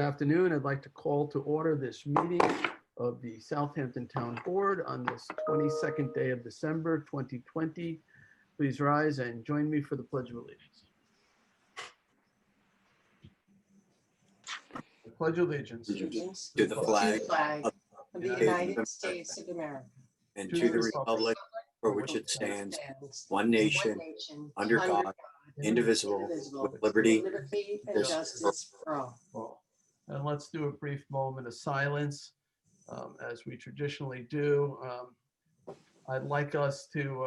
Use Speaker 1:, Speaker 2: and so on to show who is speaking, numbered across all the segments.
Speaker 1: afternoon. I'd like to call to order this meeting of the Southampton Town Board on this 22nd day of December 2020. Please rise and join me for the Pledge of Allegiance. I pledge allegiance
Speaker 2: to the flag
Speaker 3: of the United States of America
Speaker 2: and to the republic for which it stands, one nation, under God, indivisible, with liberty
Speaker 3: and justice for all.
Speaker 1: And let's do a brief moment of silence, as we traditionally do. I'd like us to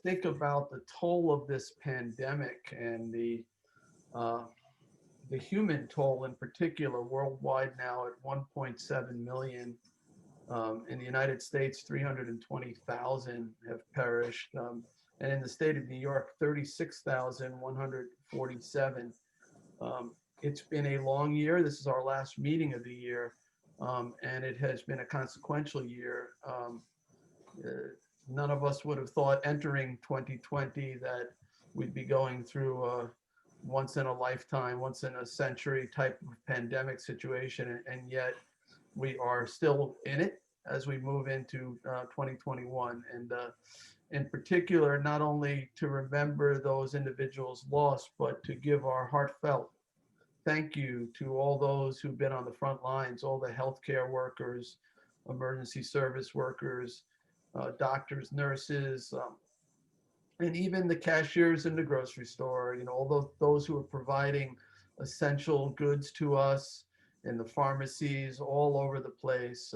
Speaker 1: think about the toll of this pandemic and the human toll in particular worldwide now at 1.7 million. In the United States, 320,000 have perished. And in the state of New York, 36,147. It's been a long year. This is our last meeting of the year, and it has been a consequential year. None of us would have thought entering 2020 that we'd be going through a once in a lifetime, once in a century type of pandemic situation, and yet we are still in it as we move into 2021. And in particular, not only to remember those individuals lost, but to give our heartfelt thank you to all those who've been on the front lines, all the healthcare workers, emergency service workers, doctors, nurses, and even the cashiers in the grocery store, all those who are providing essential goods to us in the pharmacies all over the place,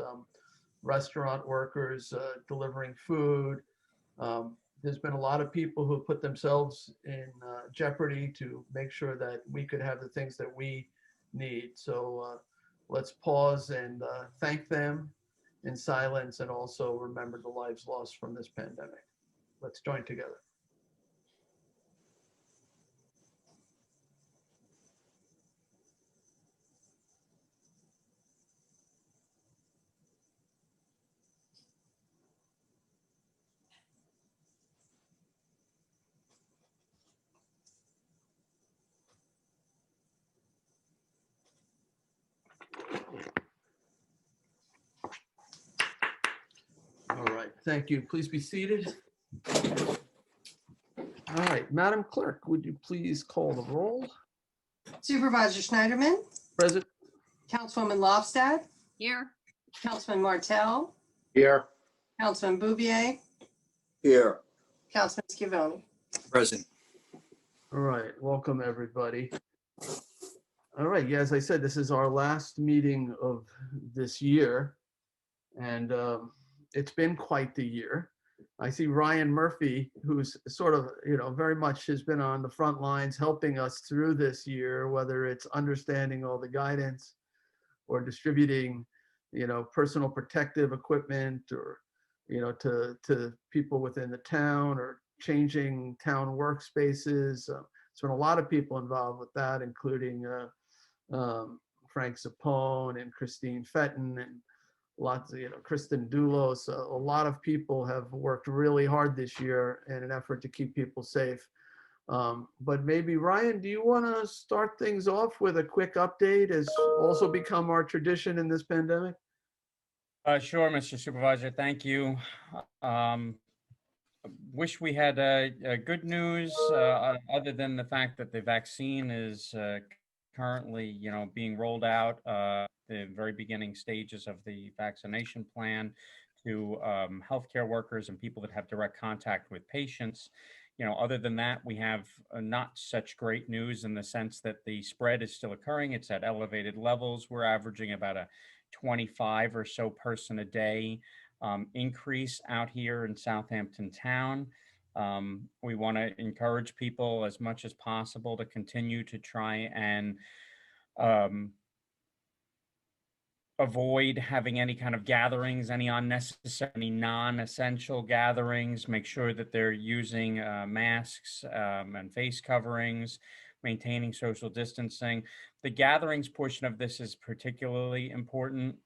Speaker 1: restaurant workers delivering food. There's been a lot of people who have put themselves in jeopardy to make sure that we could have the things that we need. So let's pause and thank them in silence, and also remember the lives lost from this pandemic. Let's join together. All right, thank you. Please be seated. All right, Madam Clerk, would you please call the roll?
Speaker 3: Supervisor Schneiderman,
Speaker 1: Present.
Speaker 3: Councilwoman Lofstad,
Speaker 4: Here.
Speaker 3: Councilman Martell,
Speaker 2: Here.
Speaker 3: Councilman Bouvier,
Speaker 2: Here.
Speaker 3: Councilman Scavone.
Speaker 2: Present.
Speaker 1: All right, welcome everybody. All right, yeah, as I said, this is our last meeting of this year, and it's been quite the year. I see Ryan Murphy, who's sort of, very much has been on the front lines helping us through this year, whether it's understanding all the guidance or distributing, personal protective equipment, or, to people within the town, or changing town workspaces. There's been a lot of people involved with that, including Frank Zapone and Christine Fenton and lots of, Kristen Doulos. A lot of people have worked really hard this year in an effort to keep people safe. But maybe, Ryan, do you want to start things off with a quick update, as also become our tradition in this pandemic?
Speaker 5: Sure, Mr. Supervisor. Thank you. Wish we had good news, other than the fact that the vaccine is currently, being rolled out, the very beginning stages of the vaccination plan to healthcare workers and people that have direct contact with patients. Other than that, we have not such great news in the sense that the spread is still occurring. It's at elevated levels. We're averaging about a 25 or so person a day increase out here in Southampton town. We want to encourage people as much as possible to continue to try and avoid having any kind of gatherings, any unnecessary, any non-essential gatherings. Make sure that they're using masks and face coverings, maintaining social distancing. The gatherings portion of this is particularly important.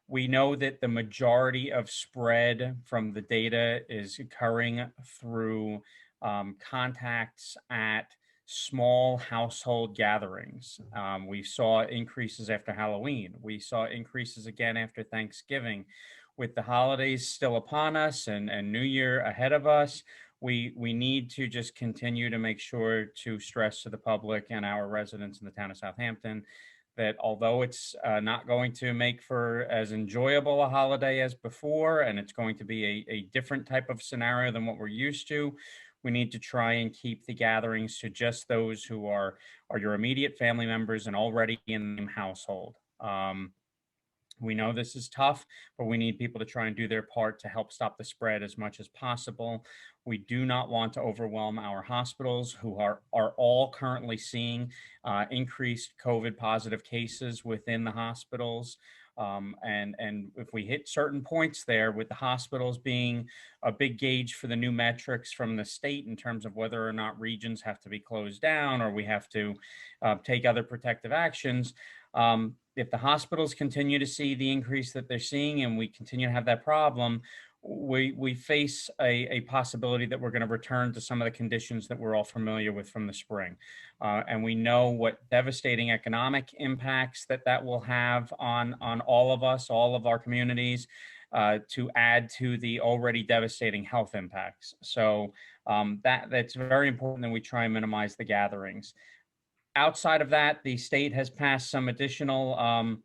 Speaker 5: We know that the majority of spread from the data is occurring through contacts at small household gatherings. We saw increases after Halloween. We saw increases again after Thanksgiving. With the holidays still upon us and New Year ahead of us, we need to just continue to make sure to stress to the public and our residents in the town of Southampton that although it's not going to make for as enjoyable a holiday as before, and it's going to be a different type of scenario than what we're used to, we need to try and keep the gatherings to just those who are your immediate family members and already in the household. We know this is tough, but we need people to try and do their part to help stop the spread as much as possible. We do not want to overwhelm our hospitals, who are all currently seeing increased COVID positive cases within the hospitals. And if we hit certain points there, with the hospitals being a big gauge for the new metrics from the state in terms of whether or not regions have to be closed down or we have to take other protective actions, if the hospitals continue to see the increase that they're seeing and we continue to have that problem, we face a possibility that we're going to return to some of the conditions that we're all familiar with from the spring. And we know what devastating economic impacts that will have on all of us, all of our communities, to add to the already devastating health impacts. So that's very important that we try and minimize the gatherings. Outside of that, the state has passed some additional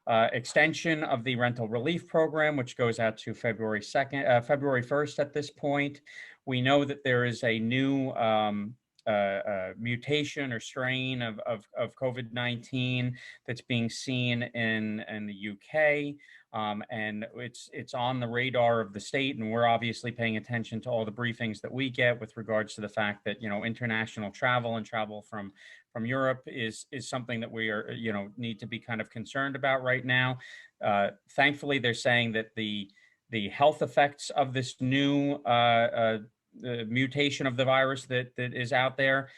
Speaker 5: extension of the rental relief program, which goes out to February 1st at this point. We know that there is a new mutation or strain of COVID-19 that's being seen in the UK. And it's on the radar of the state, and we're obviously paying attention to all the briefings that we get with regards to the fact that, international travel and travel from Europe is something that we are, need to be kind of concerned about right now. Thankfully, they're saying that the health effects of this new mutation of the virus that is out there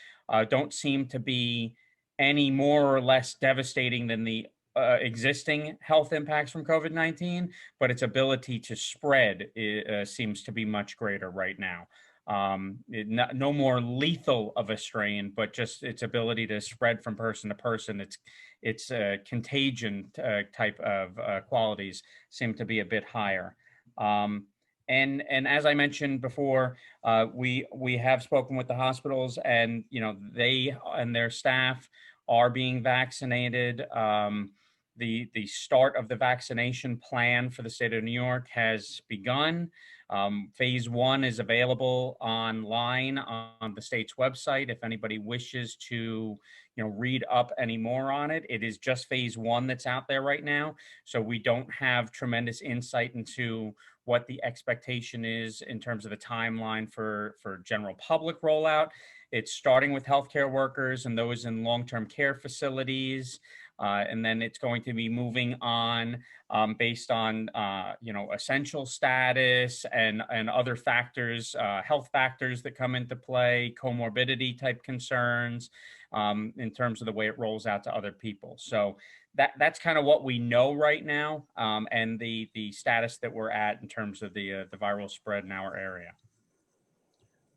Speaker 5: don't seem to be any more or less devastating than the existing health impacts from COVID-19, but its ability to spread seems to be much greater right now. No more lethal of a strain, but just its ability to spread from person to person. Its contagion type of qualities seem to be a bit higher. And as I mentioned before, we have spoken with the hospitals, and they and their staff are being vaccinated. The start of the vaccination plan for the state of New York has begun. Phase 1 is available online on the state's website. If anybody wishes to, read up any more on it, it is just phase 1 that's out there right now. So we don't have tremendous insight into what the expectation is in terms of the timeline for general public rollout. It's starting with healthcare workers and those in long-term care facilities. And then it's going to be moving on based on, essential status and other factors, health factors that come into play, comorbidity type concerns, in terms of the way it rolls out to other people. So that's kind of what we know right now, and the status that we're at in terms of the viral spread in our area.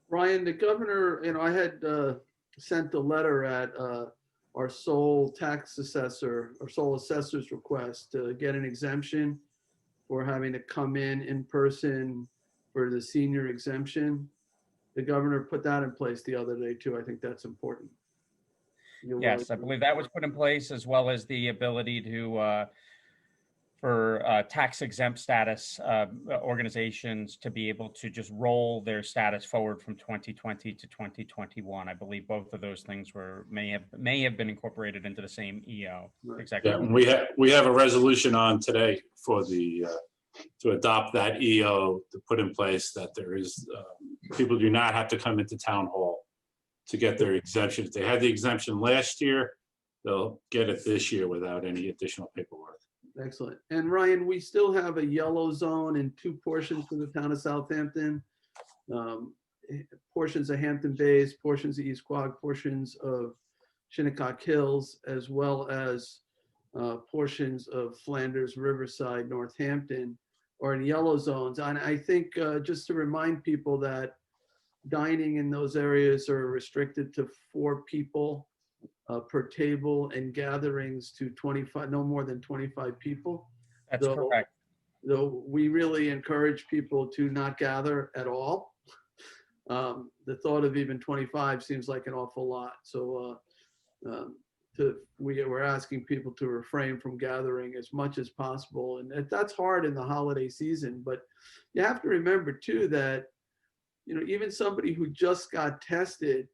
Speaker 1: Ryan, the governor, I had sent a letter at our sole tax assessor or sole assessor's request to get an exemption for having to come in person for the senior exemption. The governor put that in place the other day too. I think that's important.
Speaker 5: Yes, I believe that was put in place, as well as the ability to for tax exempt status organizations to be able to just roll their status forward from 2020 to 2021. I believe both of those things may have been incorporated into the same EO.
Speaker 1: Right.
Speaker 5: Executive.
Speaker 4: Yeah, we have a resolution on today for the to adopt that EO to put in place that there is people do not have to come into town hall to get their exemption. If they had the exemption last year, they'll get it this year without any additional paperwork.
Speaker 1: Excellent. And Ryan, we still have a yellow zone in 2 portions of the town of Southampton, portions of Hampton Bays, portions of East Quogue, portions of Shinnecock Hills, as well as portions of Flanders, Riverside, Northampton, are in yellow zones. And I think just to remind people that dining in those areas are restricted to 4 people per table, and gatherings to 25, no more than 25 people.
Speaker 5: That's correct.
Speaker 1: Though we really encourage people to not gather at all. The thought of even 25 seems like an awful lot. So we're asking people to refrain from gathering as much as possible. And that's hard in the holiday season, but you have to remember too that, you know, even somebody who just got tested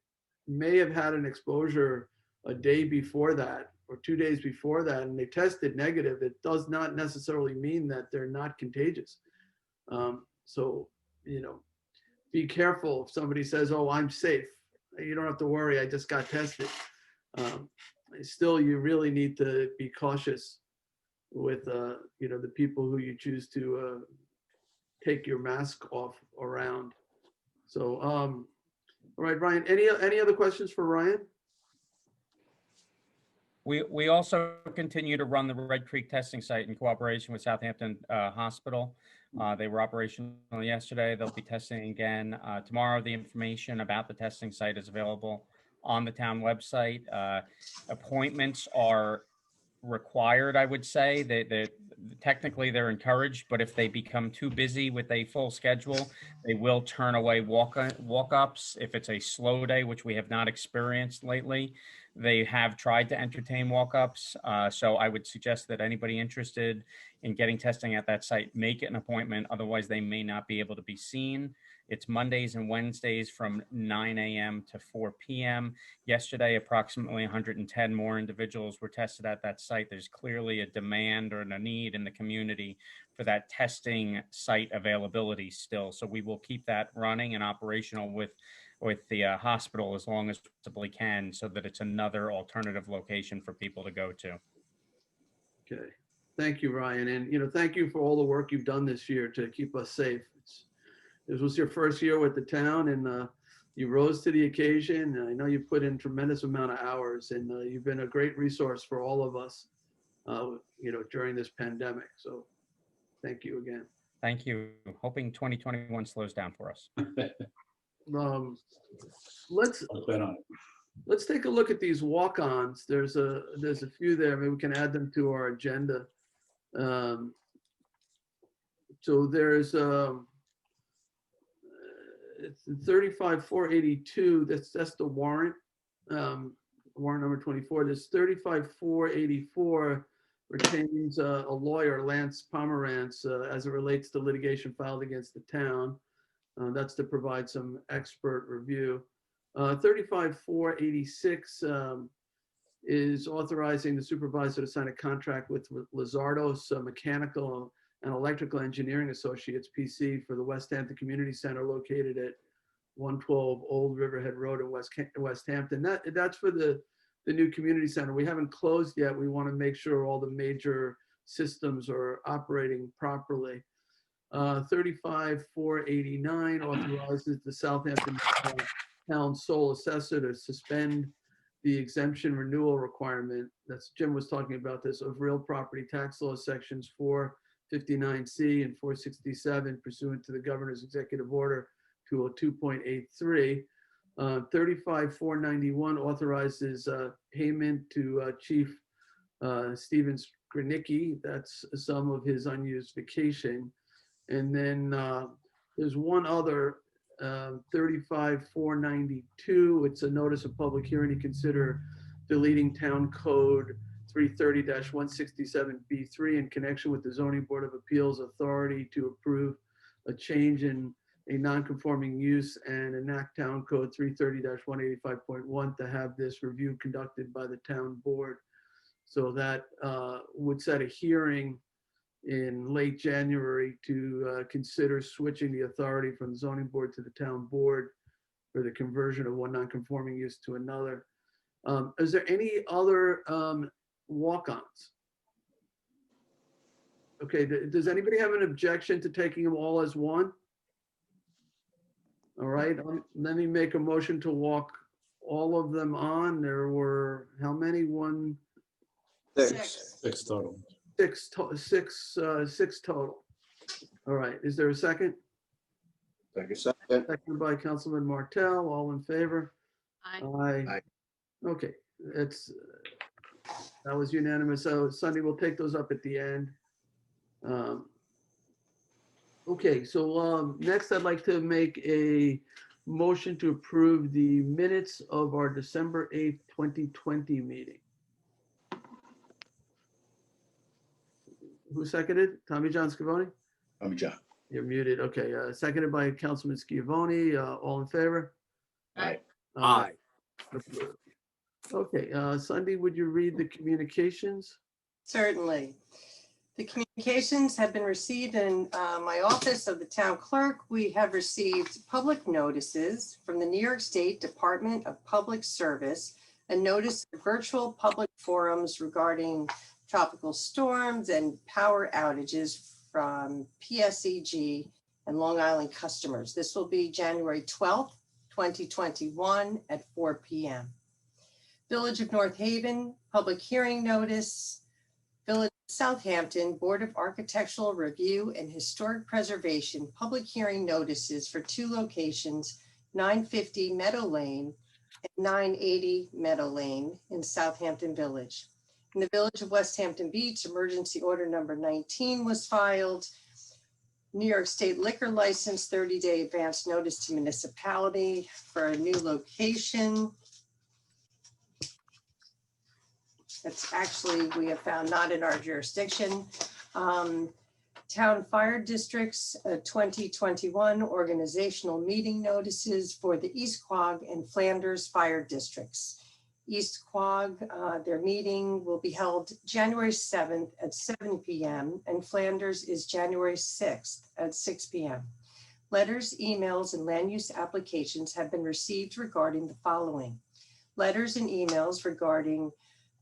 Speaker 1: may have had an exposure a day before that or 2 days before that, and they tested negative. It does not necessarily mean that they're not contagious. So, you know, be careful if somebody says, oh, I'm safe. You don't have to worry, I just got tested. Still, you really need to be cautious with, you know, the people who you choose to take your mask off around. So, all right, Ryan, any other questions for Ryan?
Speaker 5: We also continue to run the Red Creek testing site in cooperation with Southampton Hospital. They were operational yesterday. They'll be testing again tomorrow. The information about the testing site is available on the town website. Appointments are required, I would say. They technically they're encouraged, but if they become too busy with a full schedule, they will turn away walk-ups. If it's a slow day, which we have not experienced lately, they have tried to entertain walk-ups. So I would suggest that anybody interested in getting testing at that site, make it an appointment. Otherwise, they may not be able to be seen. It's Mondays and Wednesdays from 9 a.m. to 4 p.m. Yesterday, approximately 110 more individuals were tested at that site. There's clearly a demand or a need in the community for that testing site availability still. So we will keep that running and operational with the hospital as long as possibly can, so that it's another alternative location for people to go to.
Speaker 1: Okay, thank you, Ryan. And, you know, thank you for all the work you've done this year to keep us safe. This was your first year with the town, and you rose to the occasion. And I know you put in tremendous amount of hours, and you've been a great resource for all of us, you know, during this pandemic. So thank you again.
Speaker 5: Thank you. Hoping 2021 slows down for us.
Speaker 1: Let's take a look at these walk-ons. There's a few there. Maybe we can add them to our agenda. So there's it's 35,482. That's the warrant. Warrant number 24. There's 35,484 retains a lawyer, Lance Pomerantz, as it relates to litigation filed against the town. That's to provide some expert review. 35,486 is authorizing the supervisor to sign a contract with Lizardos Mechanical and Electrical Engineering Associates, PC, for the West Hampton Community Center located at 112 Old Riverhead Road in West Hampton. That's for the new community center. We haven't closed yet. We want to make sure all the major systems are operating properly. 35,489 authorizes the Southampton Town Sole Assessor to suspend the exemption renewal requirement. That's, Jim was talking about this, of real property tax law sections 459C and 467 pursuant to the governor's executive order 202.83. 35,491 authorizes payment to Chief Stephen Skrinicki. That's some of his unused vacation. And then there's one other, 35,492. It's a notice of public hearing to consider deleting Town Code 330-167B3 in connection with the Zoning Board of Appeals authority to approve a change in a non-conforming use and enact Town Code 330-185.1 to have this review conducted by the town board. So that would set a hearing in late January to consider switching the authority from the zoning board to the town board for the conversion of one non-conforming use to another. Is there any other walk-ons? Okay, does anybody have an objection to taking them all as one? All right, let me make a motion to walk all of them on. There were how many?
Speaker 2: Six
Speaker 4: total.
Speaker 1: Six total. All right, is there a second?
Speaker 2: Second.
Speaker 1: seconded by Councilman Martell. All in favor?
Speaker 6: Aye.
Speaker 1: Aye. Okay, that was unanimous. So Sunday, we'll take those up at the end. Okay, so next I'd like to make a motion to approve the minutes of our December 8th, 2020 meeting. Who seconded? Tommy John Scavone?
Speaker 7: Tommy John.
Speaker 1: You're muted. Okay, seconded by Councilman Scavone. All in favor?
Speaker 6: Aye.
Speaker 2: Aye.
Speaker 1: Approved. Okay, Sunday, would you read the communications?
Speaker 3: Certainly. The communications have been received in my office of the town clerk. We have received public notices from the New York State Department of Public Service, a notice of virtual public forums regarding tropical storms and power outages from PSEG and Long Island customers. This will be January 12th, 2021 at 4 p.m. Village of North Haven, public hearing notice. Village of Southampton, Board of Architectural Review and Historic Preservation, public hearing notices for two locations, 950 Meadow Lane and 980 Meadow Lane in Southampton Village. In the Village of West Hampton Beach, emergency order number 19 was filed. New York State liquor license, 30-day advance notice to municipality for a new location. That's actually, we have found not in our jurisdiction. Town fire districts, 2021 organizational meeting notices for the East Quogue and Flanders fire districts. East Quogue, their meeting will be held January 7th at 7 p.m. and Flanders is January 6th at 6 p.m. Letters, emails, and land use applications have been received regarding the following. Letters and emails regarding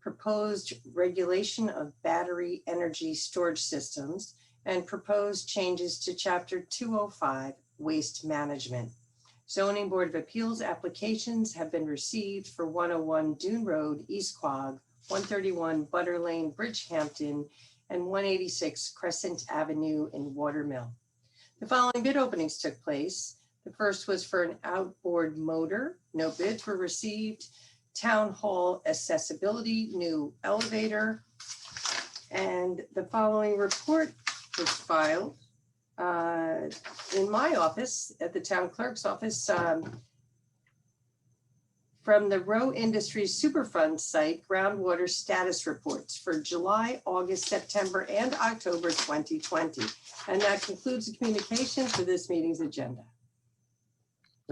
Speaker 3: proposed regulation of battery energy storage systems and proposed changes to Chapter 205 Waste Management. Zoning Board of Appeals applications have been received for 101 Dune Road, East Quogue, 131 Butter Lane, Bridgehampton, and 186 Crescent Avenue in Watermill. The following bid openings took place. The first was for an outboard motor. No bids were received. Town Hall accessibility, new elevator. And the following report was filed in my office, at the town clerk's office, from the Row Industries Superfund site, groundwater status reports for July, August, September, and October 2020. And that concludes the communications for this meeting's agenda.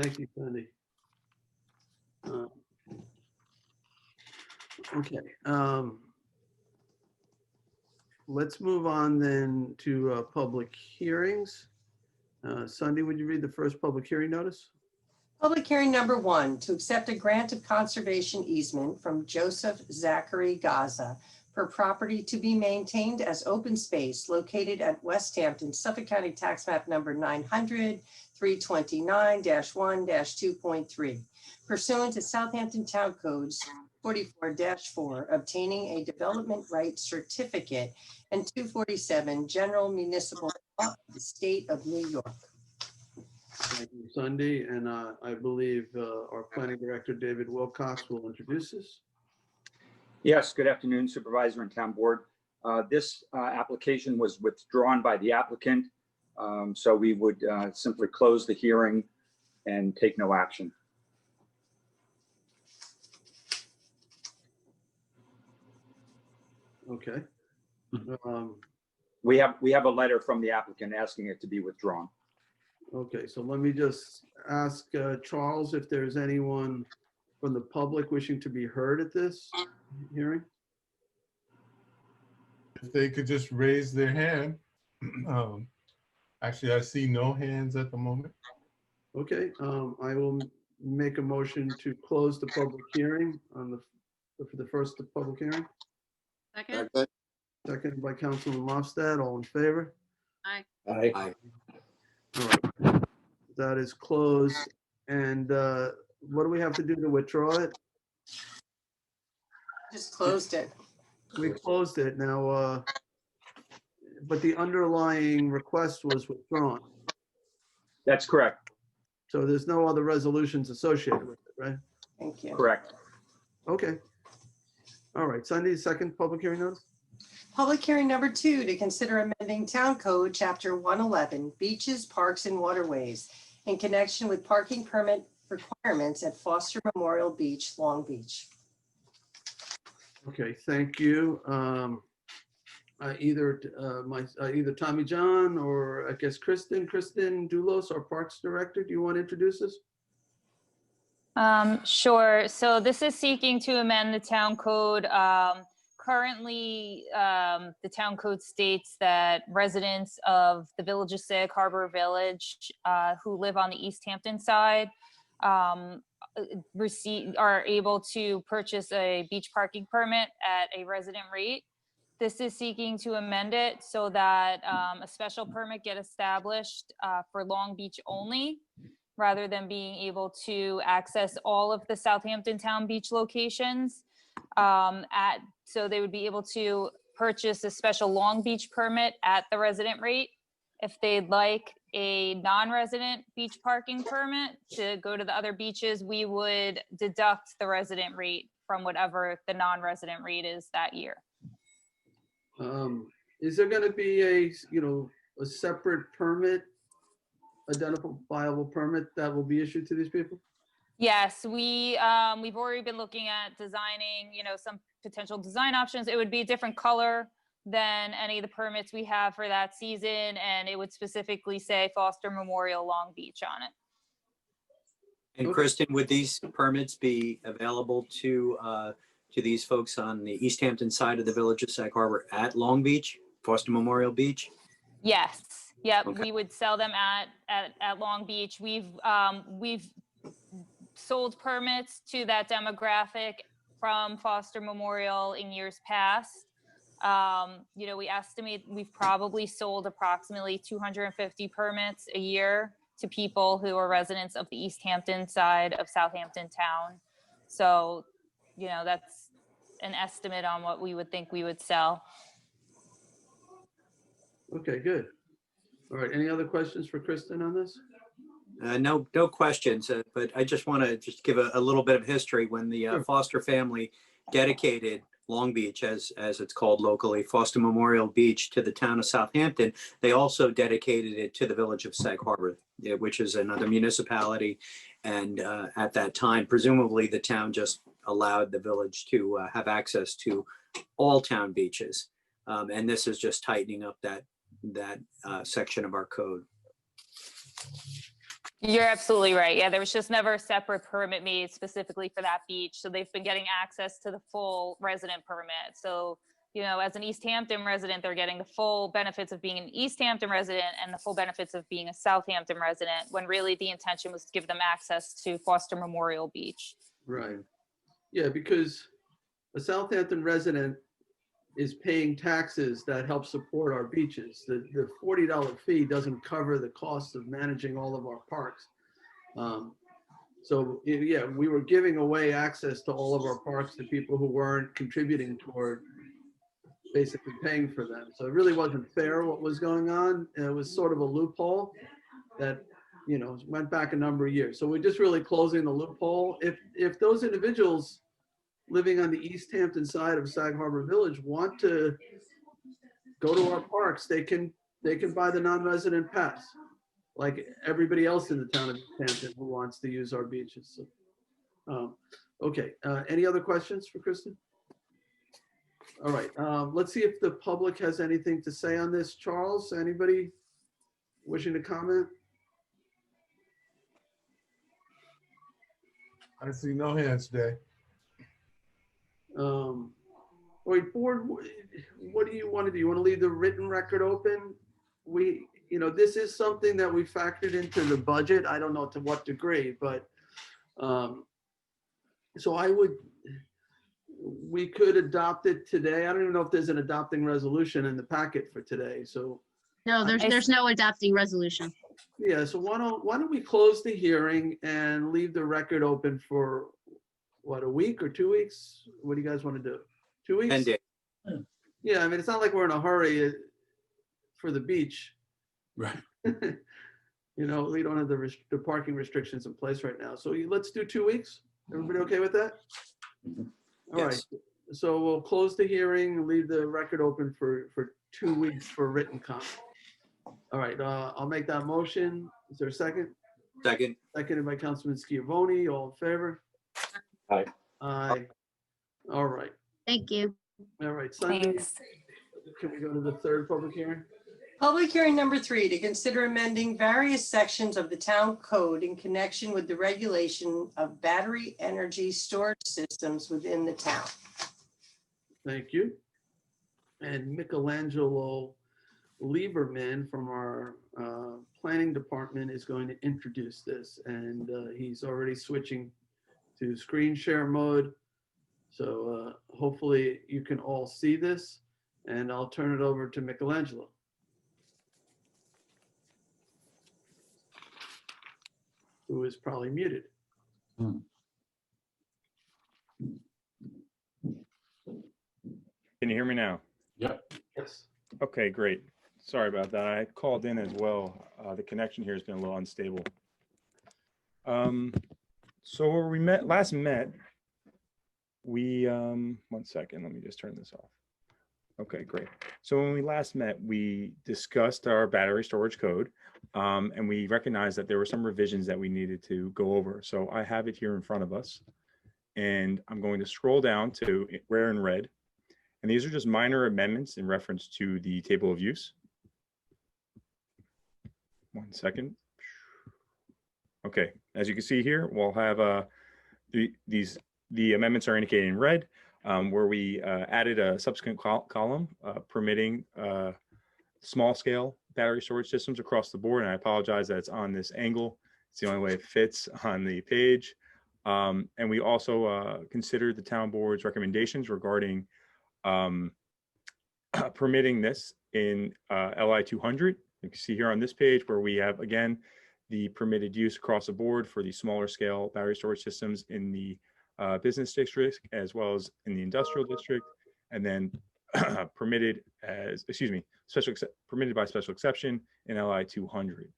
Speaker 1: Thank you, Sandy. Okay, let's move on then to public hearings. Sunday, would you read the first public hearing notice?
Speaker 3: Public hearing number 1, to accept a grant of conservation easement from Joseph Zachary Gaza for property to be maintained as open space located at West Hampton, Suffolk County Tax Map number 900, 329-1-2.3, pursuant to Southampton Town Codes 44-4, obtaining a development rights certificate, and 247 General Municipal Law of the State of New York.
Speaker 1: Thank you, Sunday, and I believe our planning director, David Wilcox, will introduce this.
Speaker 8: Yes, good afternoon, Supervisor and Town Board. This application was withdrawn by the applicant, so we would simply close the hearing and take no action.
Speaker 1: Okay.
Speaker 8: We have a letter from the applicant asking it to be withdrawn.
Speaker 1: Okay, so let me just ask Charles if there's anyone from the public wishing to be heard at this hearing.
Speaker 9: If they could just raise their hand. Actually, I see no hands at the moment.
Speaker 1: Okay, I will make a motion to close the public hearing on for the first public hearing.
Speaker 6: Second?
Speaker 1: Seconded by Councilman Lofstad. All in favor?
Speaker 6: Aye.
Speaker 2: Aye.
Speaker 1: All right. That is closed. And what do we have to do to withdraw it?
Speaker 3: Just closed it.
Speaker 1: We closed it now, but the underlying request was withdrawn.
Speaker 8: That's correct.
Speaker 1: So there's no other resolutions associated with it, right?
Speaker 3: Thank you.
Speaker 8: Correct.
Speaker 1: Okay. All right, Sunday, second public hearing notice?
Speaker 3: Public hearing number 2 to consider amending Town Code, Chapter 111, Beaches, Parks, and Waterways in connection with parking permit requirements at Foster Memorial Beach, Long Beach.
Speaker 1: Okay, thank you. Either Tommy John or I guess Kristen Doulos, our Parks Director, do you want to introduce us?
Speaker 7: Sure. So this is seeking to amend the town code. Currently, the town code states that residents of the Village of Sag Harbor Village who live on the East Hampton side are able to purchase a beach parking permit at a resident rate. This is seeking to amend it so that a special permit get established for Long Beach only, rather than being able to access all of the Southampton Town Beach locations. So they would be able to purchase a special Long Beach permit at the resident rate. If they'd like a non-resident beach parking permit to go to the other beaches, we would deduct the resident rate from whatever the non-resident rate is that year.
Speaker 1: Is there going to be a separate permit, identifiable permit that will be issued to these people?
Speaker 7: Yes, we've already been looking at designing, some potential design options. It would be a different color than any of the permits we have for that season, and it would specifically say Foster Memorial Long Beach on it.
Speaker 2: And Kristen, would these permits be available to these folks on the East Hampton side of the Village of Sag Harbor at Long Beach, Foster Memorial Beach?
Speaker 7: Yes. Yep.
Speaker 2: Okay.
Speaker 7: We would sell them at Long Beach. We've sold permits to that demographic from Foster Memorial in years past. We estimate we've probably sold approximately 250 permits a year to people who are residents of the East Hampton side of Southampton Town. So, that's an estimate on what we would think we would sell.
Speaker 1: Okay, good. All right, any other questions for Kristen on this?
Speaker 2: No questions, but I just want to give a little bit of history. When the
Speaker 1: Sure.
Speaker 2: Foster family dedicated Long Beach, as it's called locally, Foster Memorial Beach, to the town of Southampton, they also dedicated it to the Village of Sag Harbor, which is another municipality. And at that time, presumably the town just allowed the village to have access to all town beaches. And this is just tightening up that section of our code.
Speaker 7: You're absolutely right. Yeah, there was just never a separate permit made specifically for that beach. So they've been getting access to the full resident permit. So, as an East Hampton resident, they're getting the full benefits of being an East Hampton resident and the full benefits of being a Southampton resident, when really the intention was to give them access to Foster Memorial Beach.
Speaker 1: Right. Yeah, because a Southampton resident is paying taxes that help support our beaches. The $40 fee doesn't cover the cost of managing all of our parks. So yeah, we were giving away access to all of our parks to people who weren't contributing toward basically paying for them. So it really wasn't fair what was going on. It was sort of a loophole that, went back a number of years. So we're just really closing the loophole. If those individuals living on the East Hampton side of Sag Harbor Village want to go to our parks, they can buy the non-resident pass, like everybody else in the town of East Hampton who wants to use our beaches. So, okay, any other questions for Kristen? All right, let's see if the public has anything to say on this. Charles, anybody wishing to comment?
Speaker 9: I see no hands today.
Speaker 1: Wait, board, what do you want to do? You want to leave the written record open? This is something that we factored into the budget. I don't know to what degree, but so we could adopt it today. I don't even know if there's an adopting resolution in the packet for today. So
Speaker 6: No, there's no adopting resolution.
Speaker 1: yeah, so why don't we close the hearing and leave the record open for what, a week or 2 weeks? What do you guys want to do? 2 weeks?
Speaker 2: 10 days.
Speaker 1: Yeah, I mean, it's not like we're in a hurry for the beach.
Speaker 4: Right.
Speaker 1: You know, we don't have the parking restrictions in place right now. So let's do 2 weeks. Everybody okay with that? All right.
Speaker 2: Yes.
Speaker 1: So we'll close the hearing, leave the record open for 2 weeks for written comment. All right, I'll make that motion. Is there a second?
Speaker 2: Second.
Speaker 1: Seconded by Councilman Schiavone. All in favor?
Speaker 8: Aye.
Speaker 1: Aye. All right.
Speaker 6: Thank you.
Speaker 1: All right, Sunday,
Speaker 7: Thanks.
Speaker 1: can we go to the third public hearing?
Speaker 3: Public hearing number 3, to consider amending various sections of the town code in connection with the regulation of battery energy storage systems within the town.
Speaker 1: Thank you. And Michelangelo Lieberman from our planning department is going to introduce this, and he's already switching to screen share mode. So hopefully you can all see this, and I'll turn it over to Michelangelo. Who is probably muted.
Speaker 10: Can you hear me now?
Speaker 4: Yep.
Speaker 1: Yes.
Speaker 10: Okay, great. Sorry about that. I called in as well. The connection here has been a little unstable. So where we last met, we, one second, let me just turn this off. Okay, great. So when we last met, we discussed our battery storage code, and we recognized that there were some revisions that we needed to go over. So I have it here in front of us, and I'm going to scroll down to where in red. And these are just minor amendments in reference to the table of use. One second. Okay, as you can see here, we'll have the amendments are indicated in red, where we added a subsequent column permitting small scale battery storage systems across the board. And I apologize that it's on this angle. It's the only way it fits on the page. And we also considered the town board's recommendations regarding permitting this in LI 200. You can see here on this page where we have, again, the permitted use across the board for the smaller scale battery storage systems in the business district as well as in the industrial district, and then permitted as, excuse me, permitted by special exception in LI 200.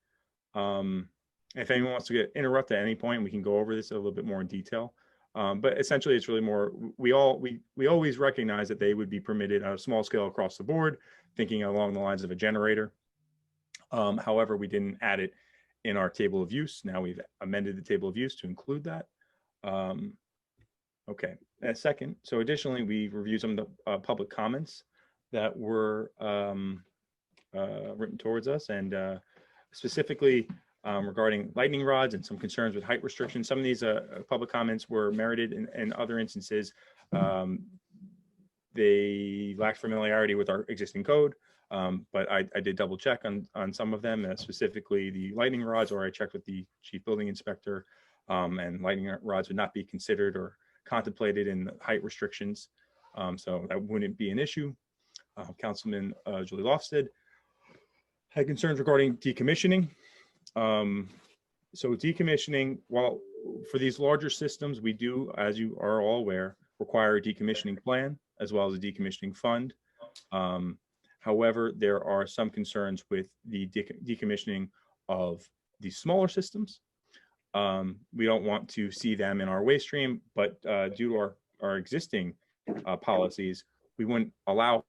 Speaker 10: If anyone wants to get interrupted at any point, we can go over this a little bit more in detail. But essentially, it's really more, we always recognize that they would be permitted on a small scale across the board, thinking along the lines of a generator. However, we didn't add it in our table of use. Now we've amended the table of use to include that. Okay, second, so additionally, we reviewed some of the public comments that were written towards us, and specifically regarding lightning rods and some concerns with height restrictions. Some of these public comments were merited. In other instances, they lacked familiarity with our existing code. But I did double check on some of them, specifically the lightning rods, or I checked with the chief building inspector, and lightning rods would not be considered or contemplated in the height restrictions. So that wouldn't be an issue. Councilman Julie Lofsted had concerns regarding decommissioning. So decommissioning, while for these larger systems, we do, as you are all aware, require a decommissioning plan as well as a decommissioning fund. However, there are some concerns with the decommissioning of the smaller systems. We don't want to see them in our waste stream, but due to our existing policies, we wouldn't allow.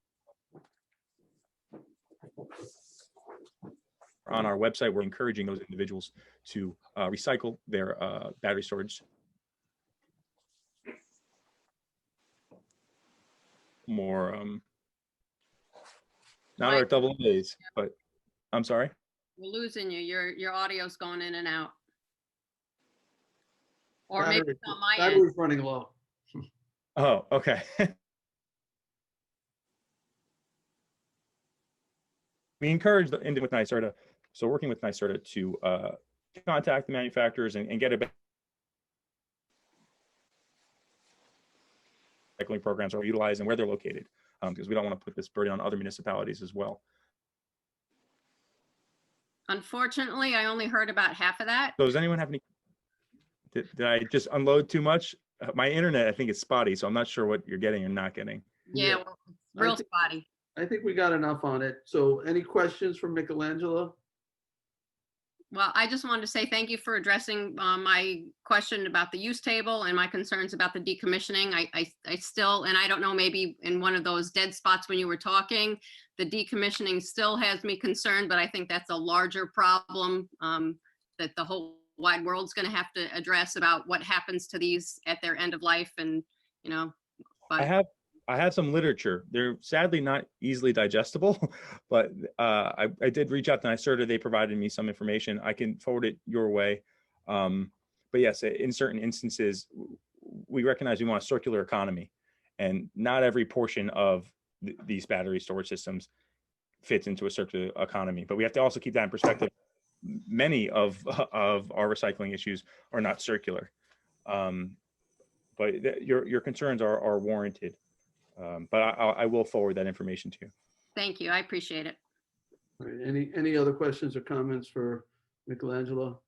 Speaker 10: On our website, we're encouraging those individuals to recycle their battery storage. More, not our double A's, but I'm sorry.
Speaker 11: We're losing you. Your audio's going in and out. Or maybe it's on my end.
Speaker 1: Battery's running low.
Speaker 10: Oh, okay. We encourage the with NYSERDA, so working with NYSERDA to contact the manufacturers and get a recycling programs are utilized and where they're located, because we don't want to put this burden on other municipalities as well.
Speaker 11: Unfortunately, I only heard about half of that.
Speaker 10: So does anyone have any, did I just unload too much? My internet, I think, is spotty, so I'm not sure what you're getting or not getting.
Speaker 11: Yeah, well, it's real spotty.
Speaker 1: I think we got enough on it. So any questions from Michelangelo?
Speaker 11: Well, I just wanted to say thank you for addressing my question about the use table and my concerns about the decommissioning. I still, and I don't know, maybe in one of those dead spots when you were talking, the decommissioning still has me concerned, but I think that's a larger problem that the whole wide world's going to have to address about what happens to these at their end of life. And, you know, but
Speaker 10: I have some literature. They're sadly not easily digestible, but I did reach out to NYSERDA. They provided me some information. I can forward it your way. But yes, in certain instances, we recognize we want a circular economy, and not every portion of these battery storage systems fits into a circular economy. But we have to also keep that in perspective. Many of our recycling issues are not circular. But your concerns are warranted. But I will forward that information to you.
Speaker 11: thank you. I appreciate it.
Speaker 1: All right, any other questions or comments for Michelangelo?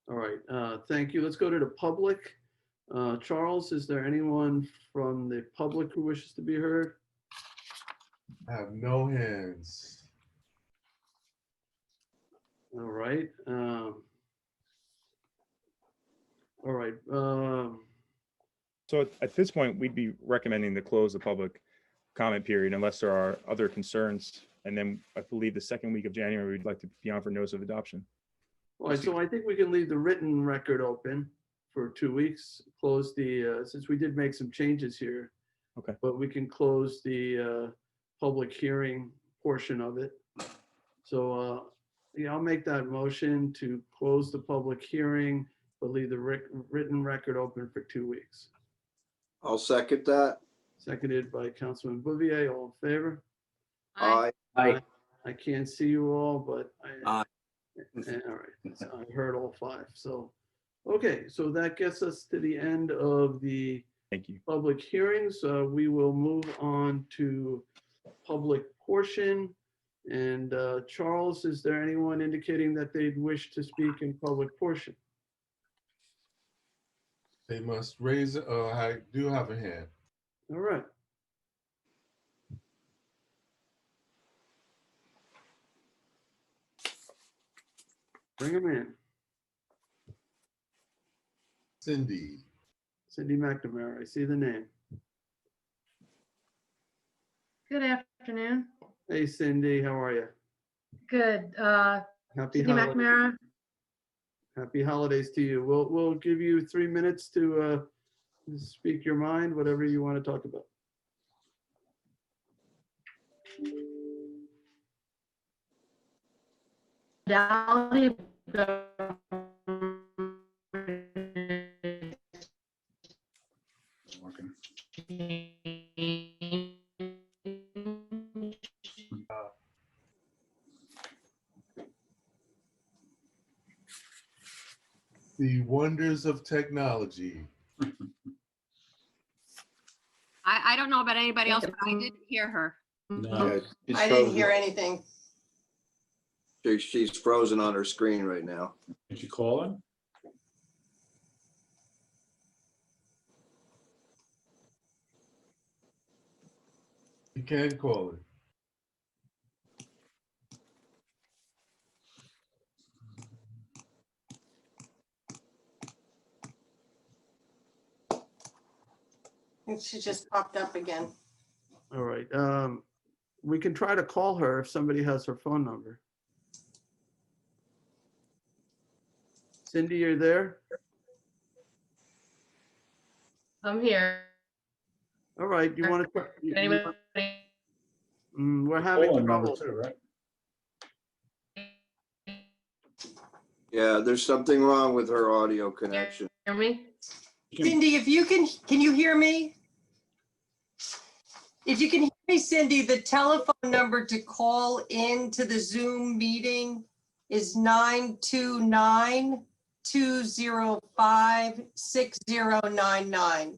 Speaker 1: All right, thank you. Let's go to the public. Charles, is there anyone from the public who wishes to be heard?
Speaker 9: I have no hands.
Speaker 1: All right. All right.
Speaker 10: So at this point, we'd be recommending to close the public comment period unless there are other concerns. And then I believe the second week of January, we'd like to be on for notice of adoption.
Speaker 1: All right, so I think we can leave the written record open for 2 weeks, close the, since we did make some changes here.
Speaker 10: Okay.
Speaker 1: But we can close the public hearing portion of it. So, yeah, I'll make that motion to close the public hearing, but leave the written record open for 2 weeks.
Speaker 12: I'll second that.
Speaker 1: Seconded by Councilman Bouvier. All in favor?
Speaker 12: Aye.
Speaker 2: Aye.
Speaker 1: I can't see you all, but
Speaker 2: Aye.
Speaker 1: all right, so I heard all five. So, okay, so that gets us to the end of the
Speaker 10: Thank you.
Speaker 1: public hearings. We will move on to public portion. And Charles, is there anyone indicating that they'd wish to speak in public portion?
Speaker 9: They must raise, I do have a hand.
Speaker 1: All right. Bring them in.
Speaker 9: Cindy.
Speaker 1: Cindy McNamara, I see the name.
Speaker 13: Good afternoon.
Speaker 1: Hey Cindy, how are you?
Speaker 13: Good.
Speaker 1: Happy
Speaker 13: Cindy
Speaker 1: holidays.
Speaker 13: McNamara.
Speaker 1: Happy holidays to you. We'll give you 3 minutes to speak your mind, whatever you want to talk about.
Speaker 13: Modality of
Speaker 9: The wonders of technology.
Speaker 11: I don't know about anybody else, but I didn't hear her.
Speaker 12: Yeah, she's
Speaker 3: I didn't
Speaker 12: frozen.
Speaker 3: hear anything.
Speaker 12: She's frozen on her screen right now.
Speaker 4: Did you call him?
Speaker 9: You can call it.
Speaker 3: She just popped up again.
Speaker 1: All right. We can try to call her if somebody has her phone number. Cindy, you're there?
Speaker 13: I'm here.
Speaker 1: All right. You want to?
Speaker 13: Anybody?
Speaker 1: We're having
Speaker 4: Call him number
Speaker 1: trouble.
Speaker 4: two, right?
Speaker 12: Yeah, there's something wrong with her audio connection.
Speaker 13: Hear me?
Speaker 3: Cindy, if you can you hear me? If you can hear me, Cindy, the telephone number to call into the Zoom meeting is 929-205-6099.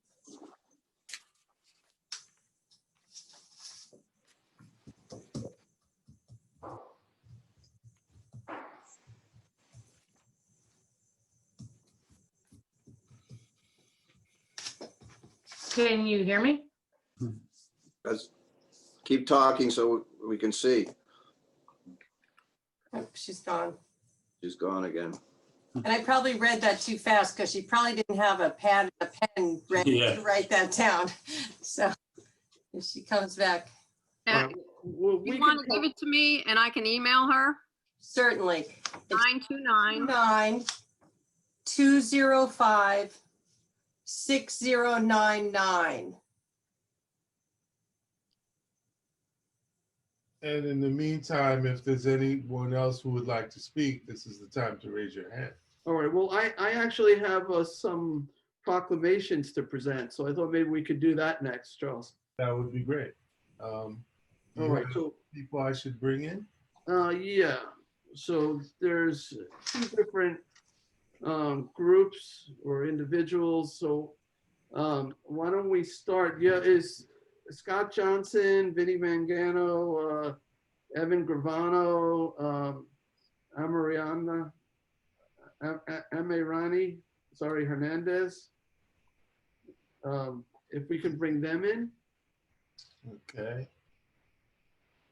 Speaker 13: Can you hear me?
Speaker 12: Keep talking so we can see.
Speaker 3: Oh, she's gone.
Speaker 12: She's gone again.
Speaker 3: And I probably read that too fast because she probably didn't have a pad and a pen ready
Speaker 4: Yeah.
Speaker 3: to write that down. So if she comes back,
Speaker 11: Uh,
Speaker 1: Well, we
Speaker 11: You want to
Speaker 1: can-
Speaker 11: give it to me and I can email her?
Speaker 3: certainly. It's
Speaker 11: 929.
Speaker 3: 9-205-6099.
Speaker 9: And in the meantime, if there's anyone else who would like to speak, this is the time to raise your hand.
Speaker 1: All right, well, I actually have some proclamations to present, so I thought maybe we could do that next, Charles.
Speaker 9: That would be great.
Speaker 1: All right, so,
Speaker 9: People I should bring in?
Speaker 1: yeah, so there's two different groups or individuals, so why don't we start? Yeah, is Scott Johnson, Vinnie Mangano, Evan Gravano, Amirani, sorry, Hernandez. If we can bring them in,
Speaker 9: Okay.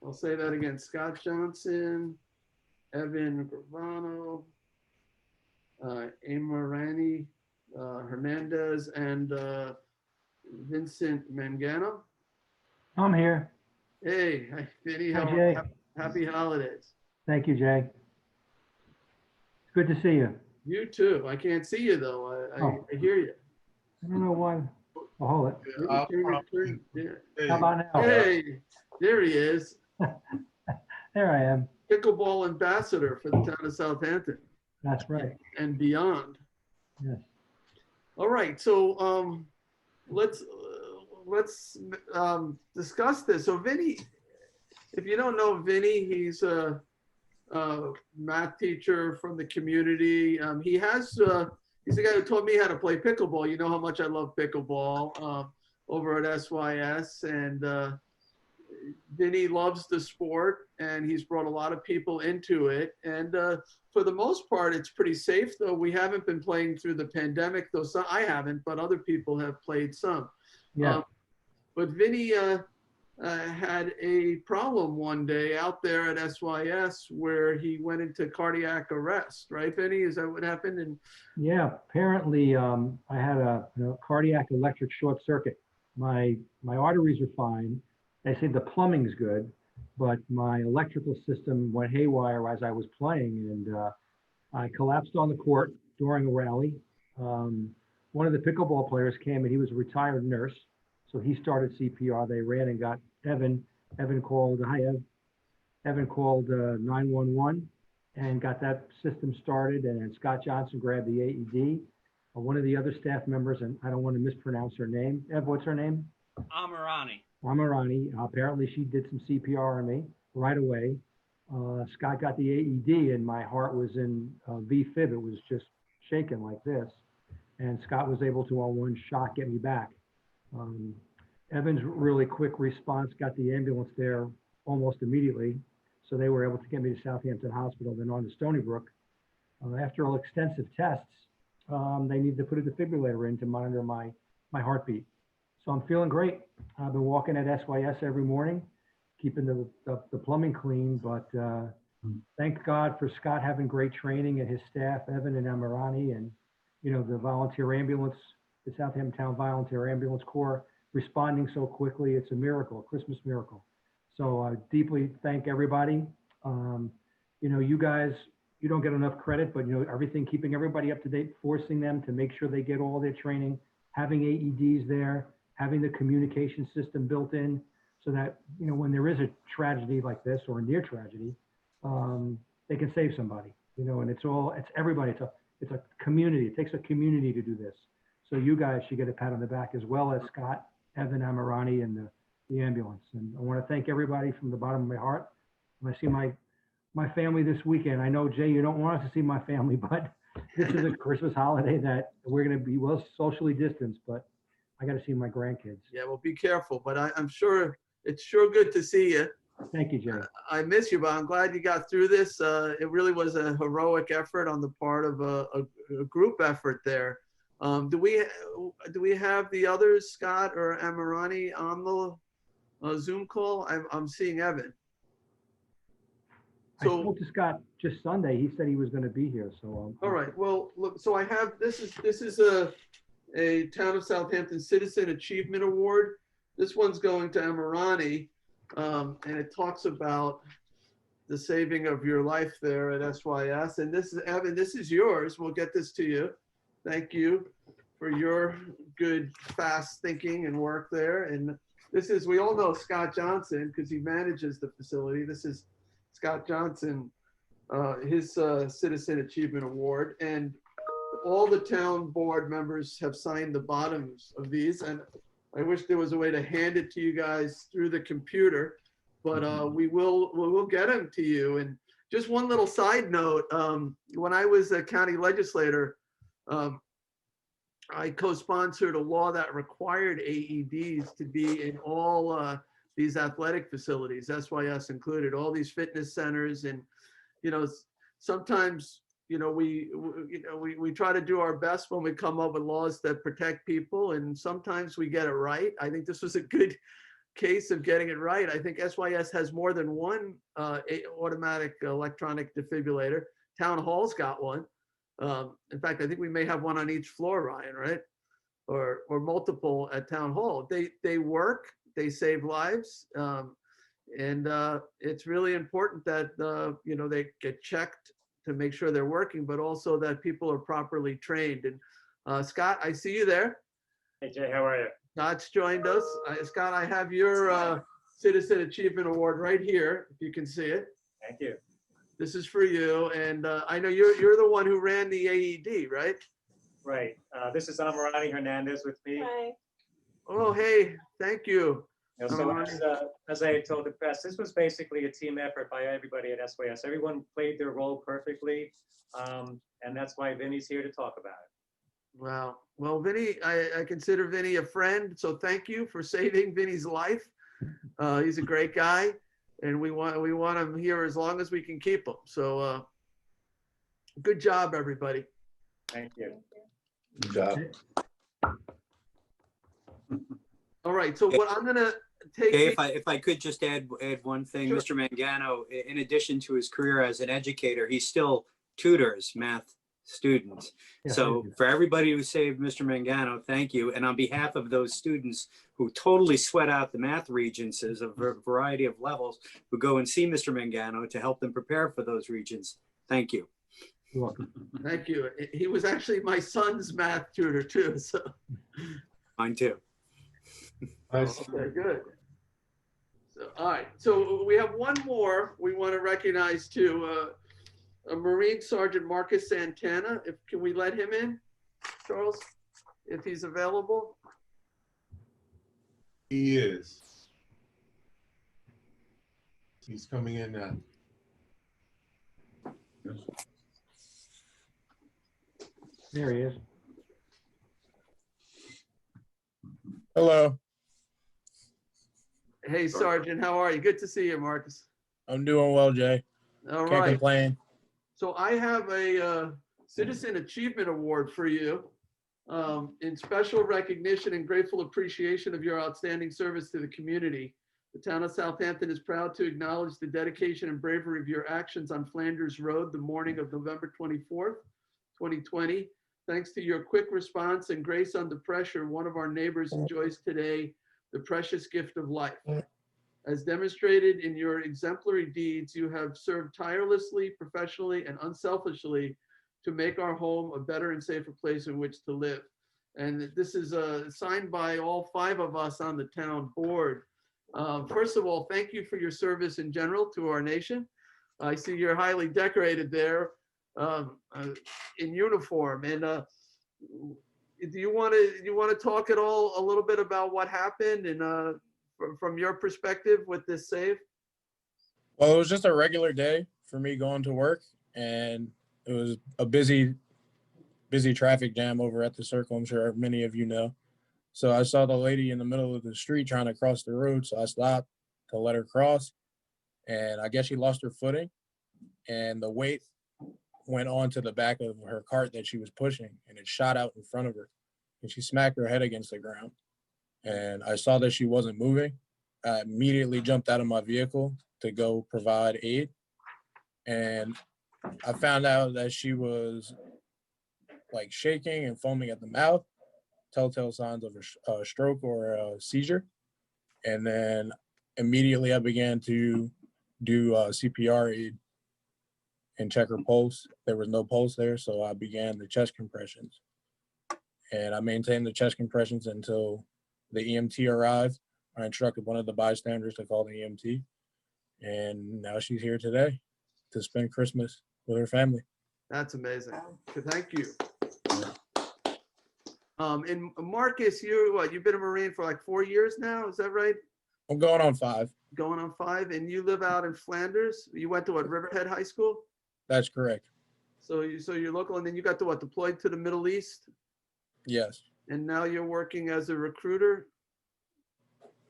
Speaker 1: I'll say that again, Scott Johnson, Evan Gravano, Amirani, Hernandez, and Vincent Mangano.
Speaker 14: I'm here.
Speaker 1: Hey, hi, Vinny,
Speaker 14: Hi,
Speaker 1: how
Speaker 14: Jay.
Speaker 1: happy holidays.
Speaker 14: Thank you, Jay. It's good to see you.
Speaker 1: You too. I can't see you though. I hear you.
Speaker 14: I don't know why. Oh, hold it.
Speaker 1: Maybe
Speaker 9: I'll
Speaker 1: turn it-
Speaker 14: How about now?
Speaker 1: Hey, there he is.
Speaker 14: There I am.
Speaker 1: Pickleball ambassador for the town of Southampton
Speaker 14: That's right.
Speaker 1: and beyond.
Speaker 14: Yes.
Speaker 1: All right, so let's discuss this. So Vinny, if you don't know Vinny, he's a math teacher from the community. He's the guy who taught me how to play pickleball. You know how much I love pickleball over at SYS, and Vinny loves the sport, and he's brought a lot of people into it. And for the most part, it's pretty safe, though. We haven't been playing through the pandemic, though. So I haven't, but other people have played some.
Speaker 14: Yeah.
Speaker 1: But Vinny had a problem one day out there at SYS where he went into cardiac arrest, right, Vinny? Is that what happened? And
Speaker 14: Yeah. Apparently, I had a cardiac electric short circuit. My arteries are fine. They say the plumbing's good, but my electrical system went haywire as I was playing, and I collapsed on the court during a rally. One of the pickleball players came, and he was a retired nurse, so he started CPR. They ran and got Evan. Evan called 911 and got that system started, and Scott Johnson grabbed the AED. One of the other staff members, and I don't want to mispronounce her name. Ev, what's her name?
Speaker 5: Amirani.
Speaker 14: Amirani. Apparently she did some CPR on me right away. Scott got the AED, and my heart was in V-fib. It was just shaking like this. And Scott was able to, on one shot, get me back. Evan's really quick response got the ambulance there almost immediately. So they were able to get me to Southampton Hospital, then on to Stony Brook. After all extensive tests, they needed to put a defibrillator in to monitor my heartbeat. So I'm feeling great. I've been walking at SYS every morning, keeping the plumbing clean, but thank God for Scott having great training and his staff, Evan and Amirani, and the volunteer ambulance, the Southampton Town Volunteer Ambulance Corps responding so quickly. It's a miracle, a Christmas miracle. So I deeply thank everybody. You guys, you don't get enough credit, but everything, keeping everybody up to date, forcing them to make sure they get all their training, having AEDs there, having the communication system built in so that, when there is a tragedy like this or a near tragedy, they can save somebody, and it's everybody. It's a community. It takes a community to do this. So you guys should get a pat on the back, as well as Scott, Evan, Amirani, and the ambulance. And I want to thank everybody from the bottom of my heart. When I see my family this weekend, I know, Jay, you don't want us to see my family, but this is a Christmas holiday that we're going to be well socially distanced, but I got to see my grandkids.
Speaker 1: yeah, well, be careful, but I'm sure it's sure good to see you.
Speaker 14: Thank you, Jay.
Speaker 1: I miss you, but I'm glad you got through this. It really was a heroic effort on the part of a group effort there. Do we have the others, Scott or Amirani, on the Zoom call? I'm seeing Evan.
Speaker 14: I
Speaker 1: So,
Speaker 14: spoke to Scott just Sunday. He said he was going to be here, so.
Speaker 1: all right, well, look, so I have, this is a Town of Southampton Citizen Achievement Award. This one's going to Emirani, and it talks about the saving of your life there at SYS. And this is, Evan, this is yours. We'll get this to you. Thank you for your good, fast thinking and work there. And this is, we all know Scott Johnson because he manages the facility. This is Scott Johnson, his Citizen Achievement Award. And all the town board members have signed the bottoms of these. And I wish there was a way to hand it to you guys through the computer, but we'll get them to you. And just one little side note, when I was a county legislator, I co-sponsored a law that required AEDs to be in all these athletic facilities, SYS included, all these fitness centers. And, you know, sometimes, you know, we try to do our best when we come up with laws that protect people, and sometimes we get it right. I think this was a good case of getting it right. I think SYS has more than one automatic electronic defibrillator. Town Hall's got one. In fact, I think we may have one on each floor, Ryan, right? Or multiple at Town Hall. They work, they save lives. And it's really important that, you know, they get checked to make sure they're working, but also that people are properly trained. And Scott, I see you there.
Speaker 15: Hey Jay, how are you?
Speaker 1: Scott's joined us. Scott, I have your Citizen Achievement Award right here, if you can see it.
Speaker 15: Thank you.
Speaker 1: This is for you. And I know you're the one who ran the AED, right?
Speaker 15: Right. This is Amarani Hernandez with me.
Speaker 16: Hi.
Speaker 1: Oh, hey, thank you.
Speaker 15: You know, so as I told the press, this was basically a team effort by everybody at SYS. Everyone played their role perfectly. And that's why Vinny's here to talk about it.
Speaker 1: Wow. Well, Vinny, I consider Vinny a friend. So thank you for saving Vinny's life. He's a great guy, and we want him here as long as we can keep him. So good job, everybody.
Speaker 15: Thank you.
Speaker 12: Good job.
Speaker 1: All right. So what I'm gonna take.
Speaker 2: Okay, if I could just add one thing,
Speaker 1: Sure.
Speaker 2: Mr. Mangano, in addition to his career as an educator, he still tutors math students.
Speaker 14: Yeah,
Speaker 2: So
Speaker 14: thank you.
Speaker 2: for everybody who saved Mr. Mangano, thank you. And on behalf of those students who totally sweat out the math regents as a variety of levels, who go and see Mr. Mangano to help them prepare for those regents, thank you.
Speaker 14: You're welcome.
Speaker 1: Thank you. He was actually my son's math tutor too. So.
Speaker 2: Mine too.
Speaker 1: Okay, good. So, all right. So we have one more we want to recognize too. A Marine Sergeant Marcus Santana. Can we let him in, Charles, if he's available?
Speaker 9: He is. He's coming in now.
Speaker 14: There he is.
Speaker 17: Hello,
Speaker 1: Hey, Sergeant, how are you? Good to see you, Marcus.
Speaker 17: I'm doing well, Jay.
Speaker 1: All
Speaker 17: Can't
Speaker 1: right.
Speaker 17: complain.
Speaker 1: So I have a Citizen Achievement Award for you in special recognition and grateful appreciation of your outstanding service to the community. The town of Southampton is proud to acknowledge the dedication and bravery of your actions on Flanders Road the morning of November 24th, 2020. Thanks to your quick response and grace under pressure, one of our neighbors enjoys today the precious gift of life. As demonstrated in your exemplary deeds, you have served tirelessly, professionally, and unselfishly to make our home a better and safer place in which to live. And this is signed by all 5 of us on the town board. First of all, thank you for your service in general to our nation. I see you're highly decorated there in uniform. And do you want to talk at all a little bit about what happened and from your perspective with this save?
Speaker 17: Well, it was just a regular day for me going to work, and it was a busy traffic jam over at the circle. I'm sure many of you know. So I saw the lady in the middle of the street trying to cross the road. So I stopped to let her cross, and I guess she lost her footing, and the weight went onto the back of her cart that she was pushing, and it shot out in front of her, and she smacked her head against the ground. And I saw that she wasn't moving. I immediately jumped out of my vehicle to go provide aid. and I found out that she was like shaking and foaming at the mouth, telltale signs of a stroke or a seizure. And then immediately I began to do CPR aid and check her pulse. There was no pulse there, so I began the chest compressions. And I maintained the chest compressions until the EMT arrived. I instructed one of the bystanders to call the EMT. And now she's here today to spend Christmas with her family.
Speaker 1: That's amazing. Thank you. And Marcus, you've been a Marine for like 4 years now, is that right?
Speaker 17: I'm going on 5.
Speaker 1: Going on 5, and you live out in Flanders? You went to what, Riverhead High School?
Speaker 17: That's correct.
Speaker 1: So you're local, and then you got to what, deployed to the Middle East?
Speaker 17: Yes.
Speaker 1: And now you're working as a recruiter?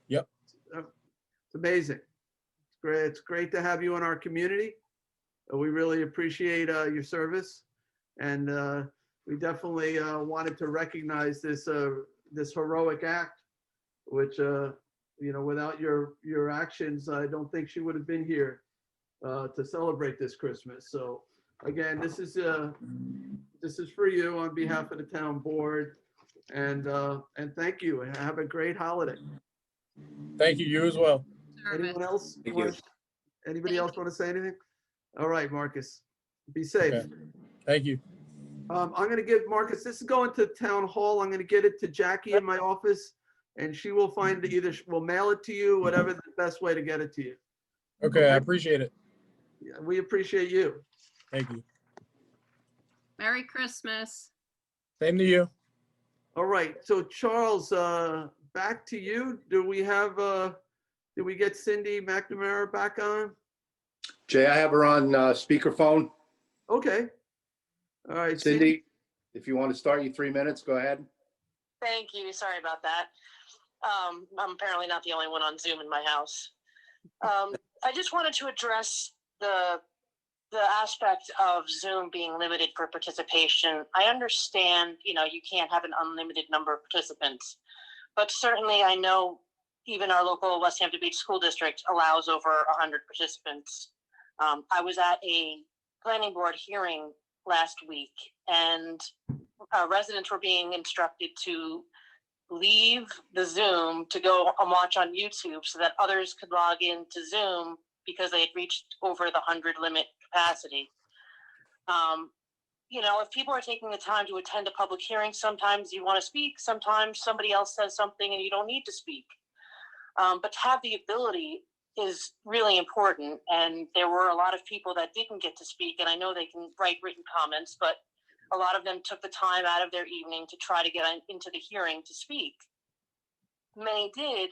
Speaker 17: Yep.
Speaker 1: It's amazing. It's great. It's great to have you in our community. We really appreciate your service, and we definitely wanted to recognize this heroic act, which without your actions, I don't think she would have been here to celebrate this Christmas. So again, this is for you on behalf of the town board, and thank you, and have a great holiday.
Speaker 17: Thank you. You as well.
Speaker 1: Anyone else?
Speaker 2: Thank you.
Speaker 1: Anybody else want to say anything? All right, Marcus, be safe.
Speaker 17: Okay. Thank you.
Speaker 1: I'm going to give Marcus, this is going to town hall. I'm going to get it to Jackie in my office, and she will find we'll mail it to you, whatever the best way to get it to you.
Speaker 17: Okay, I appreciate it.
Speaker 1: Yeah, we appreciate you.
Speaker 17: Thank you.
Speaker 11: Merry Christmas.
Speaker 17: Same to you.
Speaker 1: All right, so Charles, back to you. Did we get Cindy McNamara back on?
Speaker 16: Jay, I have her on speakerphone.
Speaker 1: Okay. All right,
Speaker 16: Cindy, if you want to start your 3 minutes, go ahead.
Speaker 18: Thank you. Sorry about that. I'm apparently not the only one on Zoom in my house. I just wanted to address the aspect of Zoom being limited for participation. I understand, you can't have an unlimited number of participants, but certainly I know even our local West Hampton Beach School District allows over 100 participants. I was at a planning board hearing last week, and residents were being instructed to leave the Zoom to go and watch on YouTube so that others could log into Zoom because they had reached over the 100 limit capacity. If people are taking the time to attend a public hearing, sometimes you want to speak, sometimes somebody else says something and you don't need to speak. But to have the ability is really important. And there were a lot of people that didn't get to speak, and I know they can write written comments, but a lot of them took the time out of their evening to try to get into the hearing to speak. Many did,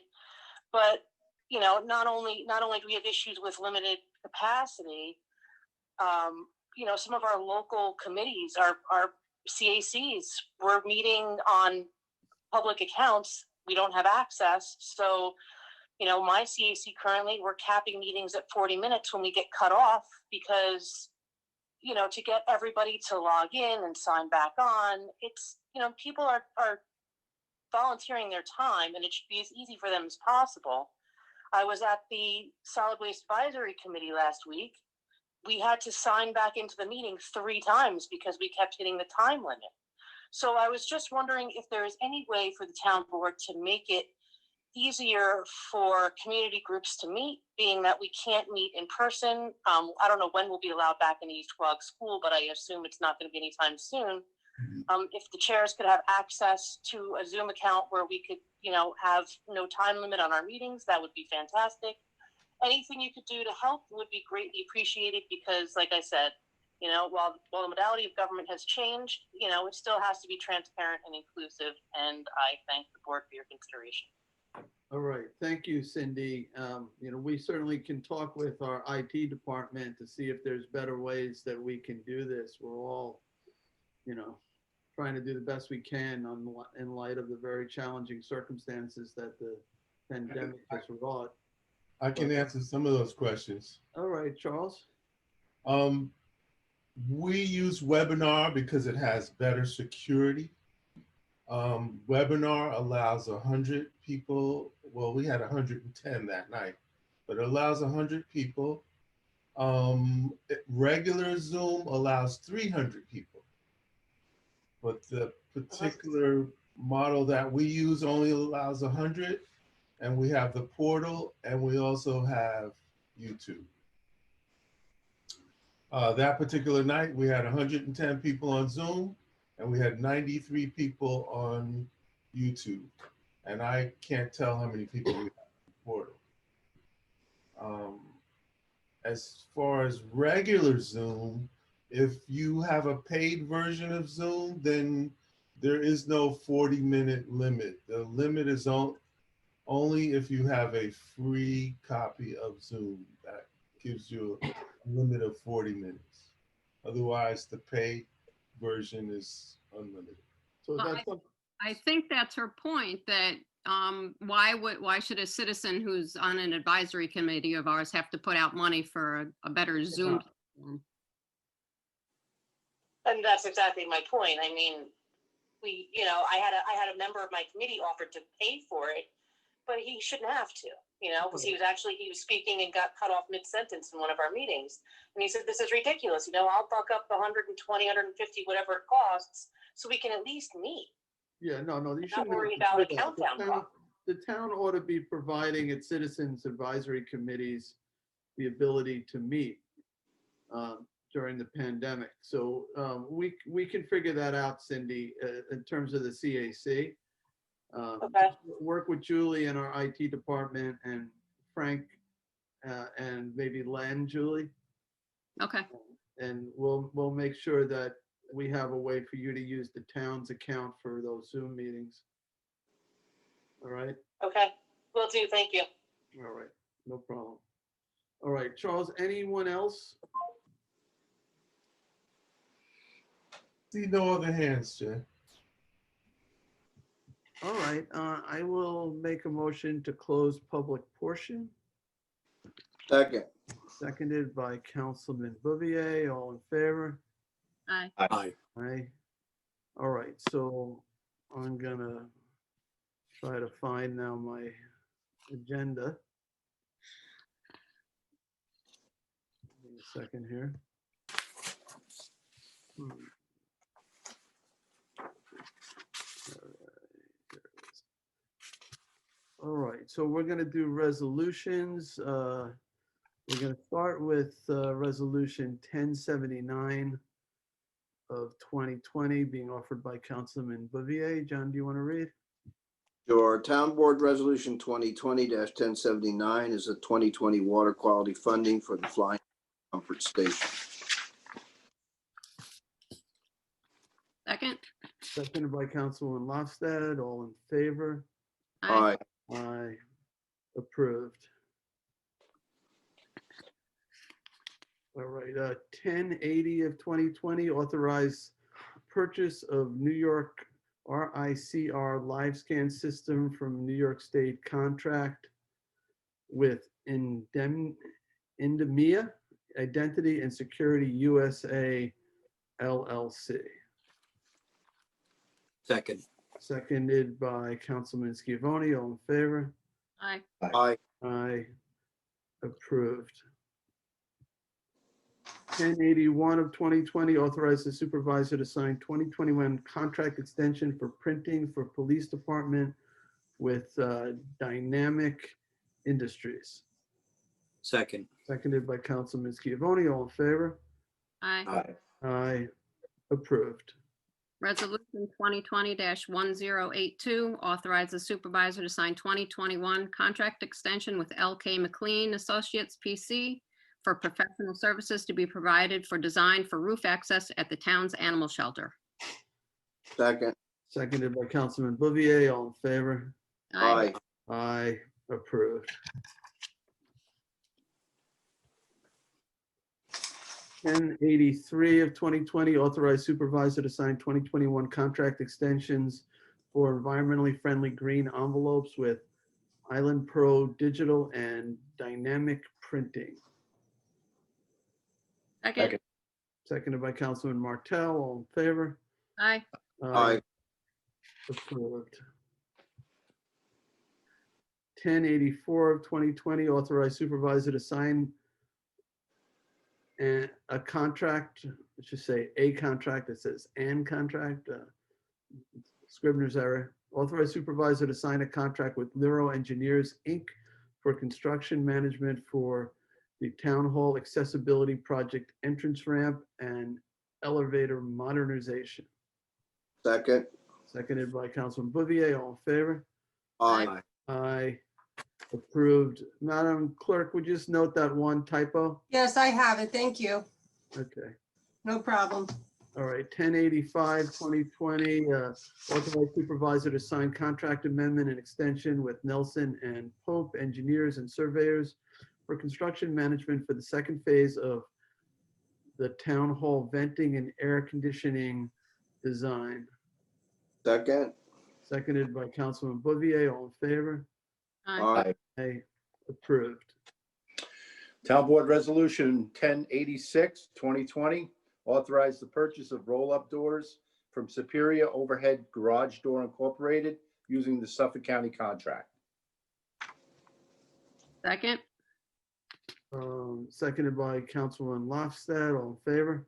Speaker 18: but not only do we have issues with limited capacity, some of our local committees, our CACs, we're meeting on public accounts. We don't have access. So, my CAC currently, we're capping meetings at 40 minutes when we get cut off because, to get everybody to log in and sign back on, it's, people are volunteering their time, and it should be as easy for them as possible. I was at the Solid Waste Advisory Committee last week. We had to sign back into the meeting 3 times because we kept hitting the time limit. So I was just wondering if there is any way for the town board to make it easier for community groups to meet, being that we can't meet in person. I don't know when we'll be allowed back in East Quogue School, but I assume it's not going to be anytime soon. If the chairs could have access to a Zoom account where we could, have no time limit on our meetings, that would be fantastic. Anything you could do to help would be greatly appreciated because, like I said, while the modality of government has changed, it still has to be transparent and inclusive, and I thank the board for your consideration.
Speaker 1: All right, thank you, Cindy. We certainly can talk with our IT department to see if there's better ways that we can do this. We're all, trying to do the best we can in light of the very challenging circumstances that the pandemic has wrought.
Speaker 9: I can answer some of those questions.
Speaker 1: All right, Charles.
Speaker 9: We use Webinar because it has better security. Webinar allows 100 people. Well, we had 110 that night, but it allows 100 people. Regular Zoom allows 300 people. But the particular model that we use only allows 100. And we have the portal, and we also have YouTube. That particular night, we had 110 people on Zoom, and we had 93 people on YouTube. And I can't tell how many people we have on the portal. As far as regular Zoom, if you have a paid version of Zoom, then there is no 40-minute limit. The limit is only if you have a free copy of Zoom. That gives you a limit of 40 minutes. Otherwise, the paid version is unlimited. So
Speaker 11: Well,
Speaker 9: that's
Speaker 11: I think that's her point, that why should a citizen who's on an advisory committee of ours have to put out money for a better Zoom platform?
Speaker 18: And that's exactly my point. I mean, I had a member of my committee offered to pay for it, but he shouldn't have to, because he was speaking and got cut off mid-sentence in one of our meetings. And he said, this is ridiculous. I'll buck up the 120, 150, whatever it costs, so we can at least meet.
Speaker 1: Yeah, no, you
Speaker 18: Not
Speaker 1: shouldn't.
Speaker 18: worry
Speaker 1: have to
Speaker 18: about
Speaker 1: do
Speaker 18: a
Speaker 1: that.
Speaker 18: countdown
Speaker 1: The town ought to be providing its citizens advisory committees the ability to meet during the pandemic. So we can figure that out, Cindy, in terms of the CAC.
Speaker 18: Okay.
Speaker 1: Work with Julie in our IT department and Frank and maybe Len, Julie.
Speaker 11: Okay.
Speaker 1: And we'll make sure that we have a way for you to use the town's account for those Zoom meetings. All right?
Speaker 18: Okay, will do. Thank you.
Speaker 1: All right, no problem. All right, Charles, anyone else?
Speaker 9: See no other hands, Jay.
Speaker 1: All right, I will make a motion to close public portion.
Speaker 12: Second.
Speaker 1: Seconded by Councilman Bouvier. All in favor?
Speaker 11: Aye.
Speaker 2: Aye.
Speaker 1: Aye. All right, so I'm gonna try to find now my agenda. Give me a second here. All right, so we're gonna do resolutions. We're gonna start with resolution 1079 of 2020 being offered by Councilman Bouvier. John, do you want to read?
Speaker 12: Your Town Board Resolution 2020-1079 is a 2020 water quality funding for the Flying Comfort Station.
Speaker 11: Second.
Speaker 1: Seconded by Councilman Lofstad. All in favor?
Speaker 12: Aye.
Speaker 1: Aye. Approved. All right, 1080 of 2020, authorize purchase of New York RICR live scan system from New York State contract with Indemia Identity and Security USA LLC.
Speaker 2: Second.
Speaker 1: Seconded by Councilman Scavone. All in favor?
Speaker 11: Aye.
Speaker 12: Aye.
Speaker 1: Aye. Approved. 1081 of 2020, authorize the supervisor to sign 2021 contract extension for printing for police department with Dynamic Industries.
Speaker 2: Second.
Speaker 1: Seconded by Councilman Scavone. All in favor?
Speaker 11: Aye.
Speaker 12: Aye.
Speaker 1: Aye. Approved.
Speaker 11: Resolution 2020-1082, authorize the supervisor to sign 2021 contract extension with LK McLean Associates PC for professional services to be provided for design for roof access at the town's animal shelter.
Speaker 12: Second.
Speaker 1: Seconded by Councilman Bouvier. All in favor?
Speaker 12: Aye.
Speaker 1: Aye. Approved. 1083 of 2020, authorize supervisor to sign 2021 contract extensions for environmentally friendly green envelopes with Island Pro Digital and Dynamic Printing.
Speaker 11: Second.
Speaker 1: Seconded by Councilman Martell. All in favor?
Speaker 11: Aye.
Speaker 12: Aye.
Speaker 1: Approved. 1084 of 2020, authorize supervisor to sign a contract, it should say a contract, it says an contract, Scrivener's error. Authorize supervisor to sign a contract with Lero Engineers, Inc. for construction management for the Town Hall Accessibility Project entrance ramp and elevator modernization.
Speaker 12: Second.
Speaker 1: Seconded by Councilman Bouvier. All in favor?
Speaker 12: Aye.
Speaker 1: Aye. Approved. Madam Clerk, would you just note that one typo?
Speaker 3: Yes, I have it. Thank you.
Speaker 1: Okay.
Speaker 3: No problem.
Speaker 1: All right, 1085, 2020, authorize supervisor to sign contract amendment and extension with Nelson and Pope Engineers and Surveyors for construction management for the second phase of the Town Hall venting and air conditioning design.
Speaker 12: Second.
Speaker 1: Seconded by Councilman Bouvier. All in favor?
Speaker 16: Aye.
Speaker 1: Aye. Approved.
Speaker 16: Town Board Resolution 1086, 2020, authorize the purchase of roll-up doors from Superior Overhead Garage Door Incorporated using the Suffolk County contract.
Speaker 11: Second.
Speaker 1: Seconded by Councilman Lofstad. All in favor?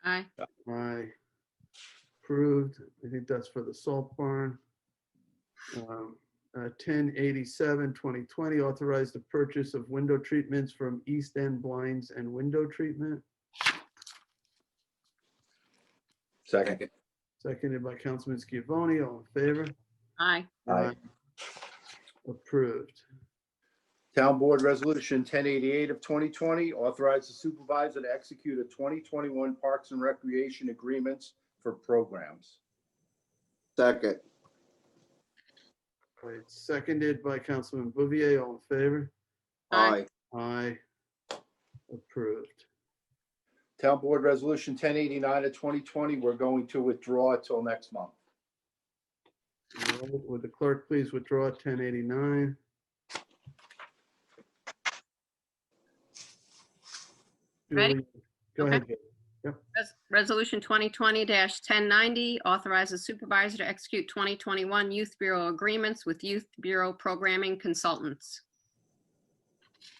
Speaker 11: Aye.
Speaker 1: Aye. Approved. I think that's for the salt barn. 1087, 2020, authorize the purchase of window treatments from East End Blinds and Window Treatment.
Speaker 16: Second.
Speaker 1: Seconded by Councilman Schiavone. All in favor?
Speaker 11: Aye.
Speaker 16: Aye.
Speaker 1: Approved.
Speaker 16: Town Board Resolution 1088 of 2020, authorize the supervisor to execute a 2021 Parks and Recreation agreements for programs.
Speaker 12: Second.
Speaker 1: Right, seconded by Councilman Bouvier. All in favor?
Speaker 12: Aye.
Speaker 1: Aye. Approved.
Speaker 16: Town Board Resolution 1089 of 2020, we're going to withdraw till next month.
Speaker 1: All right, would the clerk please withdraw 1089?
Speaker 11: Ready?
Speaker 1: Julie, go
Speaker 11: Okay.
Speaker 1: ahead. Julie. Yep.
Speaker 11: Resolution 2020-1090 authorizes supervisor to execute 2021 Youth Bureau agreements with Youth Bureau programming consultants.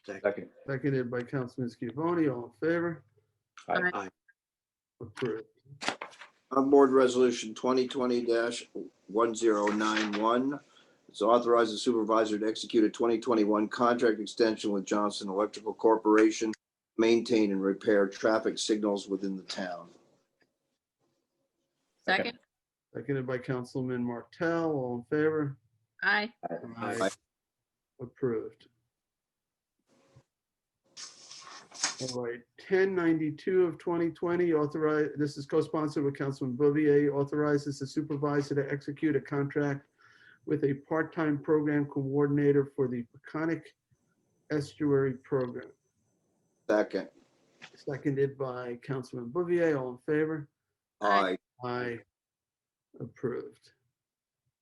Speaker 16: Second.
Speaker 1: Seconded by Councilman Schiavone. All in favor?
Speaker 11: Aye.
Speaker 2: Aye.
Speaker 1: Approved.
Speaker 12: Town Board Resolution 2020-1091. It's authorized the supervisor to execute a 2021 contract extension with Johnson Electrical Corporation, maintain and repair traffic signals within the town.
Speaker 11: Second.
Speaker 1: Seconded by Councilman Martell. All in favor?
Speaker 11: Aye.
Speaker 12: Aye.
Speaker 1: Approved. All right, 1092 of 2020, authorize, this is co-sponsored with Councilman Bouvier, authorizes the supervisor to execute a contract with a part-time program coordinator for the Peconic Estuary Program.
Speaker 12: Second.
Speaker 1: Seconded by Councilman Bouvier. All in favor?
Speaker 12: Aye.
Speaker 1: Aye. Approved.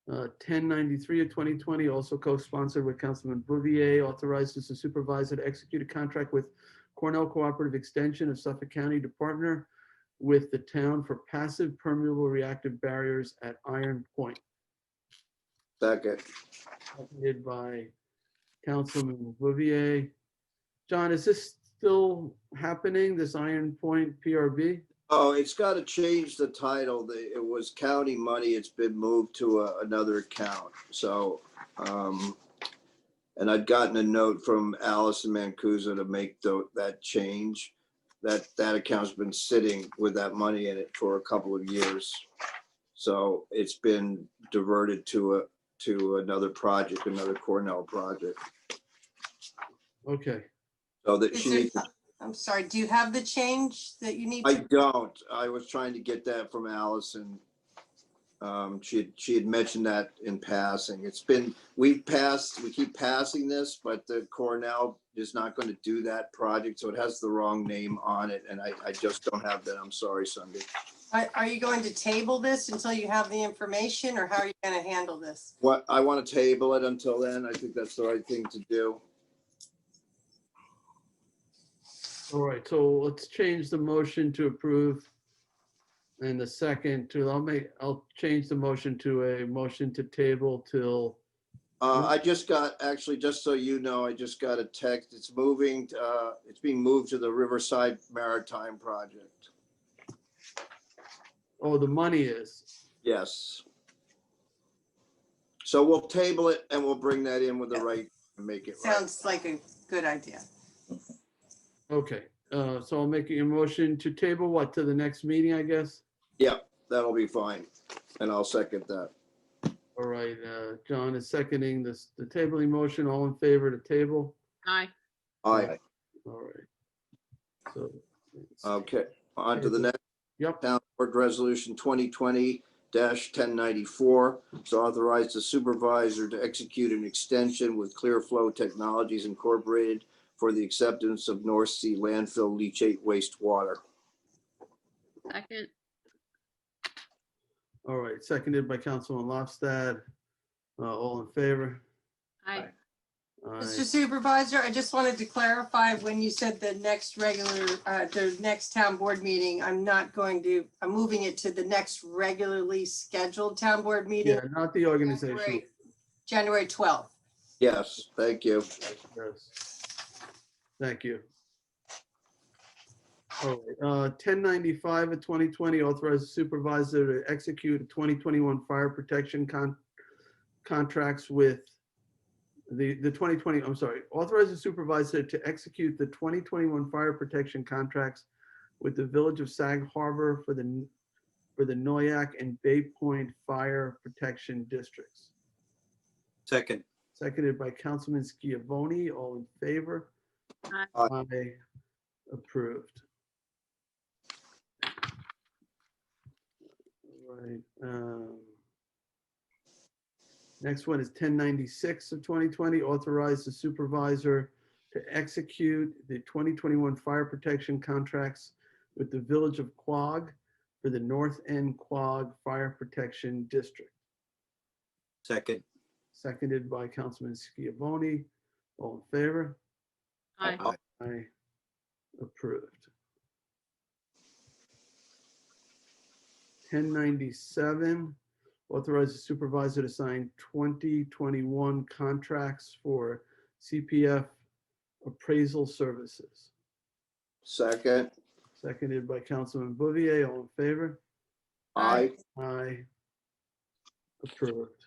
Speaker 1: 1093 of 2020, also co-sponsored with Councilman Bouvier, authorizes the supervisor to execute a contract with Cornell Cooperative Extension of Suffolk County to partner with the town for passive permeable reactive barriers at Iron Point.
Speaker 12: Second.
Speaker 1: Seconded by Councilman Bouvier. John, is this still happening, this Iron Point PRB?
Speaker 12: Oh, it's got to change the title. It was county money. It's been moved to another account. So, and I'd gotten a note from Allison Mancuso to make that change. That account's been sitting with that money in it for a couple of years. So it's been diverted to another project, another Cornell project.
Speaker 1: Okay.
Speaker 12: So that
Speaker 3: Is
Speaker 12: she
Speaker 3: there-
Speaker 12: needs.
Speaker 3: I'm sorry, do you have the change that you need?
Speaker 12: I
Speaker 3: to?
Speaker 12: don't. I was trying to get that from Allison. She had mentioned that in passing. We keep passing this, but the Cornell is not going to do that project, so it has the wrong name on it, and I just don't have that. I'm sorry, Sunday.
Speaker 3: Are you going to table this until you have the information, or how are you going to handle this?
Speaker 12: What I want to table it until then. I think that's the right thing to do.
Speaker 1: All right, so let's change the motion to approve. And the second to, I'll change the motion to a motion to table till
Speaker 12: I just got, actually, just so you know, I just got a text. It's moving, it's being moved to the Riverside Maritime Project.
Speaker 1: Oh, the money is.
Speaker 12: Yes. So we'll table it and we'll bring that in with the right, and make it right.
Speaker 3: Sounds like a good idea.
Speaker 1: Okay, so I'll make a motion to table what, to the next meeting, I guess?
Speaker 12: Yeah, that'll be fine. And I'll second that.
Speaker 1: All right, John is seconding this, the tabling motion. All in favor to table?
Speaker 11: Aye.
Speaker 12: Aye.
Speaker 1: All right. So.
Speaker 12: Okay, on to the next.
Speaker 1: Yep.
Speaker 12: Town Board Resolution 2020-1094. So authorize the supervisor to execute an extension with Clearflow Technologies Incorporated for the acceptance of North Sea landfill leachate wastewater.
Speaker 11: Second.
Speaker 1: All right, seconded by Councilman Lofstad. All in favor?
Speaker 11: Aye.
Speaker 1: Aye.
Speaker 3: Mr. Supervisor, I just wanted to clarify when you said the next the next town board meeting, I'm moving it to the next regularly scheduled town board meeting.
Speaker 1: Yeah, not the organizational.
Speaker 3: January 12th.
Speaker 12: Yes, thank you.
Speaker 1: Yes. Thank you. All right, 1095 of 2020, authorize the supervisor to execute 2021 fire protection contracts with the 2020, I'm sorry, authorize the supervisor to execute the 2021 fire protection contracts with the Village of Sag Harbor for the Noyak and Bay Point Fire Protection Districts.
Speaker 2: Second.
Speaker 1: Seconded by Councilman Schiavone. All in favor?
Speaker 11: Aye.
Speaker 1: Aye. Approved. All right. Next one is 1096 of 2020. Authorize the supervisor to execute the 2021 fire protection contracts with the Village of Quogue for the North End Quogue Fire Protection District.
Speaker 2: Second.
Speaker 1: Seconded by Councilman Schiavone. All in favor?
Speaker 11: Aye.
Speaker 1: Aye. Approved. 1097, authorize the supervisor to sign 2021 contracts for CPF appraisal services.
Speaker 12: Second.
Speaker 1: Seconded by Councilman Bouvier. All in favor?
Speaker 12: Aye.
Speaker 1: Aye. Approved.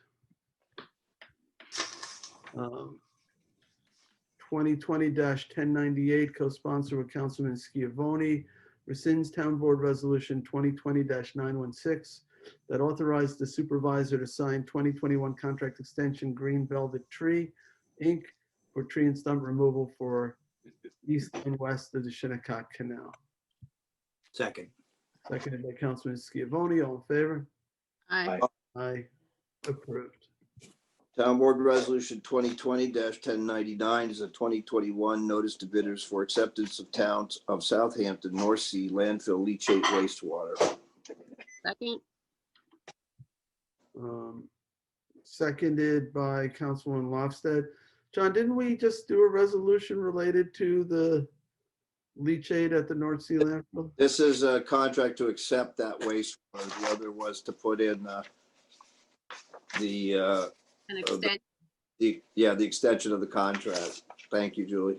Speaker 1: 2020-1098, co-sponsor with Councilman Schiavone, rescinds Town Board Resolution 2020-916 that authorized the supervisor to sign 2021 contract extension Green Velvet Tree, Inc. for tree and stump removal for east and west of the Shinnecock Canal.
Speaker 2: Second.
Speaker 1: Seconded by Councilman Schiavone. All in favor?
Speaker 11: Aye.
Speaker 1: Aye. Approved.
Speaker 12: Town Board Resolution 2020-1099 is a 2021 notice to bidders for acceptance of towns of Southampton North Sea landfill leachate wastewater.
Speaker 11: Second.
Speaker 1: Seconded by Councilman Lofstad. John, didn't we just do a resolution related to the leachate at the North Sea landfill?
Speaker 12: This is a contract to accept that wastewater. The other was to put in the extension of the contract. Thank you, Julie.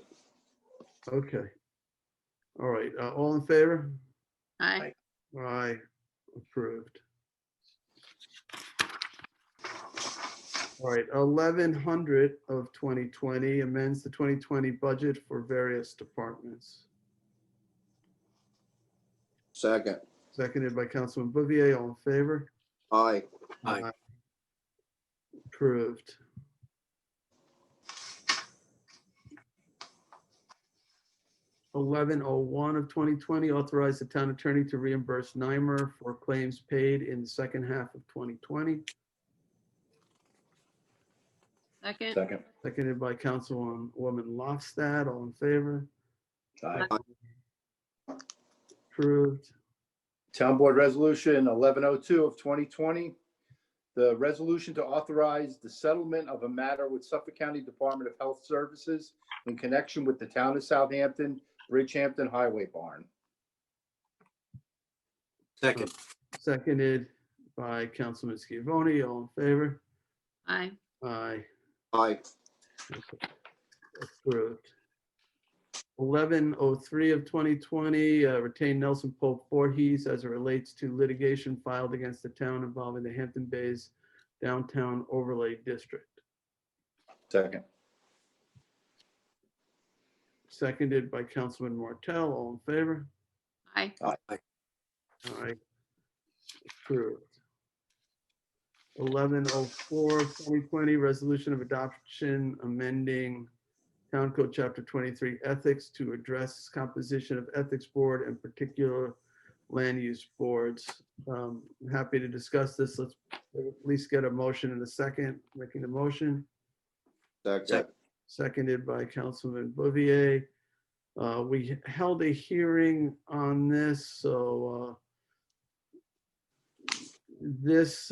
Speaker 1: Okay. All right. All in favor?
Speaker 11: Aye.
Speaker 1: Aye. Approved. All right. 1100 of 2020 amends the 2020 budget for various departments.
Speaker 12: Second.
Speaker 1: Seconded by Councilman Bouvier. All in favor?
Speaker 12: Aye.
Speaker 2: Aye.
Speaker 1: Approved. (1101) of 2020, authorize the town attorney to reimburse NYMER for claims paid in the second half of 2020.
Speaker 11: Second.
Speaker 16: Second.
Speaker 1: Seconded by Councilwoman Lofstad. All in favor?
Speaker 16: Aye.
Speaker 1: Approved.
Speaker 16: Town Board Resolution 1102 of 2020. The resolution to authorize the settlement of a matter with Suffolk County Department of Health Services in connection with the town of Southampton, Bridgehampton Highway Barn.
Speaker 2: Second.
Speaker 1: Seconded by Councilman Schiavone. All in favor?
Speaker 11: Aye.
Speaker 1: Aye.
Speaker 12: Aye.
Speaker 1: Approved. 1103 of 2020, retain Nelson Pope Voorhees as it relates to litigation filed against the town involving the Hampton Bays Downtown Overlay District.
Speaker 16: Second.
Speaker 1: Seconded by Councilman Martell. All in favor?
Speaker 11: Aye.
Speaker 1: All right. Approved. 1104 of 2020, resolution of adoption amending Town Code Chapter 23 Ethics to address composition of ethics board and particular land use boards. Happy to discuss this. Let's at least get a motion in a second. Making the motion.
Speaker 12: Second.
Speaker 1: Seconded by Councilman Bouvier. We held a hearing on this, so this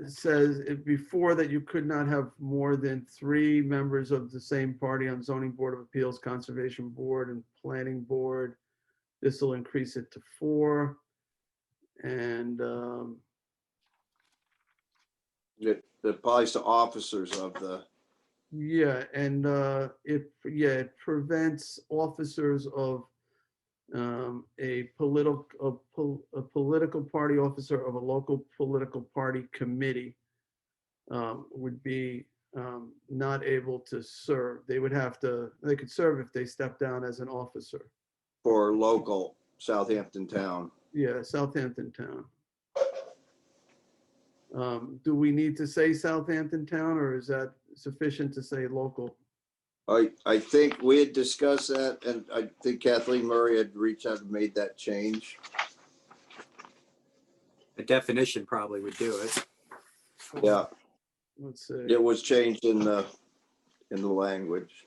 Speaker 1: says before that you could not have more than 3 members of the same party on Zoning Board of Appeals, Conservation Board, and Planning Board. This will increase it to 4. And
Speaker 12: It applies to officers of the,
Speaker 1: yeah, and it prevents officers of a political party officer of a local political party committee would be not able to serve. They could serve if they step down as an officer.
Speaker 12: for local Southampton town.
Speaker 1: Yeah, Southampton town. Do we need to say Southampton town, or is that sufficient to say local?
Speaker 12: I think we had discussed that, and I think Kathleen Murray had reached out and made that change.
Speaker 2: The definition probably would do it.
Speaker 12: Yeah,
Speaker 1: Let's see.
Speaker 12: it was changed in the language.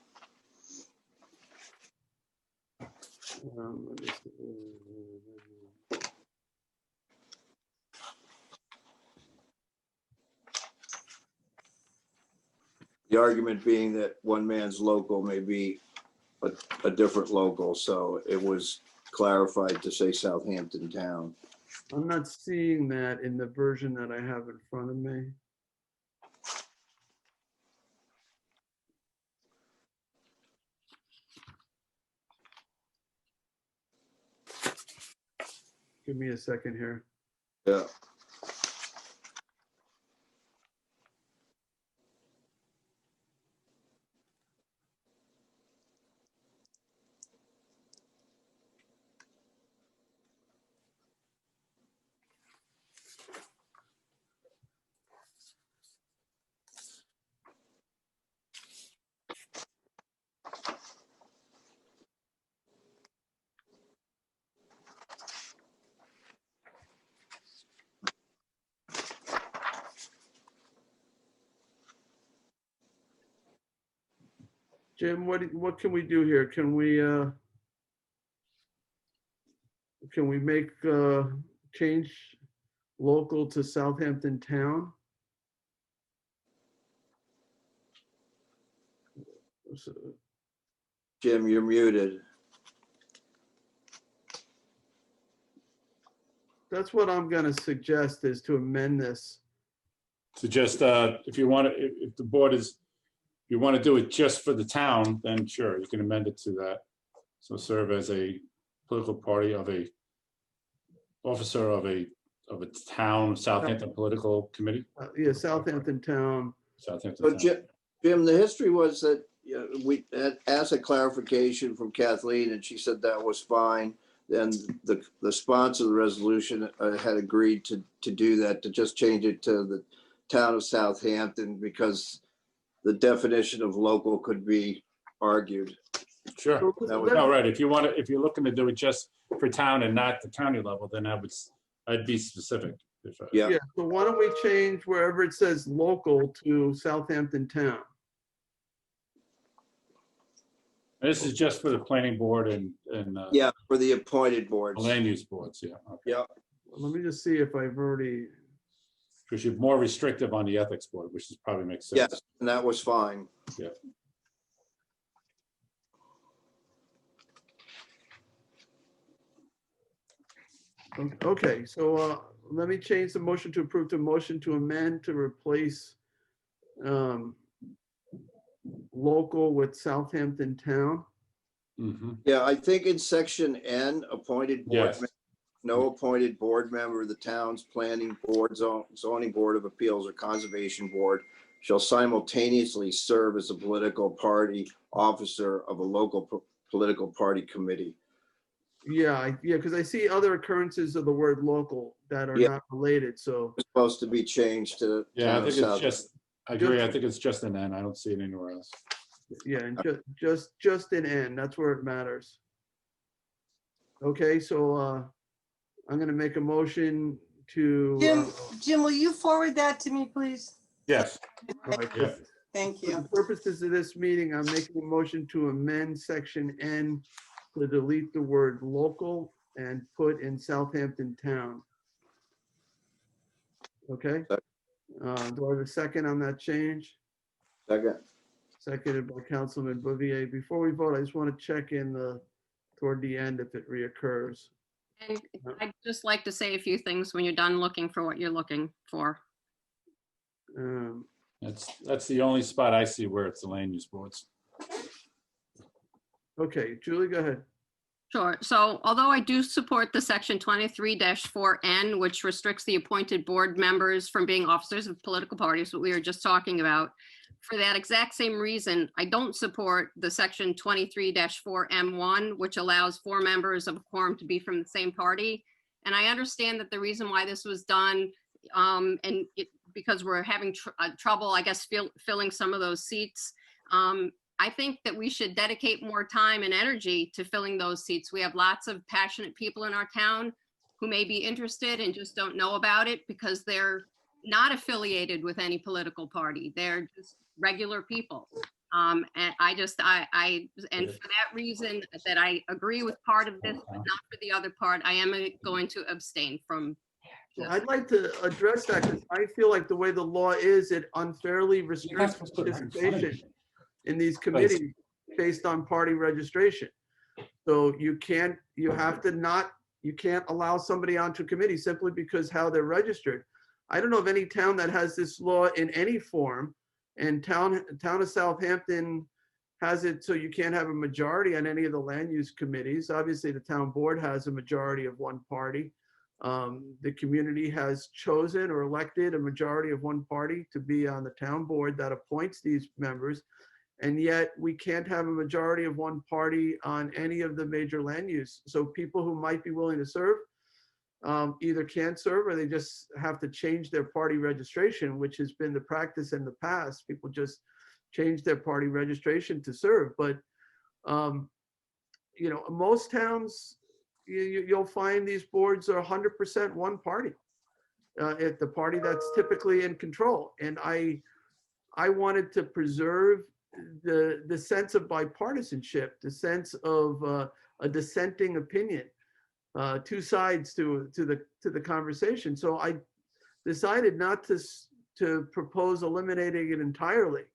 Speaker 1: Let me see.
Speaker 12: The argument being that one man's local may be a different local, so it was clarified to say Southampton town.
Speaker 1: I'm not seeing that in the version that I have in front of me. Give me a second here.
Speaker 12: Yeah.
Speaker 1: Jim, what can we do here? Can we make change local to Southampton town?
Speaker 12: Jim, you're muted.
Speaker 1: That's what I'm gonna suggest, is to amend this.
Speaker 4: Suggest if you want to, if the board is, you want to do it just for the town, then sure, you can amend it to that. So serve as a political party of a officer of a town, Southampton political committee.
Speaker 1: Yeah, Southampton town.
Speaker 4: Southampton
Speaker 12: So
Speaker 4: town.
Speaker 12: Jim, the history was that, you know, we had asked a clarification from Kathleen, and she said that was fine. Then the sponsor of the resolution had agreed to do that, to just change it to the town of Southampton, because the definition of local could be argued.
Speaker 4: Sure. No, right. If you want to, if you're looking to do it just for town and not the county level, then I'd be specific.
Speaker 1: Yeah, so why don't we change wherever it says local to Southampton town?
Speaker 4: This is just for the planning board and
Speaker 12: Yeah, for the appointed boards.
Speaker 4: land use boards, yeah. Okay.
Speaker 12: Yeah.
Speaker 1: Let me just see if I've already.
Speaker 4: Because you're more restrictive on the ethics board, which is probably makes sense.
Speaker 12: Yes, and that was fine.
Speaker 4: Yeah.
Speaker 1: Okay, so let me change the motion to approve to motion to amend to replace um, local with Southampton Town.
Speaker 12: Yeah, I think in section N, appointed board,
Speaker 4: Yes.
Speaker 12: no appointed board member of the town's planning board, zoning board of appeals, or conservation board shall simultaneously serve as a political party officer of a local political party committee.
Speaker 1: Yeah, because I see other occurrences of the word local that are
Speaker 12: Yeah.
Speaker 1: not related, so.
Speaker 12: It's supposed to be changed to.
Speaker 4: Yeah, I
Speaker 12: town of
Speaker 4: think it's
Speaker 12: South.
Speaker 4: just, I agree. I think it's just an N. I don't see it anywhere else.
Speaker 1: Yeah, and just an N, that's where it matters. Okay, so I'm gonna make a motion to.
Speaker 3: Jim, will you forward that to me, please?
Speaker 4: Yes.
Speaker 1: All right,
Speaker 4: Yeah.
Speaker 3: Thank
Speaker 1: For
Speaker 3: you.
Speaker 1: the purposes of this meeting, I'm making a motion to amend section N to delete the word local and put in Southampton Town. Okay? Do I have a second on that change?
Speaker 12: Second.
Speaker 1: Seconded by Councilman Bouvier. Before we vote, I just want to check in toward the end if it reoccurs.
Speaker 11: And I'd just like to say a few things when you're done looking for what you're looking for.
Speaker 4: That's the only spot I see where it's the land use boards.
Speaker 1: Okay, Julie, go ahead.
Speaker 11: Sure. So although I do support the section 23-4N, which restricts the appointed board members from being officers of political parties, what we were just talking about, for that exact same reason, I don't support the section 23-4M1, which allows 4 members of a quorum to be from the same party. And I understand that the reason why this was done, because we're having trouble, I guess, filling some of those seats. I think that we should dedicate more time and energy to filling those seats. We have lots of passionate people in our town who may be interested and just don't know about it because they're not affiliated with any political party. They're just regular people. And and for that reason that I agree with part of this, but not for the other part, I am going to abstain from this.
Speaker 1: I'd like to address that because I feel like the way the law is, it unfairly restricts participation in these committees based on party registration. So you can't allow somebody onto a committee simply because how they're registered. I don't know of any town that has this law in any form, and town of Southampton has it so you can't have a majority on any of the land use committees. Obviously, the town board has a majority of one party. The community has chosen or elected a majority of one party to be on the town board that appoints these members. And yet we can't have a majority of one party on any of the major land use. So people who might be willing to serve either can't serve or they just have to change their party registration, which has been the practice in the past. People just change their party registration to serve. But, most towns, you'll find these boards are 100% one party. At the party that's typically in control. And I wanted to preserve the sense of bipartisanship, the sense of a dissenting opinion, 2 sides to the conversation. So I decided not to propose eliminating it entirely,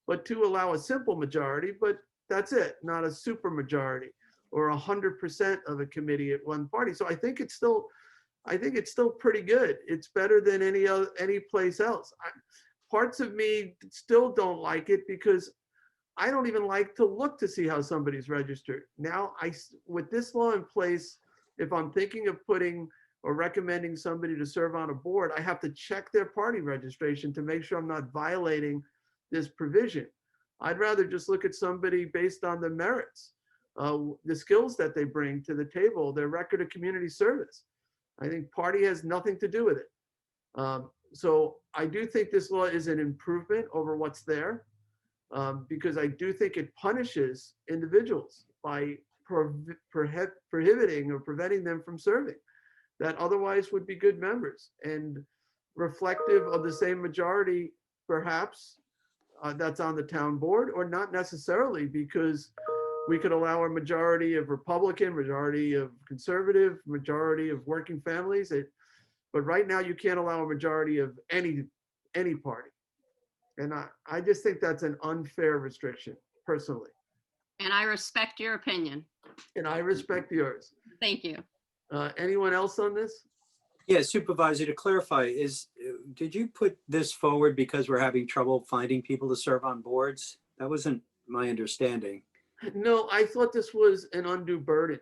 Speaker 1: but to allow a simple majority, but that's it, not a super majority or 100% of a committee at one party. So I think it's still pretty good. It's better than any place else. Parts of me still don't like it because I don't even like to look to see how somebody's registered. Now, with this law in place, if I'm thinking of putting or recommending somebody to serve on a board, I have to check their party registration to make sure I'm not violating this provision. I'd rather just look at somebody based on the merits, the skills that they bring to the table, their record of community service. I think party has nothing to do with it. So I do think this law is an improvement over what's there. Because I do think it punishes individuals by prohibiting or preventing them from serving that otherwise would be good members and reflective of the same majority, perhaps, that's on the town board, or not necessarily, because we could allow a majority of Republican, majority of conservative, majority of working families. But right now, you can't allow a majority of any party. And I just think that's an unfair restriction, personally.
Speaker 11: And I respect your opinion.
Speaker 1: And I respect yours.
Speaker 11: Thank you.
Speaker 1: Anyone else on this?
Speaker 2: Yeah, Supervisor, to clarify, did you put this forward because we're having trouble finding people to serve on boards? That wasn't my understanding.
Speaker 1: No, I thought this was an undue burden.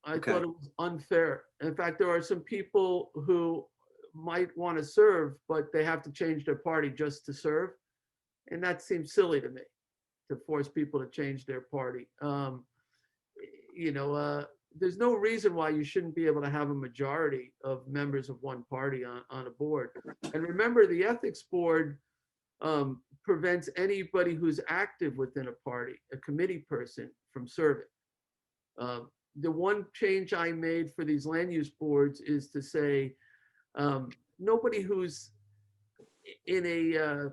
Speaker 1: I
Speaker 2: Okay.
Speaker 1: thought it was unfair. In fact, there are some people who might want to serve, but they have to change their party just to serve. And that seems silly to me, to force people to change their party. There's no reason why you shouldn't be able to have a majority of members of one party on a board. And remember, the ethics board prevents anybody who's active within a party, a committee person, from serving. The one change I made for these land use boards is to say nobody who's in a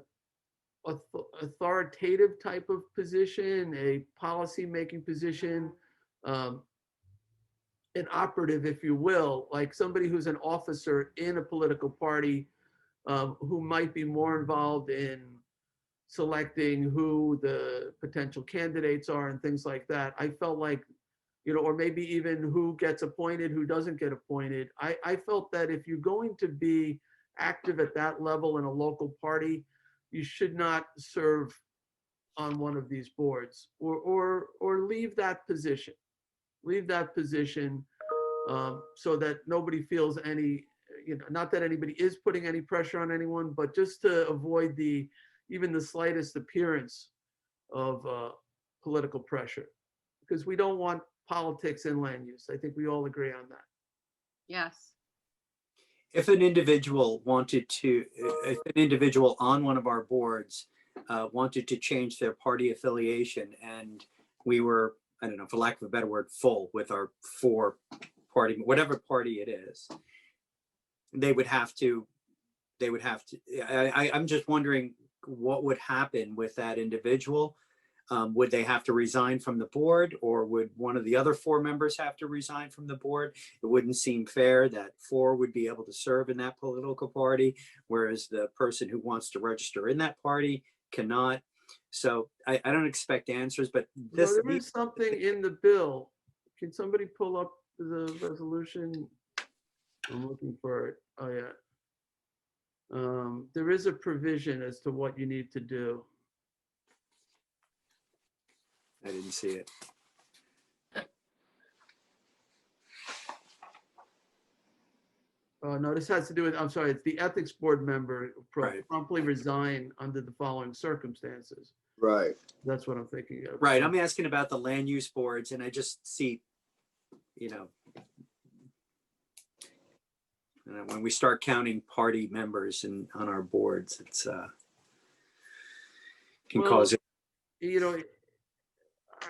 Speaker 1: authoritative type of position, a policy-making position, an operative, if you will, like somebody who's an officer in a political party who might be more involved in selecting who the potential candidates are and things like that. I felt like, or maybe even who gets appointed, who doesn't get appointed. I felt that if you're going to be active at that level in a local party, you should not serve on one of these boards or leave that position. Leave that position so that nobody feels any, not that anybody is putting any pressure on anyone, but just to avoid even the slightest appearance of political pressure, because we don't want politics in land use. I think we all agree on that.
Speaker 11: Yes.
Speaker 2: If an individual on one of our boards wanted to change their party affiliation, and we were, I don't know, for lack of a better word, full with our 4 party, whatever party it is, they would have to, I'm just wondering what would happen with that individual. Would they have to resign from the board, or would one of the other 4 members have to resign from the board? It wouldn't seem fair that 4 would be able to serve in that political party, whereas the person who wants to register in that party cannot. So I don't expect answers, but
Speaker 1: there is something in the bill. Can somebody pull up the resolution? I'm looking for it. Oh yeah. There is a provision as to what you need to do.
Speaker 2: I didn't see it.
Speaker 1: No, this has to do with, I'm sorry, it's the ethics board member
Speaker 2: Right.
Speaker 1: promptly resign under the following circumstances.
Speaker 12: Right.
Speaker 1: That's what I'm thinking of.
Speaker 2: Right. I'm asking about the land use boards, and I just see, when we start counting party members on our boards, it's can cause it.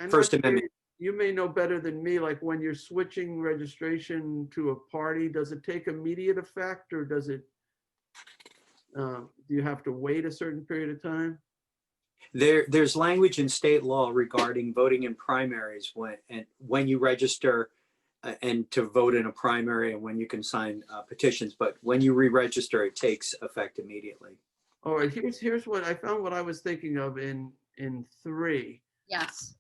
Speaker 2: First Amendment.
Speaker 1: You may know better than me, like when you're switching registration to a party, does it take immediate effect, or does it, do you have to wait a certain period of time?
Speaker 2: There's language in state law regarding voting in primaries when you register and to vote in a primary, and when you can sign petitions. But when you re-register, it takes effect immediately.
Speaker 1: All right, here's what I found. What I was thinking of in 3.
Speaker 11: Yes.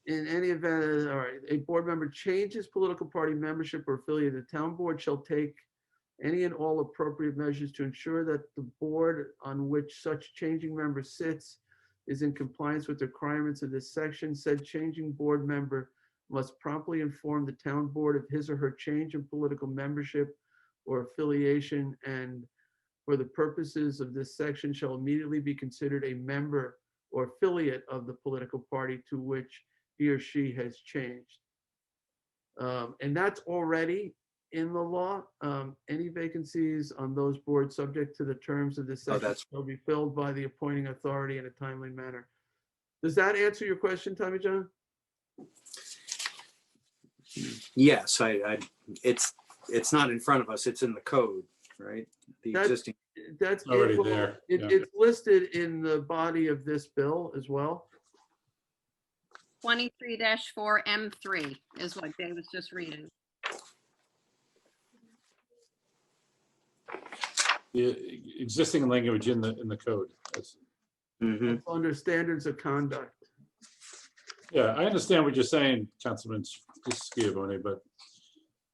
Speaker 1: In any event, all right, a board member changes political party membership or affiliate, the town board shall take any and all appropriate measures to ensure that the board on which such changing member sits is in compliance with the requirements of this section. Said changing board member must promptly inform the town board of his or her change in political membership or affiliation, and for the purposes of this section shall immediately be considered a member or affiliate of the political party to which he or she has changed. And that's already in the law. Any vacancies on those boards subject to the terms of this section shall be filled by the appointing authority in a timely manner. Does that answer your question, Tommy John?
Speaker 2: Yes, it's not in front of us. It's in the code, right?
Speaker 1: That's
Speaker 4: already there.
Speaker 1: It's listed in the body of this bill as well.
Speaker 11: 23-4M3 is what Dave was just reading.
Speaker 4: The existing language in the code.
Speaker 1: It's under standards of conduct.
Speaker 4: Yeah, I understand what you're saying, Councilman Schiavone, but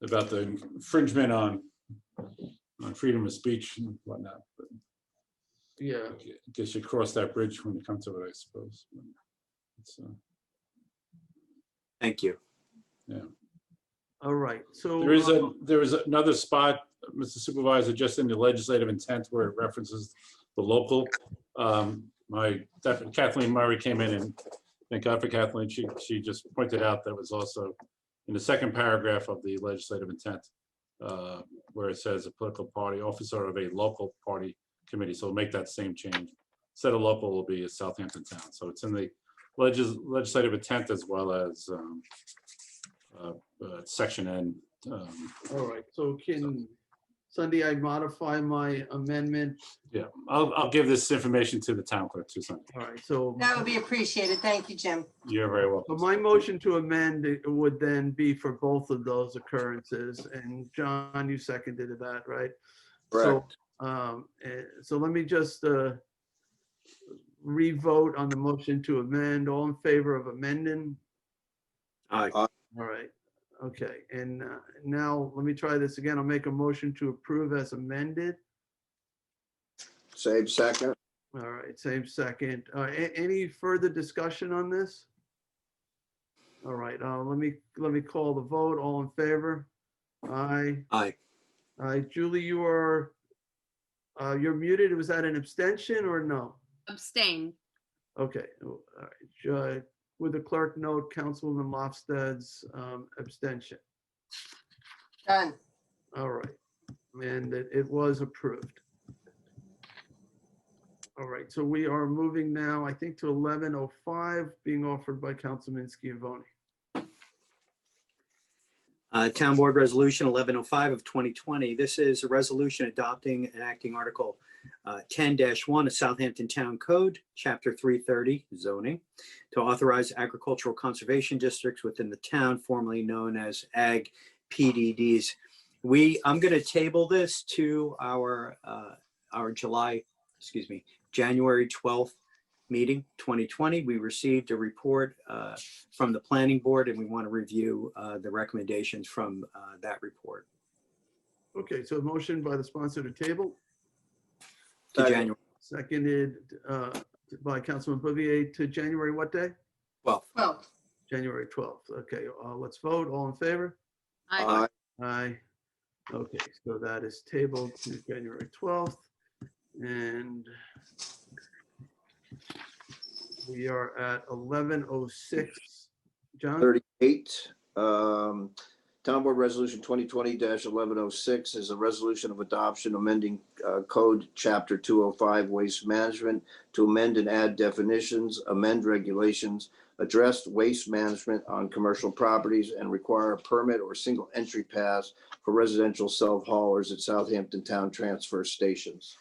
Speaker 4: about the infringement on on freedom of speech and whatnot. But
Speaker 1: Yeah.
Speaker 4: I guess you cross that bridge when you come to it, I suppose. It's,
Speaker 2: Thank you.
Speaker 4: yeah.
Speaker 1: All right, so.
Speaker 4: There is another spot, Mr. Supervisor, just in the legislative intent where it references the local. Kathleen Murray came in, and thank God for Kathleen. She just pointed out that was also in the second paragraph of the legislative intent, where it says a political party officer of a local party committee. So we'll make that same change. Instead of local, will be a Southampton town. So it's in the legislative intent as well as section N.
Speaker 1: All right, so can Sunday I modify my amendment?
Speaker 4: Yeah, I'll give this information to the town clerk too, Sunday.
Speaker 1: All right, so.
Speaker 3: That would be appreciated. Thank you, Jim.
Speaker 4: You're very welcome.
Speaker 1: So my motion to amend it would then be for both of those occurrences, and John, you seconded that, right?
Speaker 12: Correct.
Speaker 1: So let me just re-vote on the motion to amend. All in favor of amending?
Speaker 2: Aye.
Speaker 1: All right, okay, and now let me try this again. I'll make a motion to approve as amended.
Speaker 12: Same second.
Speaker 1: All right, same second. Any further discussion on this? All right, let me call the vote. All in favor? Aye.
Speaker 2: Aye.
Speaker 1: Aye. Julie, you're muted. Was that an abstention or no?
Speaker 11: Abstain.
Speaker 1: Okay. All right. Would the clerk note Councilwoman Lofstad's abstention?
Speaker 3: Done.
Speaker 1: All right. And it was approved. All right. So we are moving now, I think, to 11:05 being offered by Councilman Schiavone.
Speaker 2: Town Board Resolution 1105 of 2020. This is a resolution adopting and acting Article 10-1 of Southampton Town Code, Chapter 330, zoning, to authorize agricultural conservation districts within the town, formerly known as Ag PDDs. I'm going to table this to our January 12th meeting 2020. We received a report from the planning board, and we want to review the recommendations from that report.
Speaker 1: Okay, so motion by the sponsor to table,
Speaker 2: To January
Speaker 1: seconded by Councilman Bouvier to January what day?
Speaker 2: 12th.
Speaker 3: 12.
Speaker 1: January 12th. Okay, let's vote. All in favor?
Speaker 11: Aye.
Speaker 1: Aye. Okay, so that is tabled to January 12th. And we are at 11:06. John?
Speaker 12: 38. Town Board Resolution 2020-1106 is a resolution of adoption amending Code Chapter 205 Waste Management to amend and add definitions, amend regulations, address waste management on commercial properties, and require a permit or single entry pass for residential self-haulers at Southampton Town Transfer Stations.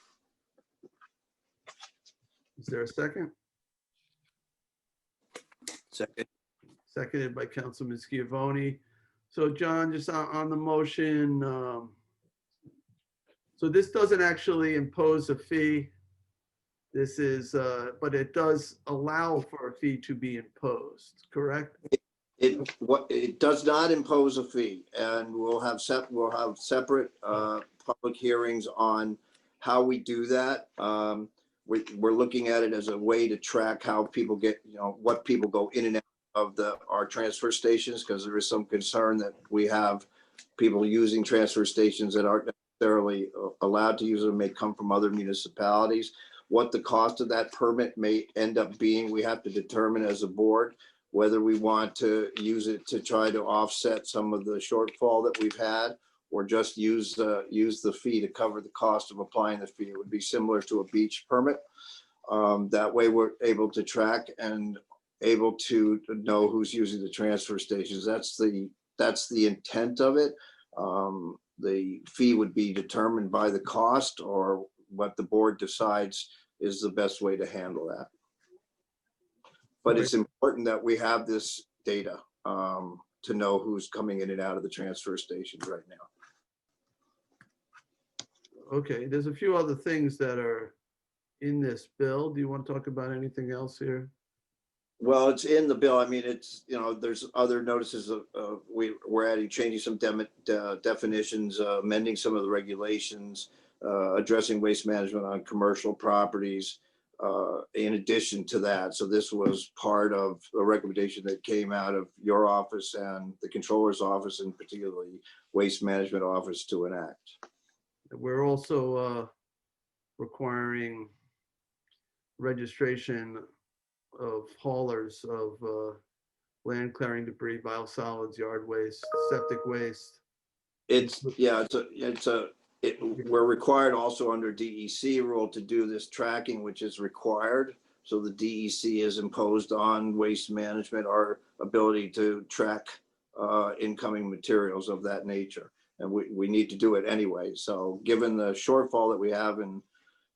Speaker 1: Is there a second?
Speaker 2: Second.
Speaker 1: Seconded by Councilman Schiavone. So John, just on the motion, so this doesn't actually impose a fee. This is, but it does allow for a fee to be imposed, correct?
Speaker 12: It does not impose a fee, and we'll have separate public hearings on how we do that. We're looking at it as a way to track how people get, what people go in and out of our transfer stations, because there is some concern that we have people using transfer stations that aren't necessarily allowed to use them, may come from other municipalities. What the cost of that permit may end up being, we have to determine as a board whether we want to use it to try to offset some of the shortfall that we've had, or just use the fee to cover the cost of applying the fee. It would be similar to a beach permit. That way we're able to track and able to know who's using the transfer stations. That's the intent of it. The fee would be determined by the cost, or what the board decides is the best way to handle that. But it's important that we have this data to know who's coming in and out of the transfer stations right now.
Speaker 1: Okay, there's a few other things that are in this bill. Do you want to talk about anything else here?
Speaker 12: Well, it's in the bill. I mean, it's, there's other notices we're adding, changing some definitions, amending some of the regulations, addressing waste management on commercial properties, in addition to that. So this was part of a recommendation that came out of your office and the controller's office, and particularly waste management office, to enact.
Speaker 1: We're also requiring registration of haulers of land clearing debris, biosolids, yard waste, septic waste.
Speaker 12: We're required also under DEC rule to do this tracking, which is required. So the DEC has imposed on waste management our ability to track incoming materials of that nature. And we need to do it anyway. So given the shortfall that we have in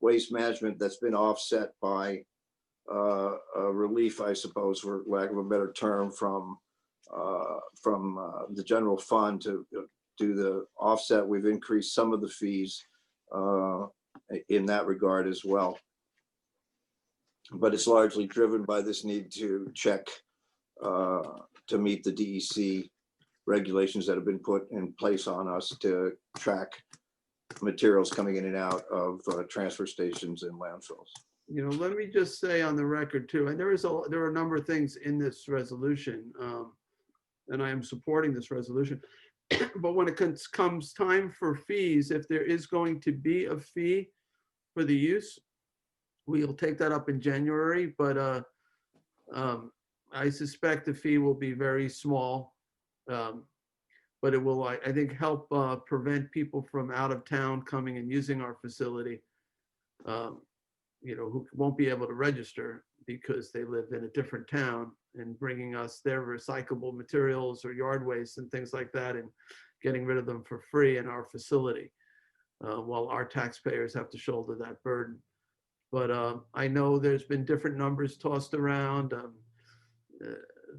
Speaker 12: waste management, that's been offset by a relief, I suppose, for lack of a better term, from the general fund to do the offset. We've increased some of the fees in that regard as well. But it's largely driven by this need to check to meet the DEC regulations that have been put in place on us to track materials coming in and out of transfer stations and landfills.
Speaker 1: Let me just say on the record too, and there are a number of things in this resolution, and I am supporting this resolution. But when it comes time for fees, if there is going to be a fee for the use, we'll take that up in January. But I suspect the fee will be very small, but it will, I think, help prevent people from out of town coming and using our facility. Who won't be able to register because they live in a different town, and bringing us their recyclable materials or yard waste and things like that and getting rid of them for free in our facility, while our taxpayers have to shoulder that burden. But I know there's been different numbers tossed around.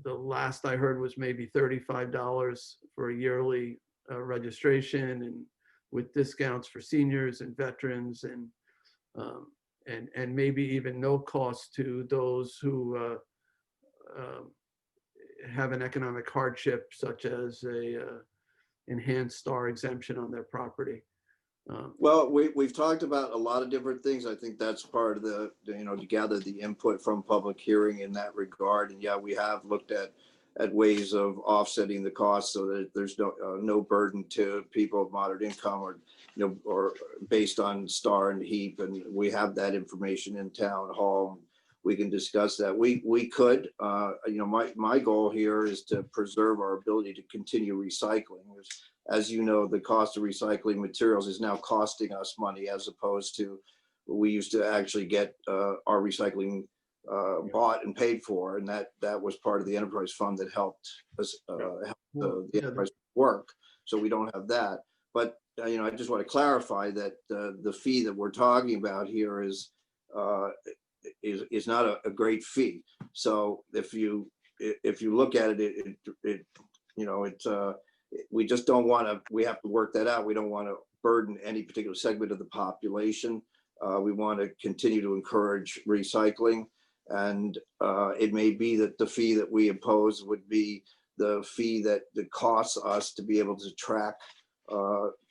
Speaker 1: The last I heard was maybe $35 for a yearly registration, and with discounts for seniors and veterans, and maybe even no cost to those who have an economic hardship, such as a enhanced star exemption on their property.
Speaker 12: Well, we've talked about a lot of different things. I think that's part of the, to gather the input from public hearing in that regard. And yeah, we have looked at ways of offsetting the costs so that there's no burden to people of moderate income, or based on star and heap. And we have that information in town hall. We can discuss that. We could, my goal here is to preserve our ability to continue recycling. As you know, the cost of recycling materials is now costing us money, as opposed to we used to actually get our recycling bought and paid for, and that was part of the enterprise fund that helped us the enterprise work. So we don't have that. But I just want to clarify that the fee that we're talking about here is not a great fee. So if you look at it, we just don't want to. We have to work that out. We don't want to burden any particular segment of the population. We want to continue to encourage recycling, and it may be that the fee that we impose would be the fee that costs us to be able to track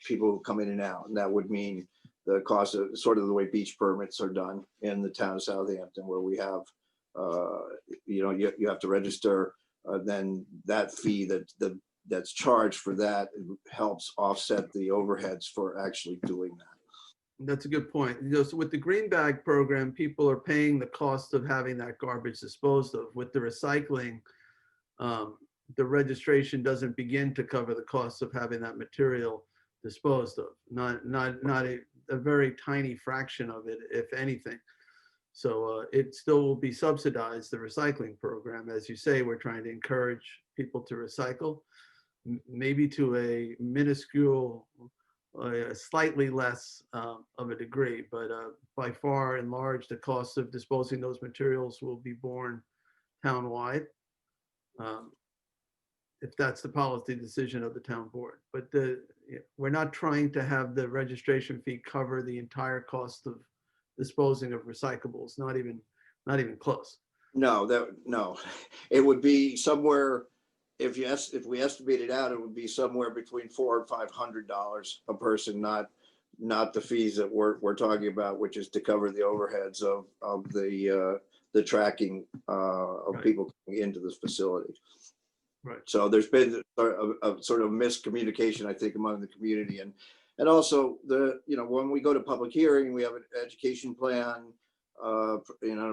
Speaker 12: people who come in and out, and that would mean the cost of sort of the way beach permits are done in the town of Southampton, where we have, you have to register. Then that fee that's charged for that helps offset the overheads for actually doing that.
Speaker 1: That's a good point. So with the green bag program, people are paying the cost of having that garbage disposed of. With the recycling, the registration doesn't begin to cover the cost of having that material disposed of. Not a very tiny fraction of it, if anything. So it still will be subsidized, the recycling program. As you say, we're trying to encourage people to recycle, maybe to a minuscule, slightly less of a degree, but by far and large, the cost of disposing those materials will be borne townwide, if that's the policy decision of the town board. But we're not trying to have the registration fee cover the entire cost of disposing of recyclables, not even close.
Speaker 12: No, it would be somewhere, if we estimate it out, it would be somewhere between $400 and $500 a person, not the fees that we're talking about, which is to cover the overheads of the tracking of people coming into this facility.
Speaker 1: Right.
Speaker 12: So there's been a sort of miscommunication, I think, among the community, and also when we go to public hearing, we have an education plan, a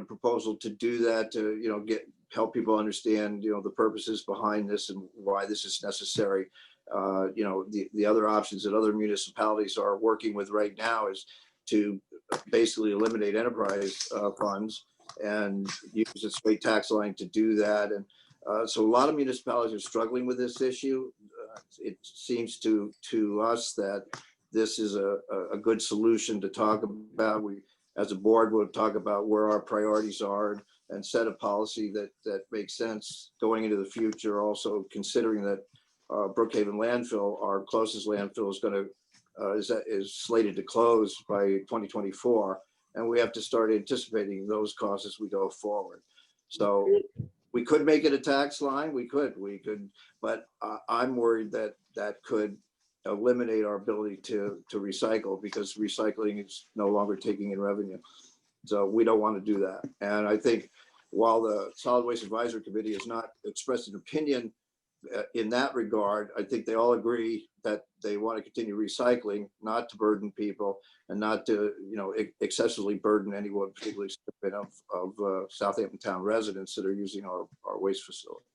Speaker 12: proposal to do that, to help people understand the purposes behind this and why this is necessary. The other options that other municipalities are working with right now is to basically eliminate enterprise funds and use a straight tax line to do that. And so a lot of municipalities are struggling with this issue. It seems to us that this is a good solution to talk about. We, as a board, will talk about where our priorities are and set a policy that makes sense going into the future. Also considering that Brookhaven landfill, our closest landfill, is slated to close by 2024, and we have to start anticipating those costs as we go forward. So we could make it a tax line. We could, but I'm worried that could eliminate our ability to recycle, because recycling is no longer taking in revenue. So we don't want to do that. And I think while the Solid Waste Advisory Committee has not expressed an opinion in that regard, I think they all agree that they want to continue recycling, not to burden people and not to excessively burden anyone, particularly of Southampton town residents that are using our waste facility.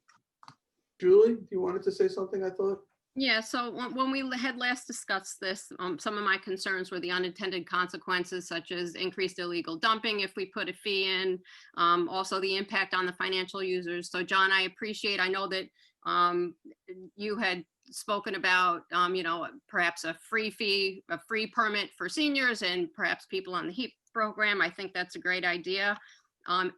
Speaker 1: Julie, you wanted to say something, I thought?
Speaker 11: Yeah, so when we had last discussed this, some of my concerns were the unintended consequences, such as increased illegal dumping if we put a fee in, also the impact on the financial users. So John, I know that you had spoken about, perhaps a free fee, a free permit for seniors and perhaps people on the HEAP program. I think that's a great idea.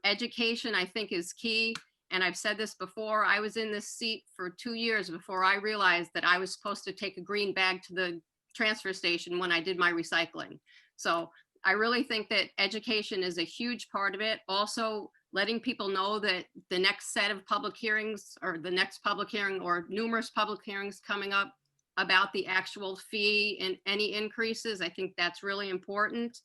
Speaker 11: Education, I think, is key. And I've said this before, I was in this seat for 2 years before I realized that I was supposed to take a green bag to the transfer station when I did my recycling. So I really think that education is a huge part of it. Also, letting people know that the next set of public hearings, or the next public hearing, or numerous public hearings coming up about the actual fee and any increases, I think that's really important.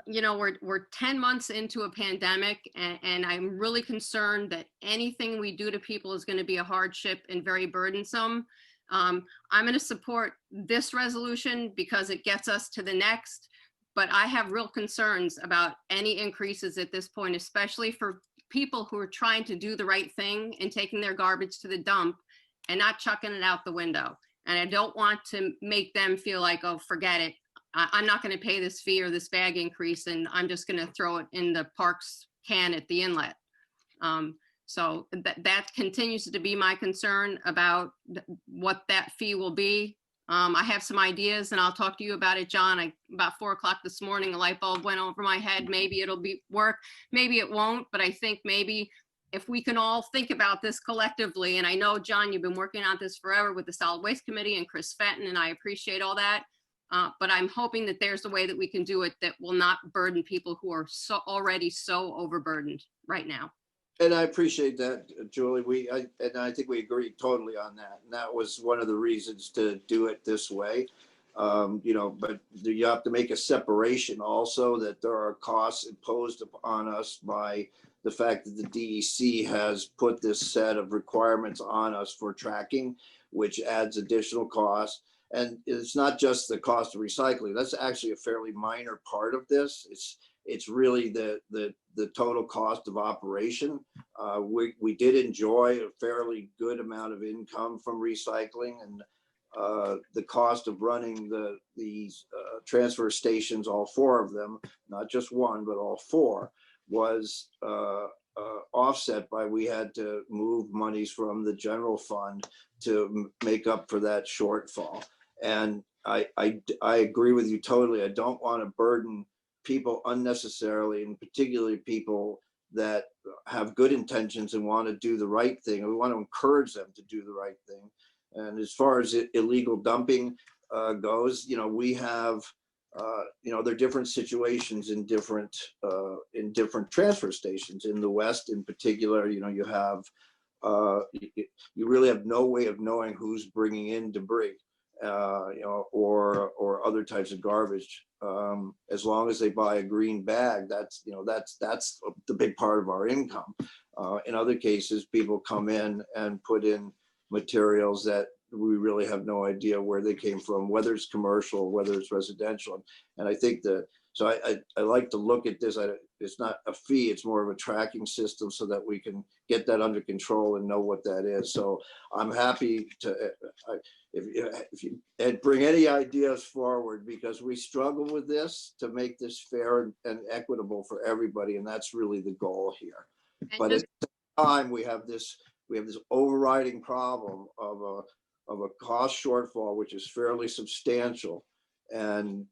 Speaker 11: We're 10 months into a pandemic, and I'm really concerned that anything we do to people is going to be a hardship and very burdensome. I'm going to support this resolution because it gets us to the next, but I have real concerns about any increases at this point, especially for people who are trying to do the right thing and taking their garbage to the dump and not chucking it out the window. And I don't want to make them feel like, oh, forget it, I'm not going to pay this fee or this bag increase, and I'm just going to throw it in the parks can at the inlet. So that continues to be my concern about what that fee will be. I have some ideas, and I'll talk to you about it, John. About 4 o'clock this morning, a light bulb went over my head. Maybe it'll work, maybe it won't, but I think maybe if we can all think about this collectively, and I know, John, you've been working on this forever with the Solid Waste Committee and Chris Fenton, and I appreciate all that. But I'm hoping that there's a way that we can do it that will not burden people who are already so overburdened right now.
Speaker 12: And I appreciate that, Julie. And I think we agree totally on that. And that was one of the reasons to do it this way. But you have to make a separation also, that there are costs imposed upon us by the fact that the DEC has put this set of requirements on us for tracking, which adds additional costs. And it's not just the cost of recycling. That's actually a fairly minor part of this. It's really the total cost of operation. We did enjoy a fairly good amount of income from recycling, and the cost of running these transfer stations, all 4 of them, not just one, but all 4, was offset by, we had to move monies from the general fund to make up for that shortfall. And I agree with you totally. I don't want to burden people unnecessarily, and particularly people that have good intentions and want to do the right thing. We want to encourage them to do the right thing. And as far as illegal dumping goes, we have there are different situations in different transfer stations. In the West, in particular, you have you really have no way of knowing who's bringing in debris, or other types of garbage. As long as they buy a green bag, that's the big part of our income. In other cases, people come in and put in materials that we really have no idea where they came from, whether it's commercial, whether it's residential. And I think so I like to look at this. It's not a fee, it's more of a tracking system so that we can get that under control and know what that is. So I'm happy to, if you bring any ideas forward, because we struggle with this to make this fair and equitable for everybody. And that's really the goal here. But at the same time, we have this overriding problem of a cost shortfall, which is fairly substantial. And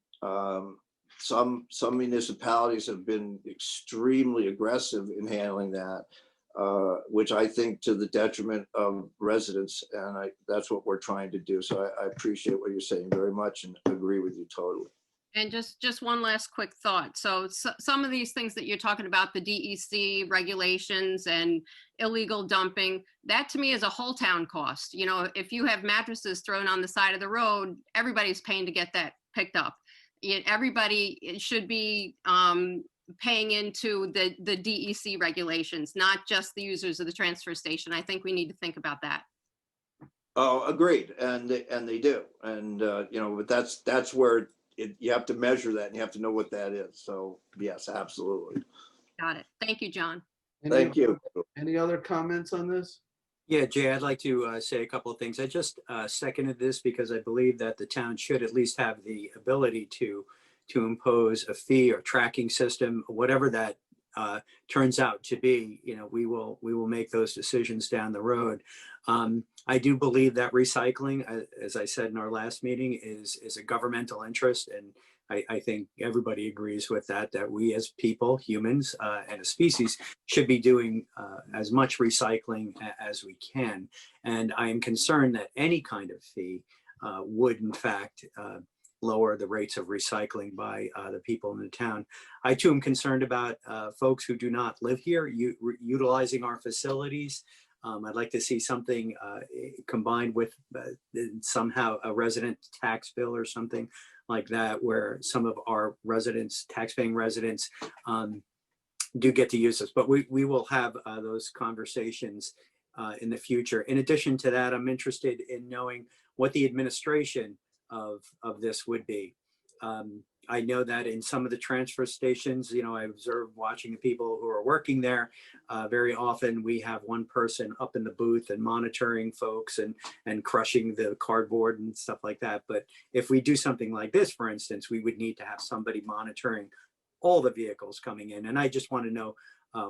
Speaker 12: some municipalities have been extremely aggressive in handling that, which I think to the detriment of residents. And that's what we're trying to do. So I appreciate what you're saying very much and agree with you totally.
Speaker 11: And just one last quick thought. So some of these things that you're talking about, the DEC regulations and illegal dumping, that to me is a whole town cost. If you have mattresses thrown on the side of the road, everybody's paying to get that picked up. Everybody should be paying into the DEC regulations, not just the users of the transfer station. I think we need to think about that.
Speaker 12: Oh, agreed. And they do. And, but that's where you have to measure that and you have to know what that is. So yes, absolutely.
Speaker 11: Got it. Thank you, John.
Speaker 12: Thank you.
Speaker 1: Any other comments on this?
Speaker 2: Yeah, Jay, I'd like to say a couple of things. I just seconded this because I believe that the town should at least have the ability to impose a fee or tracking system, whatever that turns out to be. We will make those decisions down the road. I do believe that recycling, as I said in our last meeting, is a governmental interest, and I think everybody agrees with that we as people, humans, and a species should be doing as much recycling as we can. And I am concerned that any kind of fee would in fact lower the rates of recycling by the people in the town. I too am concerned about folks who do not live here utilizing our facilities. I'd like to see something combined with somehow a resident tax bill or something like that, where some of our residents, taxpaying residents, do get to use this. But we will have those conversations in the future. In addition to that, I'm interested in knowing what the administration of this would be. I know that in some of the transfer stations, I observed watching the people who are working there. Very often we have one person up in the booth and monitoring folks and crushing the cardboard and stuff like that. But if we do something like this, for instance, we would need to have somebody monitoring all the vehicles coming in. And I just want to know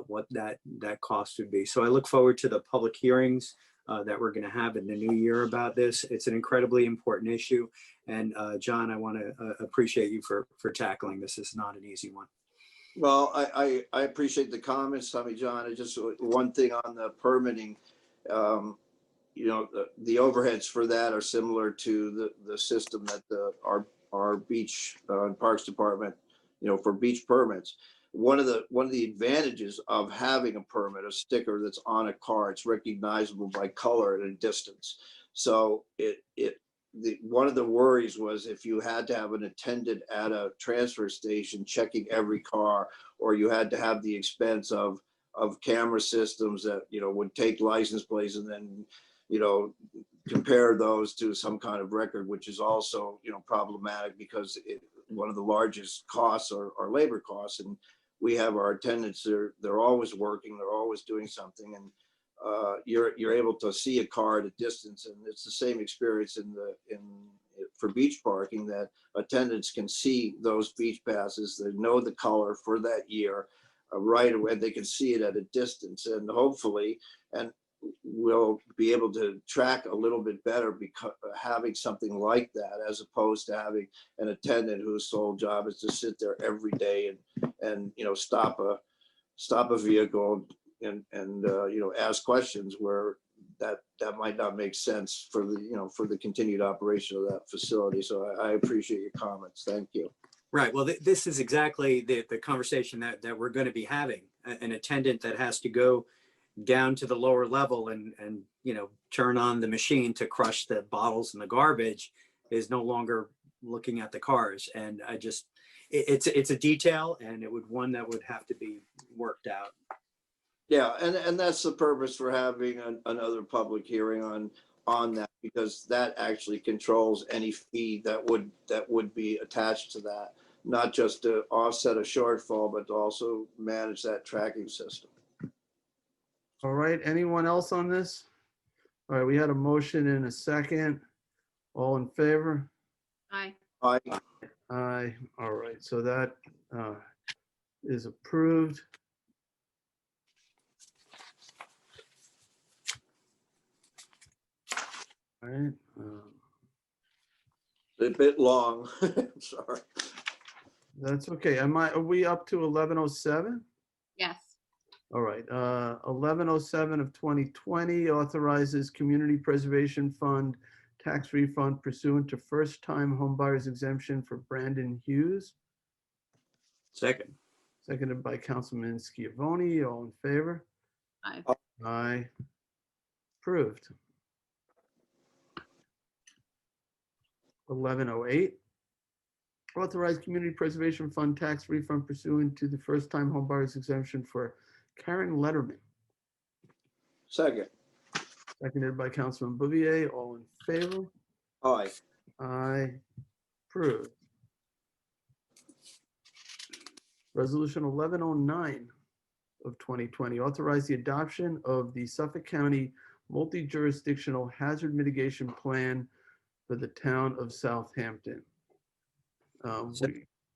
Speaker 2: what that cost would be. So I look forward to the public hearings that we're going to have in the new year about this. It's an incredibly important issue. And John, I want to appreciate you for tackling this. It's not an easy one.
Speaker 12: Well, I appreciate the comments, Tommy John. I just one thing on the permitting, the overheads for that are similar to the system that our beach and parks department, for beach permits. One of the advantages of having a permit, a sticker that's on a car, it's recognizable by color at a distance. So one of the worries was if you had to have an attendant at a transfer station checking every car, or you had to have the expense of camera systems that would take license plates and then compare those to some kind of record, which is also problematic because one of the largest costs are labor costs. And we have our attendants, they're always working, they're always doing something, and you're able to see a car at a distance. And it's the same experience for beach parking, that attendants can see those beach passes, they know the color for that year right away, they can see it at a distance, and hopefully we'll be able to track a little bit better because having something like that, as opposed to having an attendant whose sole job is to sit there every day and stop a vehicle and ask questions where that might not make sense for the continued operation of that facility. So I appreciate your comments. Thank you.
Speaker 2: Right. Well, this is exactly the conversation that we're going to be having. An attendant that has to go down to the lower level and turn on the machine to crush the bottles and the garbage is no longer looking at the cars. And it's a detail, and it would one that would have to be worked out.
Speaker 12: Yeah, and that's the purpose for having another public hearing on that, because that actually controls any fee that would be attached to that, not just to offset a shortfall, but to also manage that tracking system.
Speaker 1: All right, anyone else on this? All right, we had a motion and a second. All in favor?
Speaker 11: Aye.
Speaker 12: Aye.
Speaker 1: Aye. All right, so that is approved. All right.
Speaker 12: A bit long, sorry.
Speaker 1: That's okay. Are we up to 1107?
Speaker 11: Yes.
Speaker 1: All right, 1107 of 2020 authorizes Community Preservation Fund tax refund pursuant to first-time homebuyers exemption for Brandon Hughes.
Speaker 2: Second.
Speaker 1: Seconded by Councilman Schiavone. All in favor?
Speaker 11: Aye.
Speaker 1: Aye. Approved. 1108. Authorize Community Preservation Fund tax refund pursuant to the first-time homebuyers exemption for Karen Letterman.
Speaker 12: Second.
Speaker 1: Seconded by Councilman Bouvier. All in favor?
Speaker 12: Aye.
Speaker 1: Aye. Approved. Resolution 1109 of 2020, authorize the adoption of the Suffolk County Multi-Jurisdictional Hazard Mitigation Plan for the town of Southampton.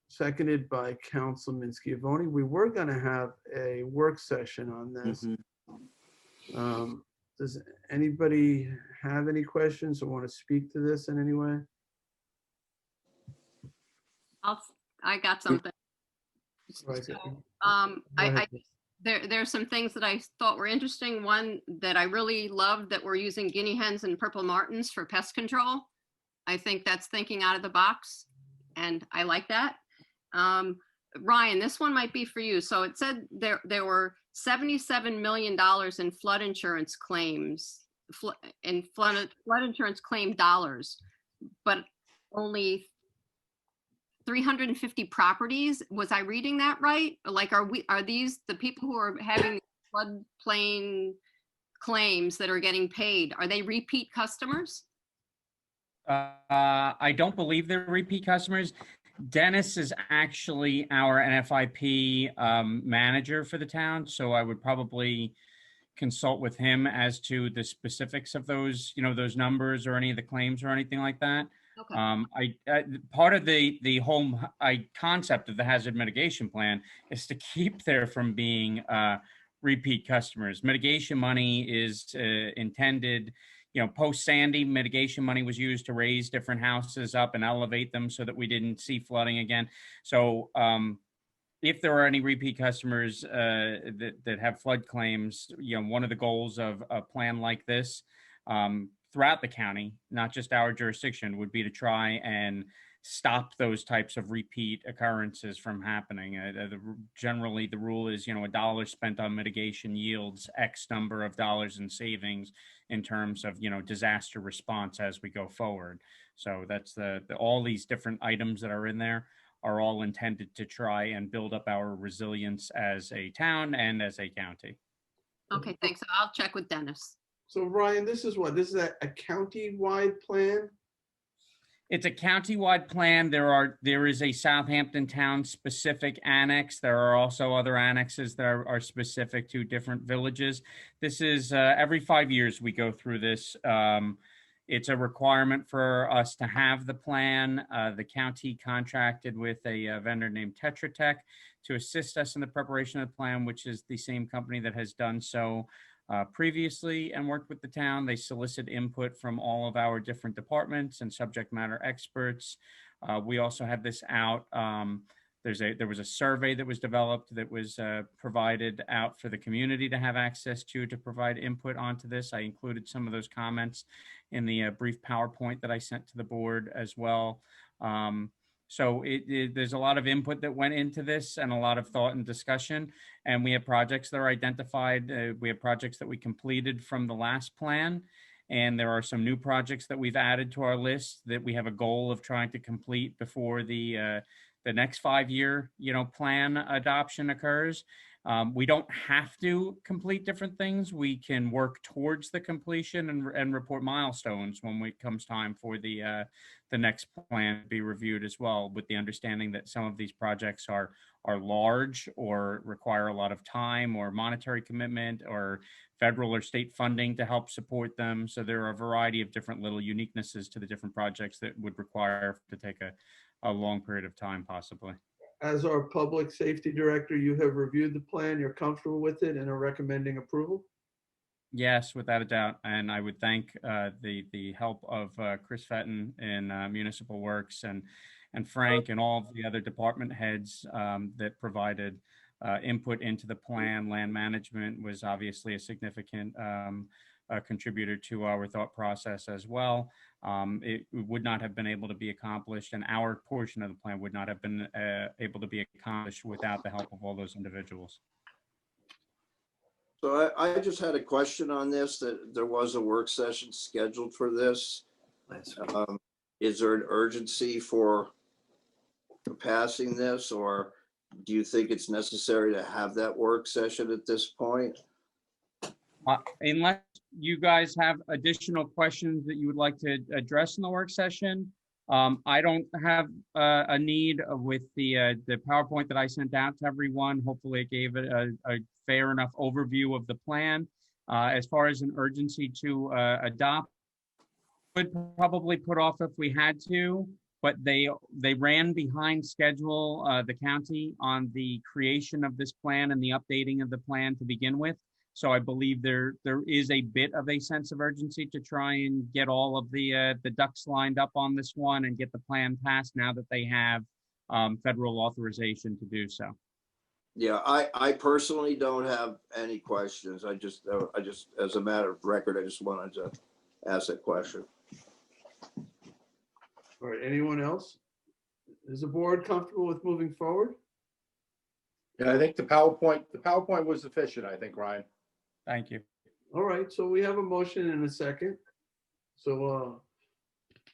Speaker 1: Seconded by Councilman Schiavone. We were going to have a work session on this. Does anybody have any questions or want to speak to this in any way?
Speaker 11: I got something.
Speaker 1: Right.
Speaker 11: There's some things that I thought were interesting. One that I really loved, that we're using guinea hens and purple martins for pest control. I think that's thinking out of the box, and I like that. Ryan, this one might be for you. So it said there were $77 million in flood insurance claims, flood insurance claim dollars, but only 350 properties. Was I reading that right? Like, are these the people who are having floodplain claims that are getting paid? Are they repeat customers?
Speaker 5: I don't believe they're repeat customers. Dennis is actually our NFIP manager for the town, so I would probably consult with him as to the specifics of those, those numbers or any of the claims or anything like that.
Speaker 11: Okay.
Speaker 5: Part of the whole concept of the hazard mitigation plan is to keep there from being repeat customers. Mitigation money is intended. Post Sandy, mitigation money was used to raise different houses up and elevate them so that we didn't see flooding again. So if there are any repeat customers that have flood claims, one of the goals of a plan like this throughout the county, not just our jurisdiction, would be to try and stop those types of repeat occurrences from happening. Generally, the rule is, $1 spent on mitigation yields X number of dollars in savings in terms of, disaster response as we go forward. So that's all these different items that are in there are all intended to try and build up our resilience as a town and as a county.
Speaker 11: Okay, thanks. I'll check with Dennis.
Speaker 1: So Ryan, this is a county-wide plan?
Speaker 5: It's a county-wide plan. There is a Southampton town specific annex. There are also other annexes that are specific to different villages. This is every 5 years we go through this. It's a requirement for us to have the plan. The county contracted with a vendor named Tetra Tech to assist us in the preparation of the plan, which is the same company that has done so previously and worked with the town. They solicit input from all of our different departments and subject matter experts. We also had this out. There was a survey that was developed that was provided out for the community to have access to provide input onto this. I included some of those comments in the brief PowerPoint that I sent to the board as well. So there's a lot of input that went into this and a lot of thought and discussion. And we have projects that are identified. We have projects that we completed from the last plan. And there are some new projects that we've added to our list that we have a goal of trying to complete before the next 5-year, plan adoption occurs. We don't have to complete different things. We can work towards the completion and report milestones when it comes time for the next plan to be reviewed as well, with the understanding that some of these projects are large or require a lot of time or monetary commitment or federal or state funding to help support them. So there are a variety of different little uniquenesses to the different projects that would require to take a long period of time possibly.
Speaker 1: As our public safety director, you have reviewed the plan, you're comfortable with it and are recommending approval?
Speaker 5: Yes, without a doubt. And I would thank the help of Chris Fetton in Municipal Works and Frank and all of the other department heads that provided input into the plan. Land management was obviously a significant contributor to our thought process as well. It would not have been able to be accomplished, and our portion of the plan would not have been able to be accomplished without the help of all those individuals.
Speaker 12: So I just had a question on this, that there was a work session scheduled for this. Is there an urgency for passing this, or do you think it's necessary to have that work session at this point?
Speaker 5: Unless you guys have additional questions that you would like to address in the work session, I don't have a need with the PowerPoint that I sent out to everyone. Hopefully it gave it a fair enough overview of the plan. As far as an urgency to adopt, would probably put off if we had to, but they ran behind schedule, the county, on the creation of this plan and the updating of the plan to begin with. So I believe there is a bit of a sense of urgency to try and get all of the ducks lined up on this one and get the plan passed now that they have federal authorization to do so.
Speaker 12: Yeah, I personally don't have any questions. I just, as a matter of record, I just wanted to ask that question.
Speaker 1: All right, anyone else? Is the board comfortable with moving forward?
Speaker 16: Yeah, I think the PowerPoint was sufficient, I think, Ryan.
Speaker 5: Thank you.
Speaker 1: All right, so we have a motion and a second. So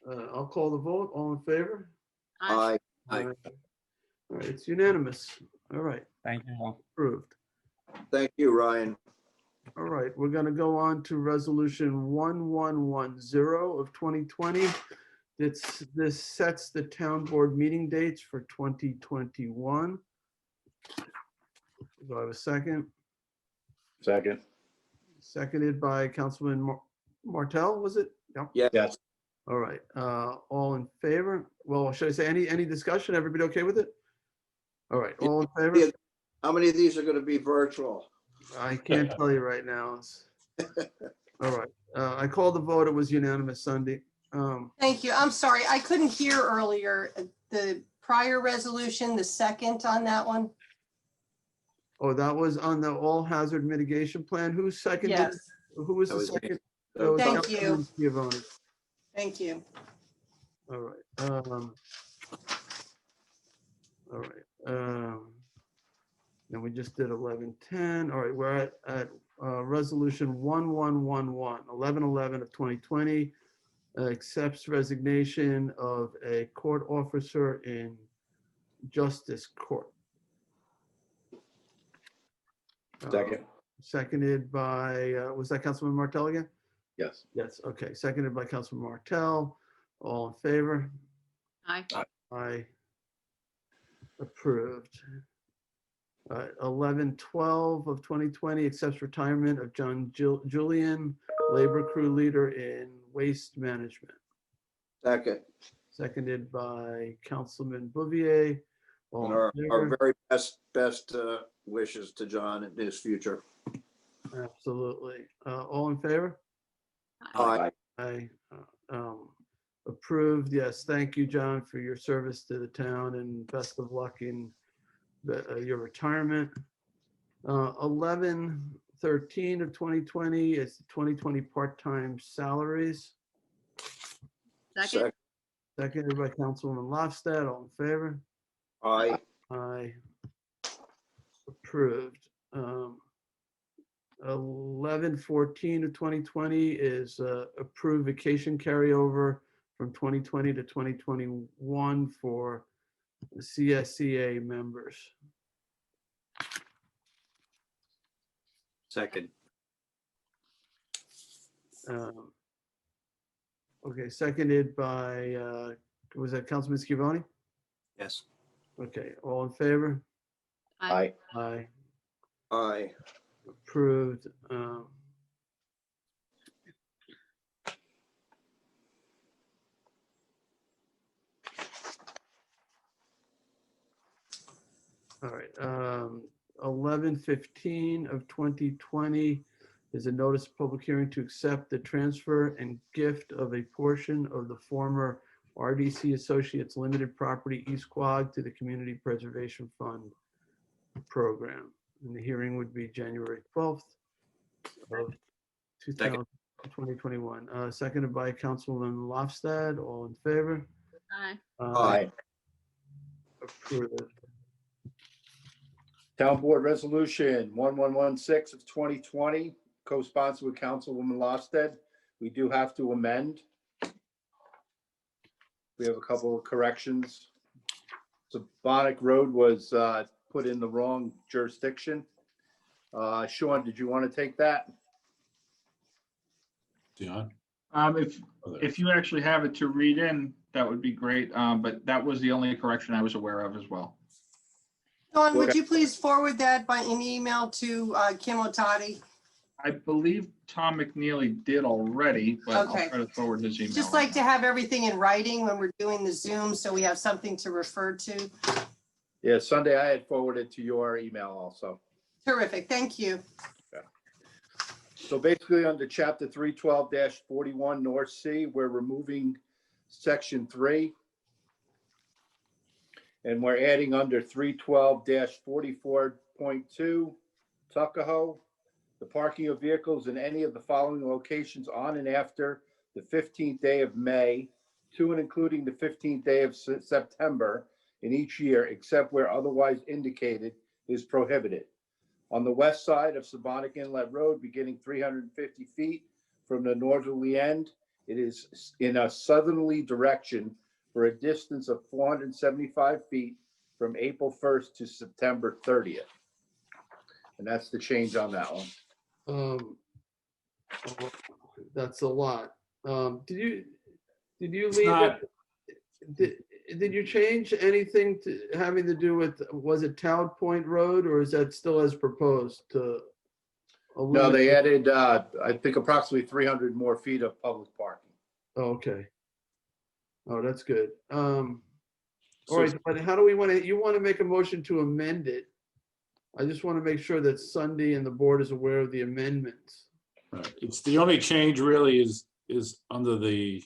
Speaker 1: I'll call the vote. All in favor?
Speaker 12: Aye.
Speaker 1: All right, it's unanimous. All right.
Speaker 5: Thank you all.
Speaker 1: Approved.
Speaker 12: Thank you, Ryan.
Speaker 1: All right, we're going to go on to resolution 1110 of 2020. This sets the town board meeting dates for 2021. Do I have a second?
Speaker 16: Second.
Speaker 1: Seconded by Councilman Martell, was it?
Speaker 12: Yeah.
Speaker 16: Yes.
Speaker 1: All right, all in favor? Well, should I say any discussion? Everybody okay with it? All right, all in favor?
Speaker 12: How many of these are going to be virtual?
Speaker 1: I can't tell you right now. All right, I called the vote. It was unanimous, Sunday.
Speaker 3: Thank you. I'm sorry, I couldn't hear earlier. The prior resolution, the second on that one?
Speaker 1: Oh, that was on the all hazard mitigation plan. Who seconded?
Speaker 3: Yes.
Speaker 1: Who was
Speaker 12: That
Speaker 1: the
Speaker 12: was me.
Speaker 1: second? That was
Speaker 3: Thank you.
Speaker 1: Councilman Giovanni.
Speaker 3: Thank you.
Speaker 1: All right. All right. And we just did 1110. All right, we're at resolution 1111 of 2020. Accepts resignation of a court officer in Justice Court.
Speaker 16: Second.
Speaker 1: Seconded by, was that Councilman Martell again?
Speaker 16: Yes.
Speaker 1: Yes, okay, seconded by Councilman Martell. All in favor?
Speaker 11: Aye.
Speaker 1: Aye. Approved. 1112 of 2020 accepts retirement of John Julian, labor crew leader in waste management.
Speaker 12: Second.
Speaker 1: Seconded by Councilman Bouvier. All
Speaker 12: And
Speaker 1: in
Speaker 12: our
Speaker 1: favor?
Speaker 12: very best wishes to John in his future.
Speaker 1: Absolutely. All in favor?
Speaker 12: Aye.
Speaker 1: Aye. Approved. Yes. Thank you, John, for your service to the town, and best of luck in your retirement. 1113 of 2020 is the 2020 part-time salaries.
Speaker 11: Second.
Speaker 1: Seconded by Councilwoman Lofstad. All in favor?
Speaker 12: Aye.
Speaker 1: Aye. Approved. 11/14 of 2020 is approved vacation carryover from 2020 to 2021 for the CSCA members.
Speaker 2: Second.
Speaker 1: Okay, seconded by, was that Councilman Scavone?
Speaker 2: Yes.
Speaker 1: Okay, all in favor?
Speaker 16: Aye.
Speaker 1: Aye.
Speaker 12: Aye.
Speaker 1: Approved. All right, 11/15 of 2020 is a notice of public hearing to accept the transfer and gift of a portion of the former RDC Associates Limited Property East Quogue to the Community Preservation Fund program. And the hearing would be January 12th of 2021. Seconded by Councilman Lofstad. All in favor?
Speaker 11: Aye.
Speaker 12: Aye.
Speaker 1: Approved.
Speaker 16: Town Board Resolution 1116 of 2020, co-sponsored with Councilwoman Lofstad. We do have to amend. We have a couple of corrections. Sabonic Road was put in the wrong jurisdiction. Sean, did you want to take that?
Speaker 4: Dion?
Speaker 19: If you actually have it to read in, that would be great. But that was the only correction I was aware of as well.
Speaker 3: Dawn, would you please forward that by an email to Kim Otati?
Speaker 19: I believe Tom McNeely did already, but
Speaker 3: Okay.
Speaker 19: I'll try to forward his email.
Speaker 3: Just like to have everything in writing when we're doing the Zoom, so we have something to refer to.
Speaker 16: Yeah, Sunday I had forwarded to your email also.
Speaker 3: Terrific, thank you.
Speaker 16: So basically under chapter 312-41 North Sea, we're removing section 3. And we're adding under 312-44.2 Tuckahoe, the parking of vehicles in any of the following locations on and after the 15th day of May to and including the 15th day of September in each year, except where otherwise indicated, is prohibited. On the west side of Sabonic Inlet Road, beginning 350 feet from the northerly end, it is in a southerly direction for a distance of 475 feet from April 1st to September 30th. And that's the change on that one.
Speaker 1: That's a lot. Did you
Speaker 4: It's
Speaker 1: leave
Speaker 4: not-
Speaker 1: it? Did you change anything to having to do with, was it Town Point Road, or is that still as proposed to?
Speaker 16: No, they added, I think approximately 300 more feet of public parking.
Speaker 1: Oh, okay. Oh, that's good. All right, but how do we want to, you want to make a motion to amend it? I just want to make sure that Sunday and the board is aware of the amendments.
Speaker 4: Right. It's the only change really is under the,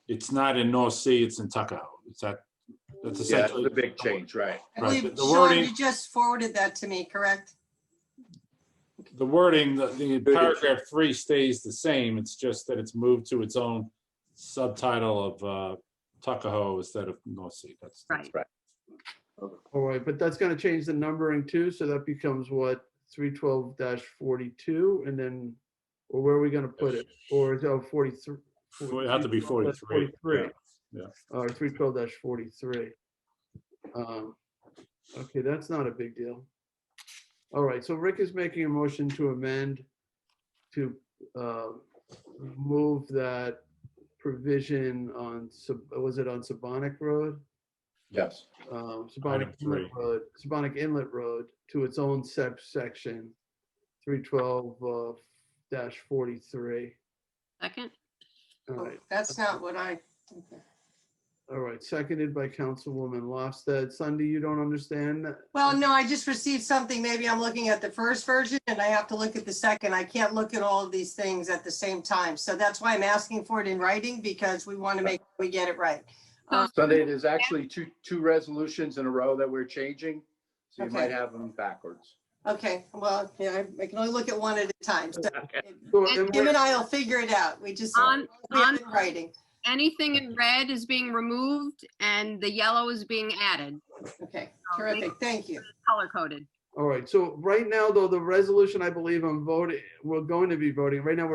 Speaker 4: it's not in North Sea, it's in Tuckahoe. That's
Speaker 16: Yeah, it's
Speaker 4: essentially.
Speaker 16: the big change, right?
Speaker 3: I
Speaker 4: Right,
Speaker 3: believe,
Speaker 4: the
Speaker 3: Sean,
Speaker 4: wording-
Speaker 3: you just forwarded that to me, correct?
Speaker 4: The wording, the paragraph 3 stays the same. It's just that it's moved to its own subtitle of Tuckahoe instead of North Sea. That's
Speaker 11: Right.
Speaker 1: All right, but that's going to change the numbering too, so that becomes what, 312-42, and then, or where are we going to put it? Or is it 43?
Speaker 4: It would have to be 43.
Speaker 1: 43.
Speaker 4: Yeah.
Speaker 1: All right, 312-43. Okay, that's not a big deal. All right, so Rick is making a motion to amend to move that provision on, was it on Sabonic Road?
Speaker 16: Yes.
Speaker 1: Sabonic Inlet Road to its own subsection, 312-43.
Speaker 11: Second?
Speaker 1: All right,
Speaker 3: That's not what I, okay.
Speaker 1: all right, seconded by Councilwoman Lofstad. Sunday, you don't understand that?
Speaker 3: Well, no, I just received something. Maybe I'm looking at the first version and I have to look at the second. I can't look at all of these things at the same time. So that's why I'm asking for it in writing, because we want to make sure we get it right.
Speaker 16: Sunday, there's actually two resolutions in a row that we're changing, so you
Speaker 3: Okay.
Speaker 16: might have them backwards.
Speaker 3: Okay, well, yeah, I can only look at one at a time. So
Speaker 1: So,
Speaker 3: Kim and I will figure it out. We just,
Speaker 11: On-
Speaker 3: we have
Speaker 11: on-
Speaker 3: it in writing.
Speaker 11: anything in red is being removed and the yellow is being added.
Speaker 3: Okay, terrific. Thank you.
Speaker 11: Color coded.
Speaker 1: All right, so right now, though, the resolution I believe we're going to be voting, right now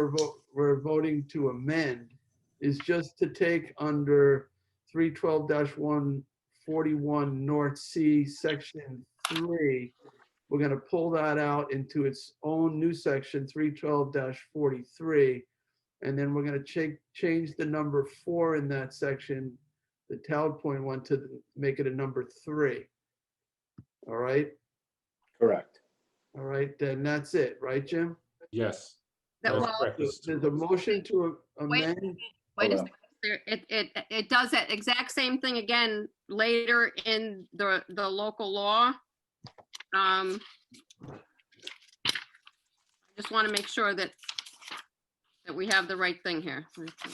Speaker 1: we're voting to amend is just to take under 312-141 North C, Section 3. We're going to pull that out into its own new section, 312-43. And then we're going to change the number 4 in that section, the Town Point one, to make it a number 3. All right?
Speaker 16: Correct.
Speaker 1: All right, then that's it, right, Jim?
Speaker 4: Yes.
Speaker 11: That
Speaker 4: That's
Speaker 11: well,
Speaker 4: correct.
Speaker 1: There's a motion to
Speaker 11: Wait.
Speaker 1: amend.
Speaker 11: Wait a
Speaker 16: Hold
Speaker 11: second. It does that exact same thing again later in the local law. I just want to make sure that we have the right thing here. 3, 4,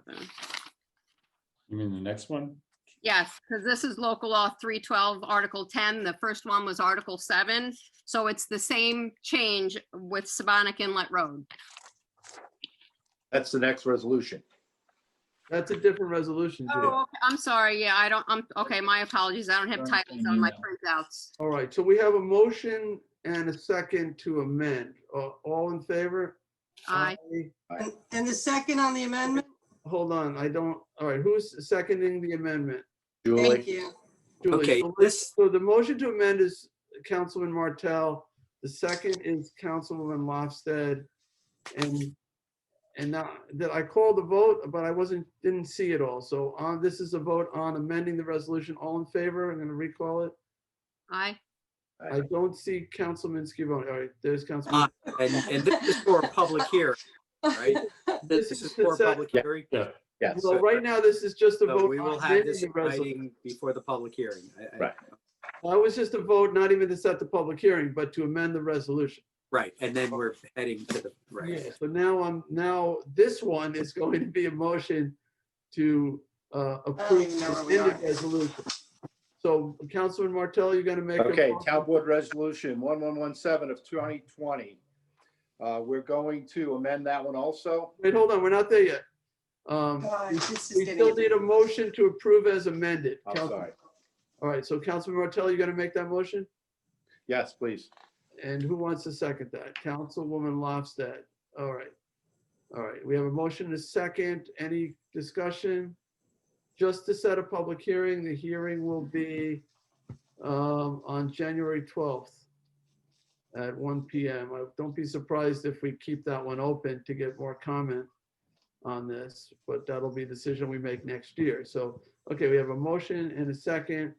Speaker 11: 7.
Speaker 4: You mean the next one?
Speaker 11: Yes, because this is local law 312, Article 10. The first one was Article 7. So it's the same change with Sabonic Inlet Road.
Speaker 16: That's the next resolution.
Speaker 1: That's a different resolution, Jim.
Speaker 11: Oh, okay. I'm sorry. Yeah, okay, my apologies. I don't have titles on my printouts.
Speaker 1: All right, so we have a motion and a second to amend. All in favor?
Speaker 11: Aye.
Speaker 3: And the second on the amendment?
Speaker 1: Hold on, all right, who's seconding the amendment?
Speaker 3: Thank you.
Speaker 1: Julie,
Speaker 2: Okay,
Speaker 1: so the motion to amend is Councilman Martell. The second is Councilwoman Lofstad. And now that I called the vote, but I didn't see it all. So this is a vote on amending the resolution. All in favor? I'm going to recall it.
Speaker 11: Aye.
Speaker 1: I don't see Councilman Scavone. All right, there's Councilman.
Speaker 2: And this is for a public hearing, right? This is for a public hearing?
Speaker 4: Yeah.
Speaker 16: Yes.
Speaker 1: Well, right now, this is just a
Speaker 2: So
Speaker 1: vote.
Speaker 2: we will
Speaker 1: on
Speaker 2: have
Speaker 1: amending
Speaker 2: this
Speaker 1: the
Speaker 2: in
Speaker 1: resolution.
Speaker 2: writing before the public hearing.
Speaker 16: Right.
Speaker 1: That was just a vote, not even to set the public hearing, but to amend the resolution.
Speaker 2: Right, and then we're heading to the, right.
Speaker 1: Yeah, so now this one is going to be a motion to approve
Speaker 3: even know where
Speaker 1: the
Speaker 3: we
Speaker 1: amended
Speaker 3: are.
Speaker 1: resolution. So Councilman Martell, you're going to make a
Speaker 16: Okay,
Speaker 1: motion?
Speaker 16: Town Board Resolution 1117 of 2020. We're going to amend that one also.
Speaker 1: Wait, hold on, we're not there yet.
Speaker 3: God, this is
Speaker 1: We
Speaker 3: getting-
Speaker 1: still need a motion to approve as amended.
Speaker 16: I'm
Speaker 1: Council-
Speaker 16: sorry.
Speaker 1: All right, so Councilman Martell, you're going to make that motion?
Speaker 16: Yes, please.
Speaker 1: And who wants to second that? Councilwoman Lofstad. All right. All right, we have a motion and a second. Any discussion? Just to set a public hearing, the hearing will be on January 12th at 1 PM. Don't be surprised if we keep that one open to get more comment on this, but that'll be a decision we make next year. So, okay, we have a motion and a second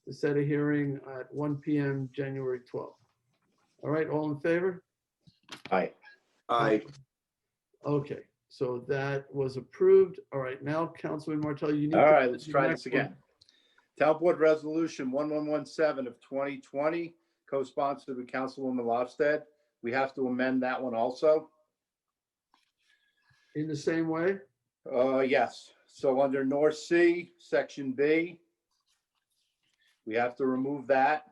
Speaker 1: to set a hearing at 1 PM, January 12th. All right, all in favor?
Speaker 16: Aye.
Speaker 12: Aye.
Speaker 1: Okay, so that was approved. All right, now Councilman Martell, you need.
Speaker 16: All
Speaker 1: to-
Speaker 16: right, let's try
Speaker 1: next
Speaker 16: this
Speaker 1: one.
Speaker 16: again. Town Board Resolution 1117 of 2020, co-sponsored with Councilwoman Lofstad. We have to amend that one also.
Speaker 1: In the same way?
Speaker 16: Yes. So under North C, Section B, we have to remove that.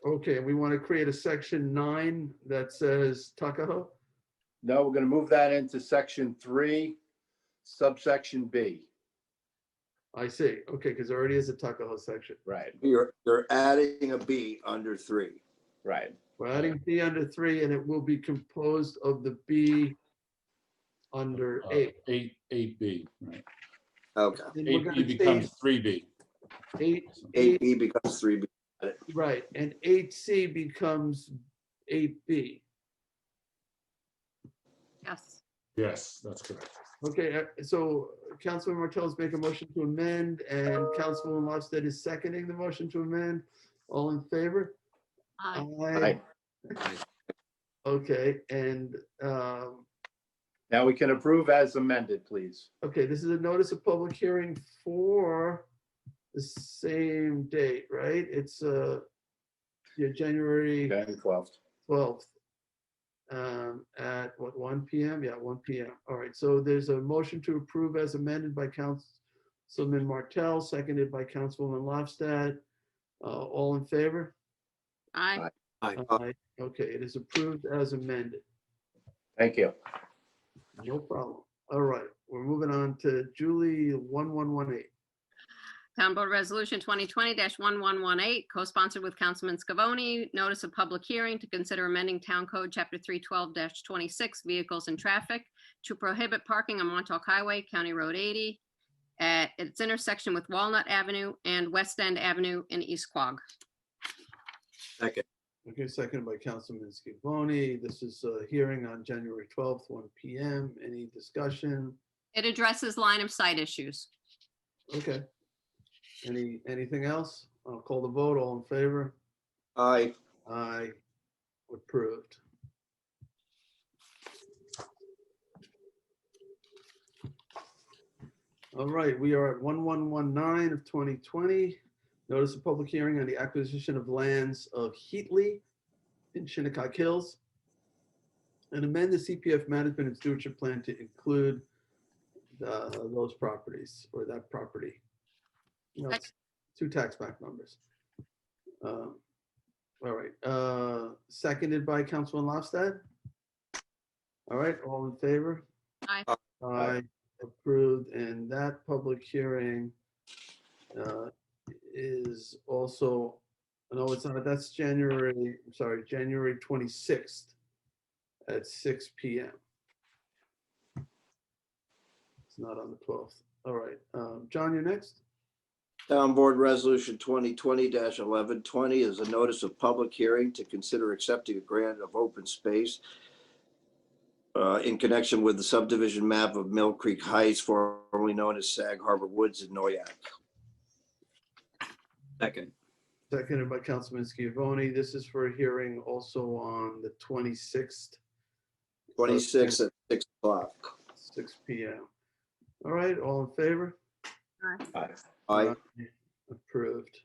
Speaker 1: Okay, we want to create a section 9 that says Tuckahoe?
Speaker 16: No, we're going to move that into Section 3, subsection B.
Speaker 1: I see. Okay, because there already is a Tuckahoe section.
Speaker 16: Right,
Speaker 12: You're adding a B under 3.
Speaker 16: right.
Speaker 1: We're adding B under 3, and it will be composed of the B under 8.
Speaker 4: 8B, right?
Speaker 12: Okay.
Speaker 1: And we're
Speaker 4: 8B
Speaker 1: gonna
Speaker 4: becomes
Speaker 1: change
Speaker 4: 3B.
Speaker 12: 8B becomes 3B.
Speaker 1: Right, and 8C becomes 8B.
Speaker 11: Yes.
Speaker 4: Yes, that's correct.
Speaker 1: Okay, so Councilman Martell's make a motion to amend, and Councilwoman Lofstad is seconding the motion to amend. All in favor?
Speaker 11: Aye.
Speaker 16: Aye.
Speaker 1: Okay, and,
Speaker 16: Now we can approve as amended, please.
Speaker 1: okay, this is a notice of public hearing for the same date, right? It's, yeah, January
Speaker 16: January 12th.
Speaker 1: 12th. At what, 1 PM? Yeah, 1 PM. All right, so there's a motion to approve as amended by Councilman Martell, seconded by Councilwoman Lofstad. All in favor?
Speaker 11: Aye.
Speaker 2: Aye.
Speaker 1: Aye. Okay, it is approved as amended.
Speaker 16: Thank you.
Speaker 1: No problem. All right, we're moving on to Julie 1118.
Speaker 11: Town Board Resolution 2020-1118, co-sponsored with Councilman Scavone, notice of public hearing to consider amending Town Code Chapter 312-26, Vehicles and Traffic, to prohibit parking on Montauk Highway, County Road 80, at its intersection with Walnut Avenue and West End Avenue in East Quogue.
Speaker 2: Second.
Speaker 1: Okay, seconded by Councilman Scavone. This is a hearing on January 12th, 1 PM. Any discussion?
Speaker 11: It addresses line of sight issues.
Speaker 1: Okay. Anything else? I'll call the vote. All in favor?
Speaker 12: Aye.
Speaker 1: Aye. Approved. All right, we are at 1119 of 2020. Notice of public hearing on the acquisition of lands of Heatley in Shinnecock Hills, and amend the CPF management and stewardship plan to include those properties or that property. You know, it's 2 tax map numbers. All right, seconded by Councilman Lofstad. All right, all in favor?
Speaker 11: Aye.
Speaker 1: Aye. Approved, and that public hearing is also, no, it's not, that's January 26th at 6 PM. It's not on the 12th. All right, John, you're next.
Speaker 12: Town Board Resolution 2020-1120 is a notice of public hearing to consider accepting a grant of open space in connection with the subdivision map of Mill Creek Heights, formerly known as Sag Harbor Woods in Noyak.
Speaker 2: Second.
Speaker 1: Seconded by Councilman Scavone. This is for a hearing also on the 26th.
Speaker 12: 26 at 6 o'clock.
Speaker 1: 6 PM. All right, all in favor?
Speaker 12: Aye. Aye.
Speaker 1: Approved.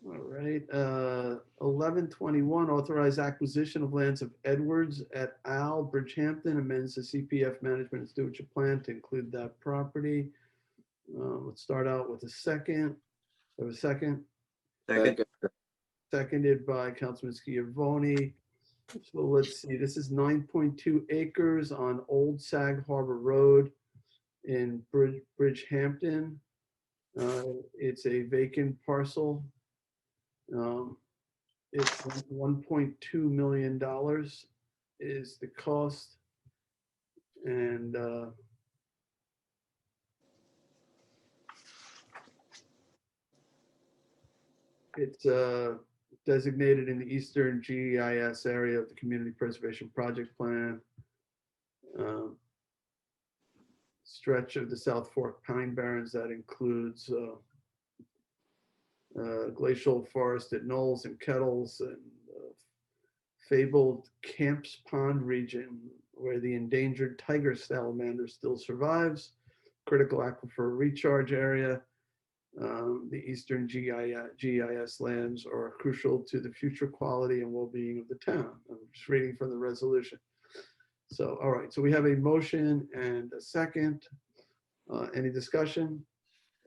Speaker 1: All right, 1121, authorize acquisition of lands of Edwards et al. Bridgehampton, amends the CPF management and stewardship plan to include that property. Let's start out with a second. Have a second?
Speaker 2: Second.
Speaker 1: Seconded by Councilman Scavone. So let's see, this is 9.2 acres on Old Sag Harbor Road in Bridgehampton. It's a vacant parcel. It's $1.2 million is the cost. And it's designated in the Eastern GIS area of the Community Preservation Project Plan. Stretch of the South Fork Pine Barrens that includes glacial forested knolls and kettles and fabled Camps Pond region where the endangered tiger salamander still survives, critical aquifer recharge area. The Eastern GIS lands are crucial to the future quality and well-being of the town. I'm just reading from the resolution. So, all right, so we have a motion and a second. Any discussion?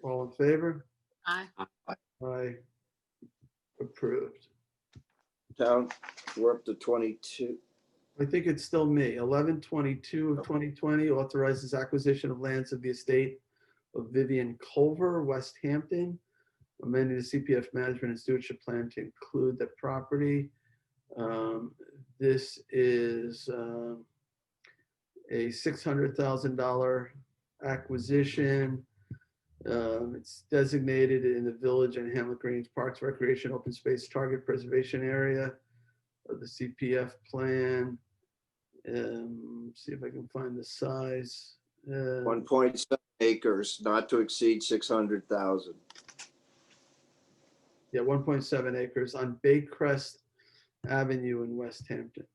Speaker 1: All in favor?
Speaker 11: Aye.
Speaker 1: Aye. Approved.
Speaker 12: Town, we're up to 22.
Speaker 1: I think it's still me. 1122 of 2020 authorizes acquisition of lands of the estate of Vivian Culver, West Hampton, amending the CPF management and stewardship plan to include the property. This is a $600,000 acquisition. It's designated in the Village and Hamlet Greens Parks Recreation Open Space Target Preservation Area of the CPF plan. See if I can find the size.
Speaker 12: 1.7 acres, not to exceed 600,000.
Speaker 1: Yeah, 1.7 acres on Baycrest Avenue in West Hampton.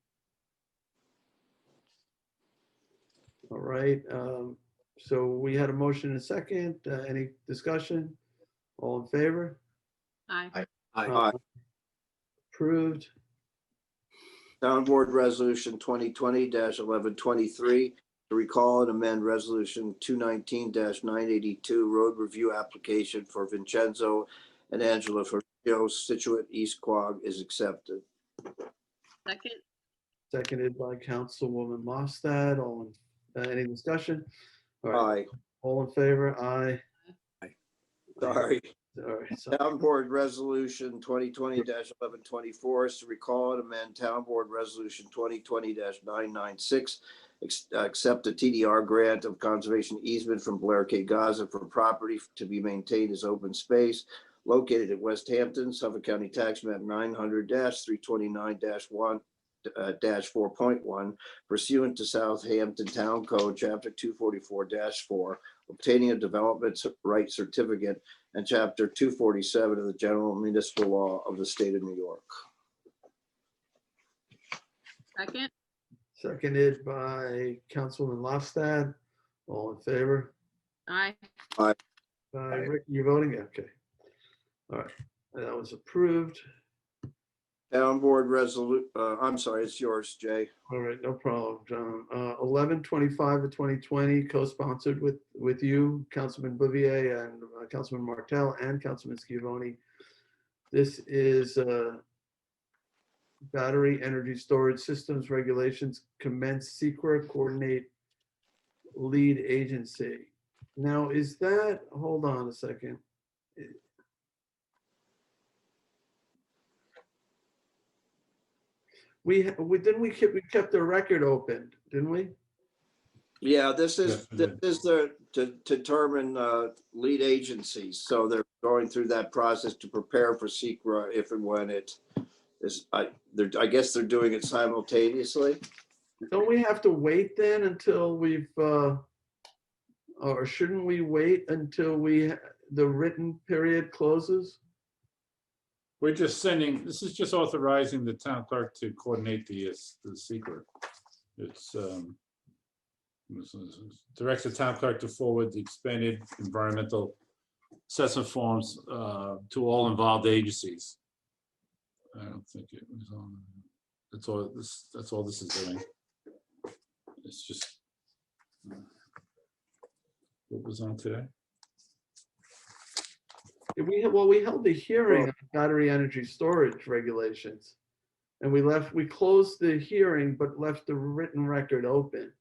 Speaker 1: All right, so we had a motion and a second. Any discussion? All in favor?
Speaker 11: Aye.
Speaker 12: Aye.
Speaker 1: Approved.
Speaker 12: Town Board Resolution 2020-1123 to recall and amend Resolution 219-982 road review application for Vincenzo and Angela Fabio, Situate, East Quogue is accepted.
Speaker 11: Second.
Speaker 1: seconded by Councilwoman Lofstad. Any discussion? All right,
Speaker 12: Aye.
Speaker 1: all in favor? Aye.
Speaker 12: Sorry.
Speaker 1: All right, so
Speaker 12: Town Board Resolution 2020-1124 is to recall and amend Town Board Resolution 2020-996. Accept a TDR grant of conservation easement from Blair K. Gaza for property to be maintained as open space located at West Hampton, Suffolk County Tax Map 900-329-1-4.1 pursuant to Southampton Town Code, Chapter 244-4, obtaining a development right certificate, and Chapter 247 of the General Municipal Law of the State of New York.
Speaker 11: Second,
Speaker 1: seconded by Councilwoman Lofstad. All in favor?
Speaker 11: aye.
Speaker 1: Rick, you voting? Okay. All right, that was approved.
Speaker 12: Town Board Resolution, I'm sorry, it's yours, Jay.
Speaker 1: All right, no problem, John. 1125 of 2020, co-sponsored with you, Councilman Bouvier and Councilman Martell and Councilman Scavone. This is battery energy storage systems regulations, commence secret, coordinate lead agency. Now, is that, hold on a second. We kept the record open, didn't we?
Speaker 12: Yeah, this is to determine lead agencies. So they're going through that process to prepare for SECRA if and when it is. I guess they're doing it simultaneously.
Speaker 1: Don't we have to wait then until we've, or shouldn't we wait until the written period closes?
Speaker 4: We're just sending, this is just authorizing the town clerk to coordinate the secret. It's directs the town clerk to forward the expanded environmental assessment forms to all involved agencies. I don't think it was on. That's all this is doing. It's just what was on today.
Speaker 1: We held a hearing on battery energy storage regulations, and we closed the hearing but left the written record open.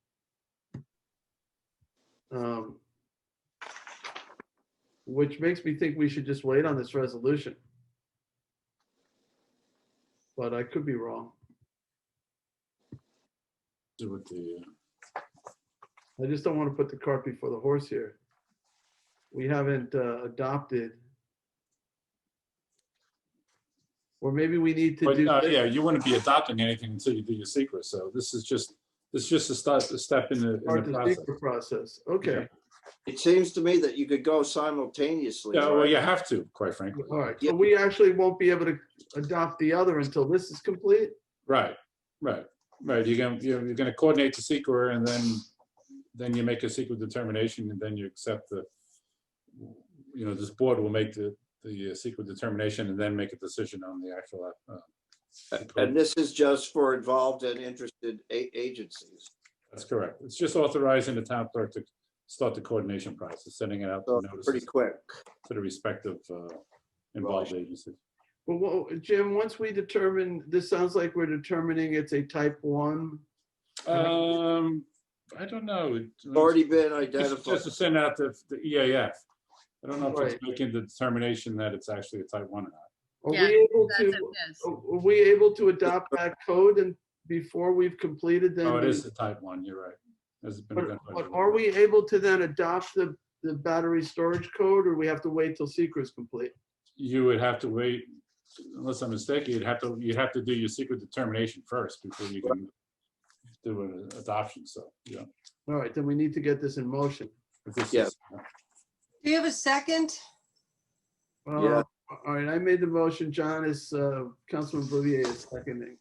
Speaker 1: Which makes me think we should just wait on this resolution. But I could be wrong.
Speaker 4: Do with the.
Speaker 1: I just don't want to put the cart before the horse here. We haven't adopted. Or maybe we need to do.
Speaker 4: Yeah, you wouldn't be adopting anything until you do your secret. So this is just a step in the
Speaker 1: process. Okay.
Speaker 4: Yeah.
Speaker 12: It seems to me that you could go simultaneously.
Speaker 4: Yeah, well,
Speaker 12: right?
Speaker 4: you have to, quite frankly.
Speaker 1: All right. So we actually won't be able to adopt the other until this is complete.
Speaker 4: Right. You're gonna coordinate the secret, and then you make a secret determination, and then you accept this board will make the secret determination and then make a decision on the actual.
Speaker 12: And this is just for involved and interested agencies.
Speaker 4: That's correct. It's just authorizing the town clerk to start the coordination process, sending it out
Speaker 12: So
Speaker 4: notices
Speaker 12: pretty quick.
Speaker 4: to the respective involved agencies.
Speaker 1: Well, Jim, once we determine, this sounds like we're determining it's a type 1.
Speaker 4: I don't know. It's
Speaker 12: already been identified.
Speaker 4: Just to send out the EAF. I don't know if it's making the determination that it's actually a type 1 or not.
Speaker 1: Are we able to adopt that code and before we've completed then?
Speaker 4: Oh, it is the type 1, you're right.
Speaker 1: But are we able to then adopt the battery storage code, or we have to wait till secret is complete?
Speaker 4: You would have to wait, unless I'm mistaken, you'd have to do your secret determination first before you can do an adoption, so, yeah.
Speaker 1: All right, then we need to get this in motion.
Speaker 12: Yes.
Speaker 3: Do you have a second?
Speaker 1: Yeah. All right, I made the motion. John is, Councilman Bouvier is seconding.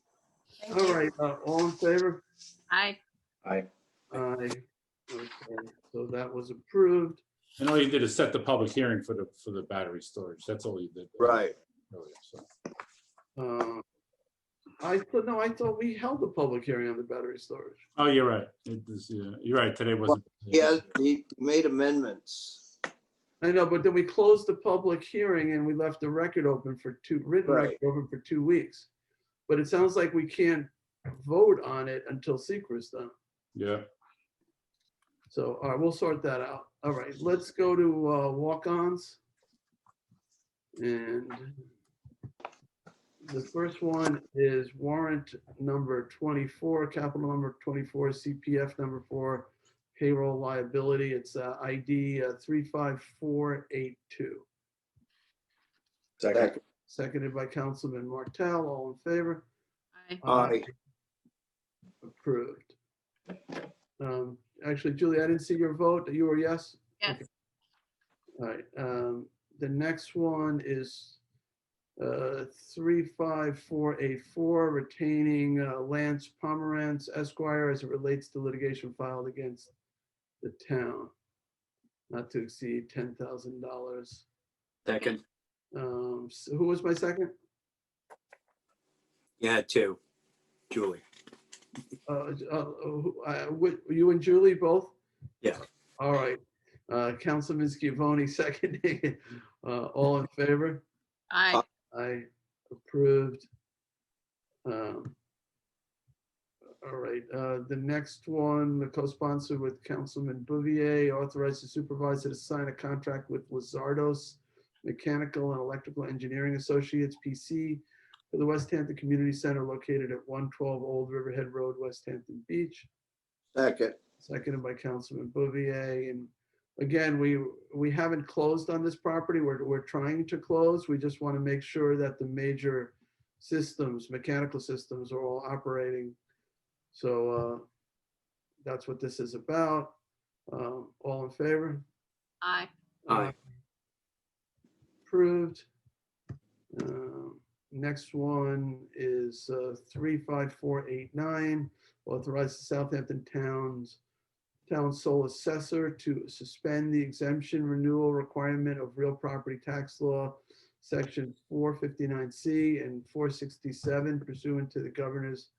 Speaker 1: All right, all in favor?
Speaker 11: Aye.
Speaker 16: Aye.
Speaker 1: Aye. Okay, so that was approved.
Speaker 4: And all you did is set the public hearing for the battery storage. That's all you did.
Speaker 12: Right.
Speaker 4: Earlier, so.
Speaker 1: I thought we held a public hearing on the battery storage.
Speaker 4: Oh, you're right. You're right. Today wasn't.
Speaker 12: Yeah, he made amendments.
Speaker 1: I know, but then we closed the public hearing and we left the record open for written record open for 2 weeks. But it sounds like we can't vote on it until secret's done.
Speaker 4: Yeah.
Speaker 1: So, all right, we'll sort that out. All right, let's go to walk-ons. And the first one is warrant number 24, capital number 24, CPF number 4, payroll liability. It's ID 35482.
Speaker 12: Second.
Speaker 1: Seconded by Councilman Martell. All in favor?
Speaker 12: Aye.
Speaker 1: Approved. Actually, Julie, I didn't see your vote. You were yes?
Speaker 11: Yes.
Speaker 1: Okay. All right. The next one is 35484, retaining Lance Pomerantz Esquire as it relates to litigation filed against the town, not to exceed $10,000.
Speaker 2: Second.
Speaker 1: So who was my second?
Speaker 2: Yeah, two. Julie.
Speaker 1: You and Julie both?
Speaker 2: Yeah.
Speaker 1: All right. Councilman Scavone seconding it. All in favor?
Speaker 11: Aye.
Speaker 1: I approved. All right. The next one, the co-sponsor with Councilman Bouvier, authorized the supervisor to sign a contract with Lizardos Mechanical and Electrical Engineering Associates, PC, for the West Hampton Community Center located at 112 Old Riverhead Road, West Hampton Beach.
Speaker 12: Second.
Speaker 1: Seconded by Councilman Bouvier. And again, we haven't closed on this property. We're trying to close. We just want to make sure that the major systems, mechanical systems, are all operating. So that's what this is about. All in favor?
Speaker 11: Aye.
Speaker 2: Aye.
Speaker 1: Approved. Next one is 35489, authorize the Southampton town sole assessor to suspend the exemption renewal requirement of real property tax law, section 459C and 467 pursuant to the governor's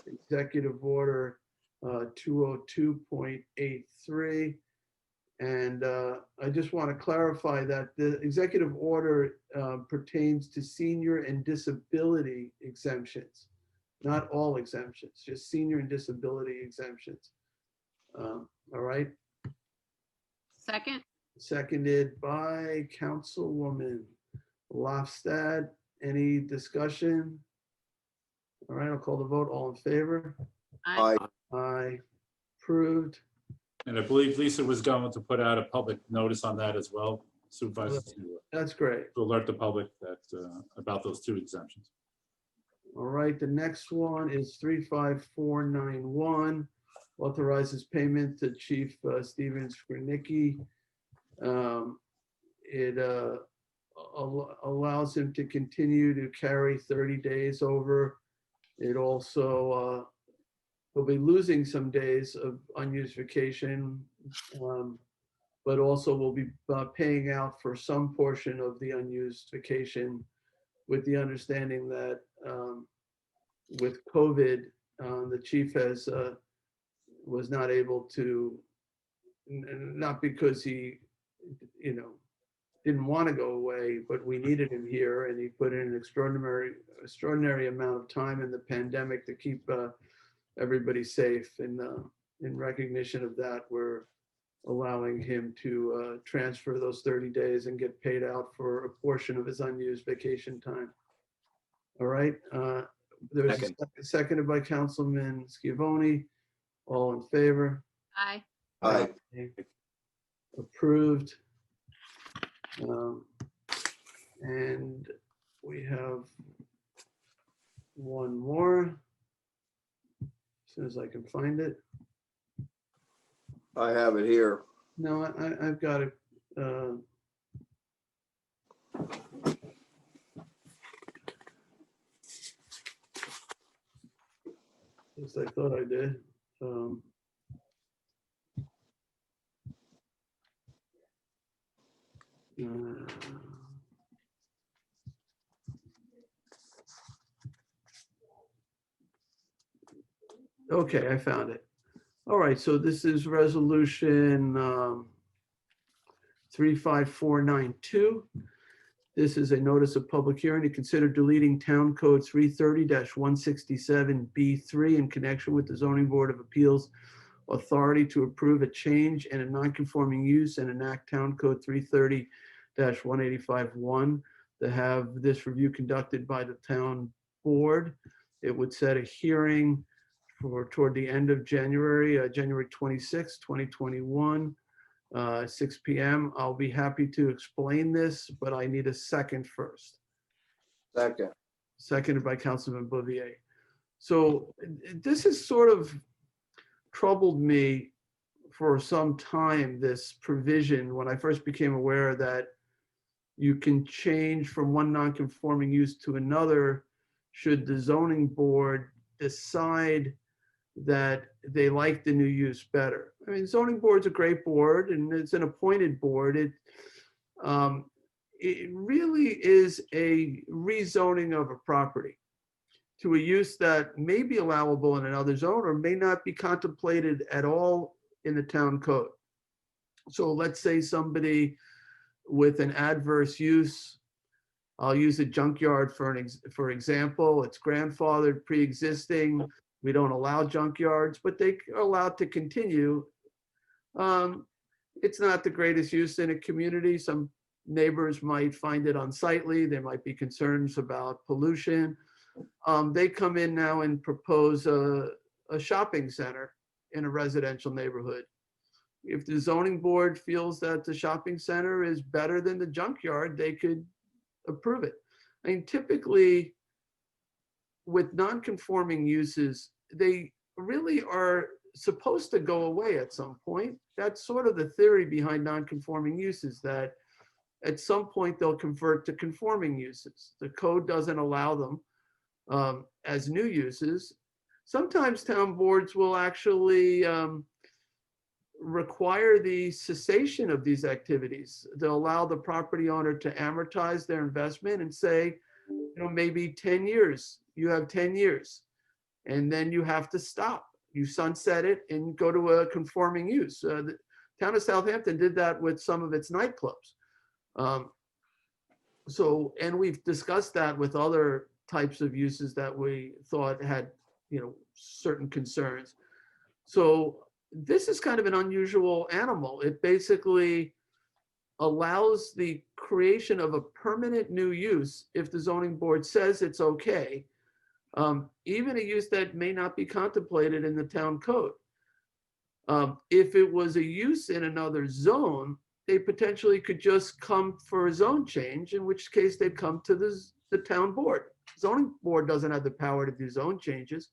Speaker 1: executive order 202.83. And I just want to clarify that the executive order pertains to senior and disability exemptions, not all exemptions, just senior and disability exemptions. All right.
Speaker 11: Second.
Speaker 1: Seconded by Councilwoman Lofstad. Any discussion? All right, I'll call the vote. All in favor?
Speaker 11: Aye.
Speaker 1: Aye. Approved.
Speaker 4: And I believe Lisa was going to put out a public notice on that as well, Supervisor,
Speaker 1: That's great.
Speaker 4: to alert the public that about those two exemptions.
Speaker 1: All right, the next one is 35491, authorizes payment to Chief Steven Skrnicki. It allows him to continue to carry 30 days over. It also he'll be losing some days of unused vacation, but also will be paying out for some portion of the unused vacation, with the understanding that with COVID, the chief was not able to, not because he, didn't want to go away, but we needed him here, and he put in an extraordinary amount of time in the pandemic to keep everybody safe. And in recognition of that, we're allowing him to transfer those 30 days and get paid out for a portion of his unused vacation time. All right. There's seconded by Councilman Scavone. All in favor?
Speaker 11: Aye.
Speaker 12: Aye.
Speaker 1: Approved. And we have one more. As soon as I can find it.
Speaker 12: I have it here.
Speaker 1: No, I've got it. At least I thought I did. Okay, I found it. All right, so this is resolution 35492. This is a notice of public hearing to consider deleting Town Code 330-167B3 in connection with the Zoning Board of Appeals authority to approve a change in a non-conforming use and enact Town Code 330-185-1 to have this review conducted by the town board. It would set a hearing for toward the end of January, January 26, 2021, 6 p.m. I'll be happy to explain this, but I need a second first.
Speaker 12: Second.
Speaker 1: Seconded by Councilman Bouvier. So this has sort of troubled me for some time, this provision, when I first became aware that you can change from one non-conforming use to another should the zoning board decide that they like the new use better. I mean, zoning board's a great board and it's an appointed board. It really is a rezoning of a property to a use that may be allowable in another zone or may not be contemplated at all in the town code. So let's say somebody with an adverse use, I'll use a junkyard for example. It's grandfathered, pre-existing. We don't allow junkyards, but they are allowed to continue. It's not the greatest use in a community. Some neighbors might find it unsightly. There might be concerns about pollution. They come in now and propose a shopping center in a residential neighborhood. If the zoning board feels that the shopping center is better than the junkyard, they could approve it. I mean, typically with non-conforming uses, they really are supposed to go away at some point. That's sort of the theory behind non-conforming uses, that at some point they'll convert to conforming uses. The code doesn't allow them as new uses. Sometimes town boards will actually require the cessation of these activities. They'll allow the property owner to amortize their investment and say, maybe 10 years, you have 10 years, and then you have to stop. You sunset it and go to a conforming use. The town of Southampton did that with some of its nightclubs. And we've discussed that with other types of uses that we thought had, certain concerns. So this is kind of an unusual animal. It basically allows the creation of a permanent new use if the zoning board says it's okay, even a use that may not be contemplated in the town code. If it was a use in another zone, they potentially could just come for a zone change, in which case they'd come to the town board. Zoning board doesn't have the power to do zone changes.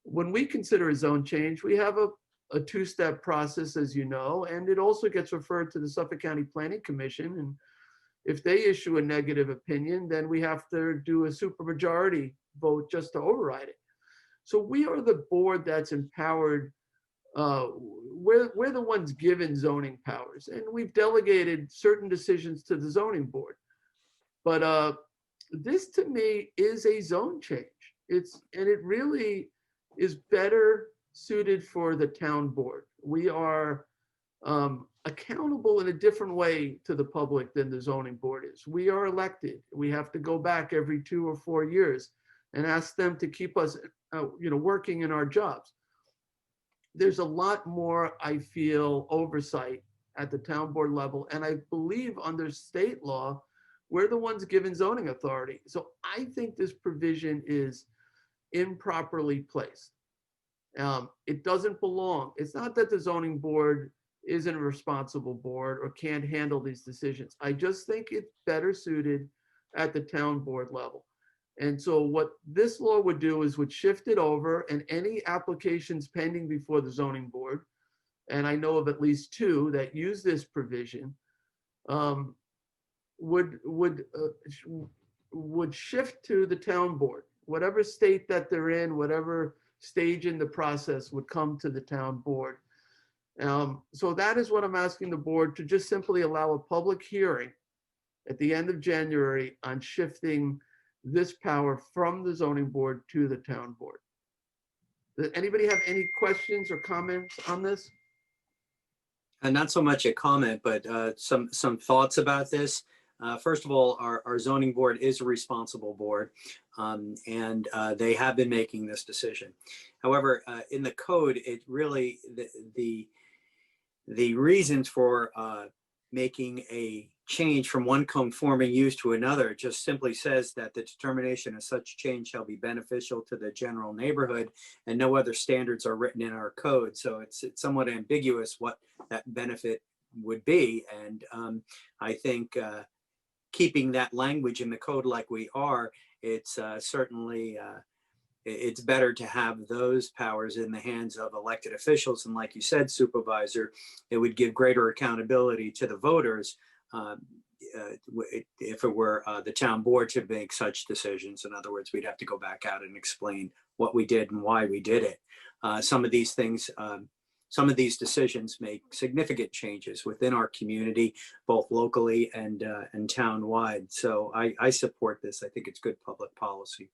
Speaker 1: When we consider a zone change, we have a two-step process, as you know, and it also gets referred to the Suffolk County Planning Commission. And if they issue a negative opinion, then we have to do a supermajority vote just to override it. So we are the board that's empowered. We're the ones given zoning powers, and we've delegated certain decisions to the zoning board. But this to me is a zone change. It really is better suited for the town board. We are accountable in a different way to the public than the zoning board is. We are elected. We have to go back every 2 or 4 years and ask them to keep us, working in our jobs. There's a lot more, I feel, oversight at the town board level. And I believe under state law, we're the ones given zoning authority. So I think this provision is improperly placed. It doesn't belong. It's not that the zoning board isn't a responsible board or can't handle these decisions. I just think it's better suited at the town board level. And so what this law would do is would shift it over, and any applications pending before the zoning board, and I know of at least 2 that use this provision, would shift to the town board. Whatever state that they're in, whatever stage in the process, would come to the town board. So that is what I'm asking the board to just simply allow a public hearing at the end of January on shifting this power from the zoning board to the town board. Does anybody have any questions or comments on this?
Speaker 2: And not so much a comment, but some thoughts about this. First of all, our zoning board is a responsible board, and they have been making this decision. However, in the code, it really, the reasons for making a change from one conforming use to another just simply says that the determination of such change shall be beneficial to the general neighborhood, and no other standards are written in our code. So it's somewhat ambiguous what that benefit would be. And I think keeping that language in the code like we are, it's certainly it's better to have those powers in the hands of elected officials. And like you said, Supervisor, it would give greater accountability to the voters if it were the town board to make such decisions. In other words, we'd have to go back out and explain what we did and why we did it. Some of these things, some of these decisions make significant changes within our community, both locally and town-wide. So I support this. I think it's good public policy.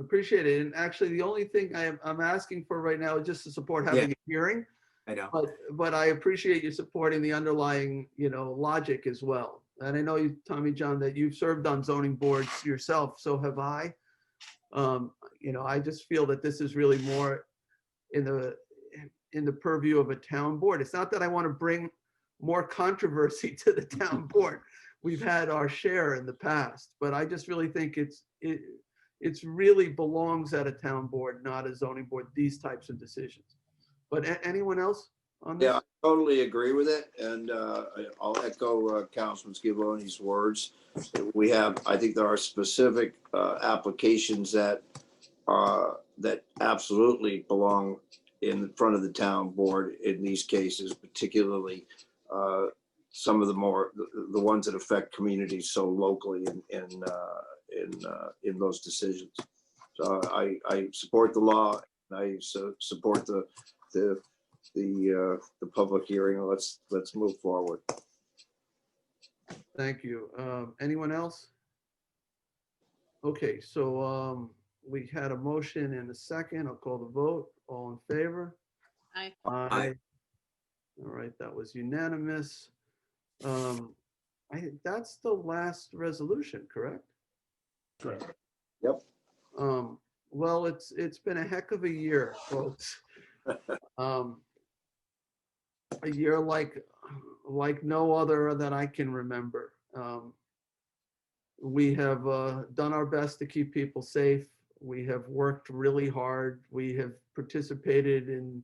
Speaker 1: Appreciate it. And actually, the only thing I'm asking for right now is just to support having a hearing.
Speaker 2: I know.
Speaker 1: But I appreciate you supporting the underlying, logic as well. And I know you, Tommy John, that you've served on zoning boards yourself. So have I. I just feel that this is really more in the purview of a town board. It's not that I want to bring more controversy to the town board. We've had our share in the past, but I just really think it's really belongs at a town board, not a zoning board, these types of decisions. But anyone else on this?
Speaker 12: Yeah, I totally agree with it. And I'll echo Councilman Scavoni's words. I think there are specific applications that absolutely belong in front of the town board in these cases, particularly some of the ones that affect communities so locally in those decisions. So I support the law. I support the public hearing. Let's move forward.
Speaker 1: Thank you. Anyone else? Okay, so we had a motion and a second. I'll call the vote. All in favor?
Speaker 11: Aye.
Speaker 1: Aye. All right, that was unanimous. That's the last resolution, correct?
Speaker 4: Correct.
Speaker 12: Yep.
Speaker 1: Well, it's been a heck of a year, folks. A year like no other that I can remember. We have done our best to keep people safe. We have worked really hard. We have participated in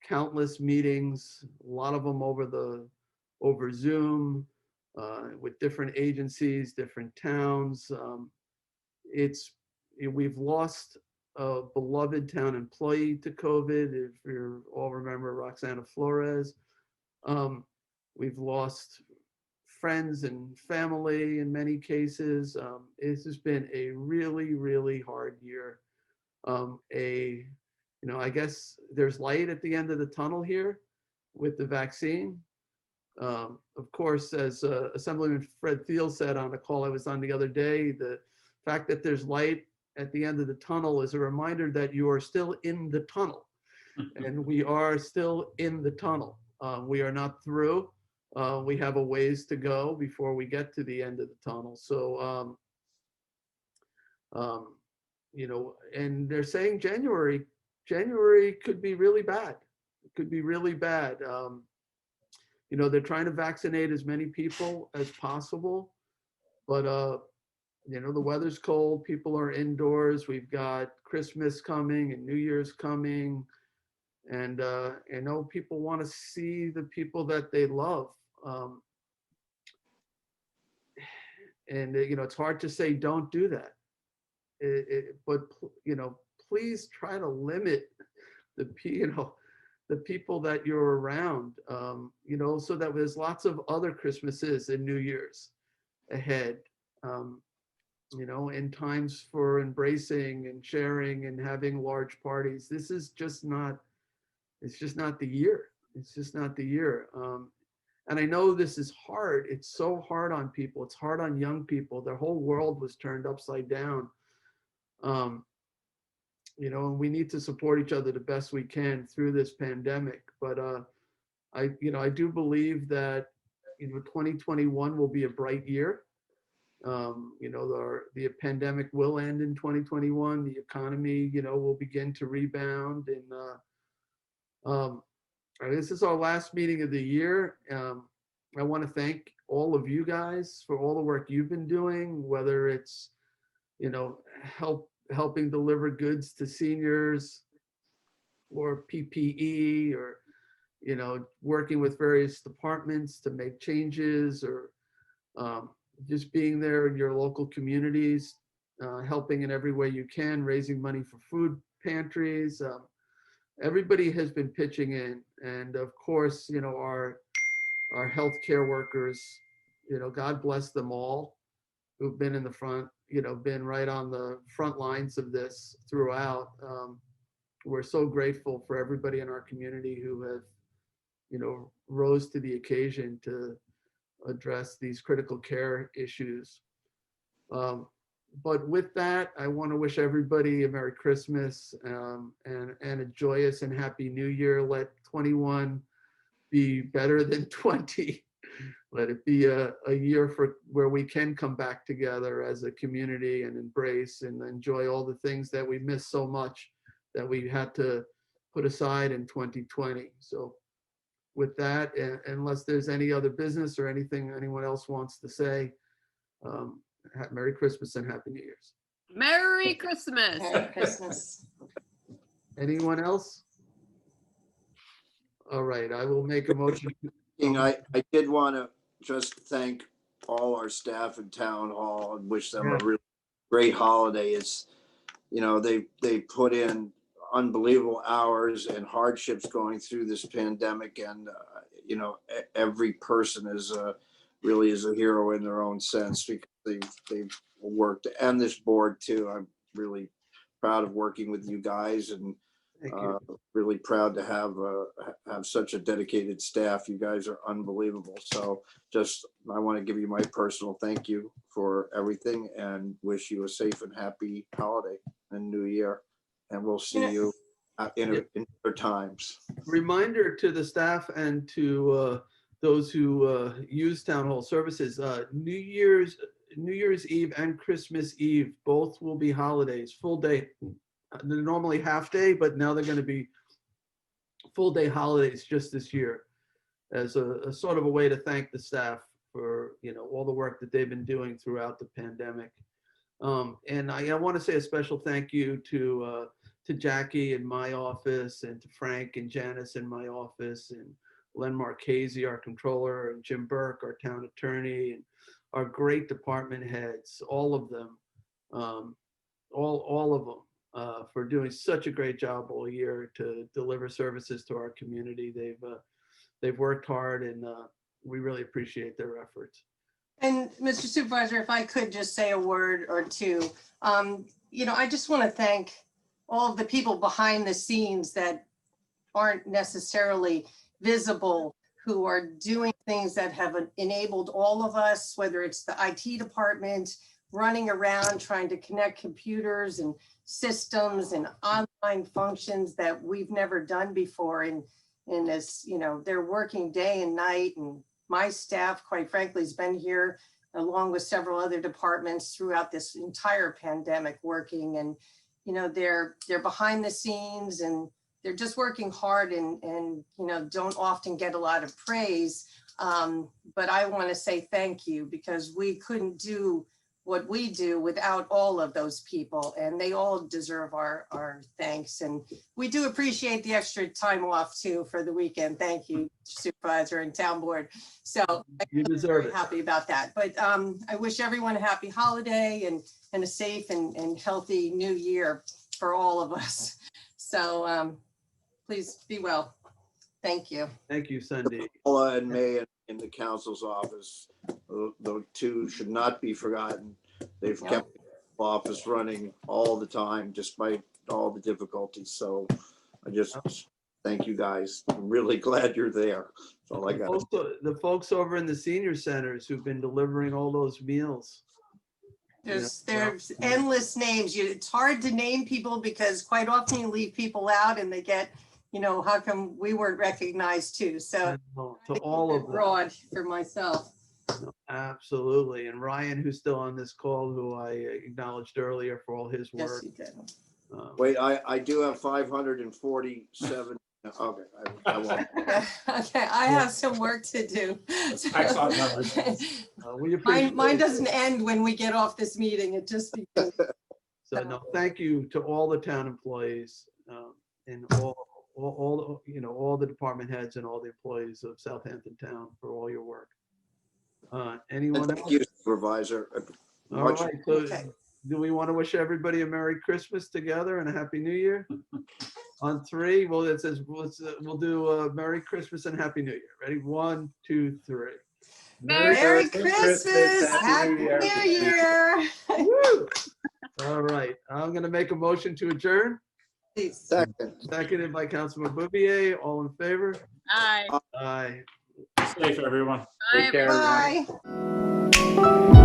Speaker 1: countless meetings, a lot of them over Zoom, with different agencies, different towns. We've lost a beloved town employee to COVID. If you all remember Roxana Flores, we've lost friends and family in many cases. This has been a really, really hard year. I guess there's light at the end of the tunnel here with the vaccine. Of course, as Assemblyman Fred Thiel said on a call I was on the other day, the fact that there's light at the end of the tunnel is a reminder that you are still in the tunnel. And we are still in the tunnel. We are not through. We have a ways to go before we get to the end of the tunnel. So, and they're saying January could be really bad. It could be really bad. They're trying to vaccinate as many people as possible, but the weather's cold. People are indoors. We've got Christmas coming and New Year's coming. And I know people want to see the people that they love. It's hard to say don't do that. But please try to limit the people that you're around. So that there's lots of other Christmases and New Year's ahead. And times for embracing and sharing and having large parties. This is just not. It's just not the year. It's just not the year. And I know this is hard. It's so hard on people. It's hard on young people. Their whole world was turned upside down. And we need to support each other the best we can through this pandemic. But I do believe that, 2021 will be a bright year. The pandemic will end in 2021. The economy, will begin to rebound. And this is our last meeting of the year. I want to thank all of you guys for all the work you've been doing, whether it's, helping deliver goods to seniors or PPE or, working with various departments to make changes or just being there in your local communities, helping in every way you can, raising money for food pantries. Everybody has been pitching in. And of course, our healthcare workers, God bless them all who've been in the front, been right on the front lines of this throughout. We're so grateful for everybody in our community who have, rose to the occasion to address these critical care issues. But with that, I want to wish everybody a Merry Christmas and a joyous and Happy New Year. Let 21 be better than 20. Let it be a year where we can come back together as a community and embrace and enjoy all the things that we missed so much that we had to put aside in 2020. So with that, unless there's any other business or anything anyone else wants to say, Merry Christmas and Happy New Year's.
Speaker 11: Merry Christmas.
Speaker 3: Merry Christmas.
Speaker 1: Anyone else? All right, I will make a motion.
Speaker 12: I did want to just thank all our staff in town hall and wish them a really great holiday. It's, they put in unbelievable hours and hardships going through this pandemic, and every person is really is a hero in their own sense because they've worked, and this board too. I'm really proud of working with you guys, and really proud to have such a dedicated staff. You guys are unbelievable. So I want to give you my personal thank you for everything and wish you a safe and happy holiday and new year. And we'll see you in other times.
Speaker 1: Reminder to the staff and to those who use town hall services, New Year's Eve and Christmas Eve both will be holidays, full day. They're normally half day, but now they're going to be full day holidays just this year as a sort of a way to thank the staff for, all the work that they've been doing throughout the pandemic. And I want to say a special thank you to Jackie in my office, and to Frank and Janice in my office, and Len Marchese, our controller, and Jim Burke, our town attorney, and our great department heads, all of them, all of them. For doing such a great job all year to deliver services to our community. They've worked hard, and we really appreciate their efforts.
Speaker 3: And Mr. Supervisor, if I could just say a word or two, I just want to thank all of the people behind the scenes that aren't necessarily visible, who are doing things that have enabled all of us, whether it's the IT department, running around trying to connect computers and systems and online functions that we've never done before. And this, they're working day and night. And my staff, quite frankly, has been here along with several other departments throughout this entire pandemic working. And, they're behind the scenes, and they're just working hard and don't often get a lot of praise. But I want to say thank you, because we couldn't do what we do without all of those people, and they all deserve our thanks. And we do appreciate the extra time off too for the weekend. Thank you, Supervisor and Town Board. So
Speaker 1: you deserve it.
Speaker 3: Happy about that. But I wish everyone a happy holiday and a safe and healthy new year for all of us. So please be well. Thank you.
Speaker 1: Thank you, Cindy.
Speaker 12: Paula and May in the council's office, the two should not be forgotten. They've kept the office running all the time despite all the difficulties. So I just thank you guys. I'm really glad you're there. That's all I got.
Speaker 1: Also, the folks over in the senior centers who've been delivering all those meals.
Speaker 3: There's endless names. It's hard to name people because quite often you leave people out and they get you know, how come we weren't recognized too? So
Speaker 1: To all of them.
Speaker 3: broad for myself.
Speaker 1: No, absolutely. And Ryan, who's still on this call, who I acknowledged earlier for all his
Speaker 3: Yes,
Speaker 1: work.
Speaker 3: you did.
Speaker 12: Wait, I do have 547. Okay, I won't.
Speaker 3: Okay, I have some work to do.
Speaker 4: Excellent numbers.
Speaker 1: We appreciate
Speaker 3: Mine
Speaker 1: it.
Speaker 3: doesn't end when we get off this meeting. It just begins.
Speaker 1: So no, thank you to all the town employees and all you know, all the department heads and all the employees of Southampton Town for all your work. Anyone
Speaker 12: And
Speaker 1: else?
Speaker 12: thank you, Supervisor.
Speaker 1: All
Speaker 12: Much-
Speaker 1: right, so do we want to wish everybody a Merry Christmas together and a Happy New Year? On three, well, it says, we'll do Merry Christmas and Happy New Year. Ready? 1, 2, 3.
Speaker 3: Merry Christmas, Happy New Year.
Speaker 1: Woo! All right, I'm gonna make a motion to adjourn.
Speaker 12: Second.
Speaker 1: Seconded by Councilman Bouvier. All in favor?
Speaker 11: Aye.
Speaker 1: Aye.
Speaker 4: Safe, everyone.
Speaker 11: Bye,
Speaker 16: Take care, everyone.
Speaker 3: Bye.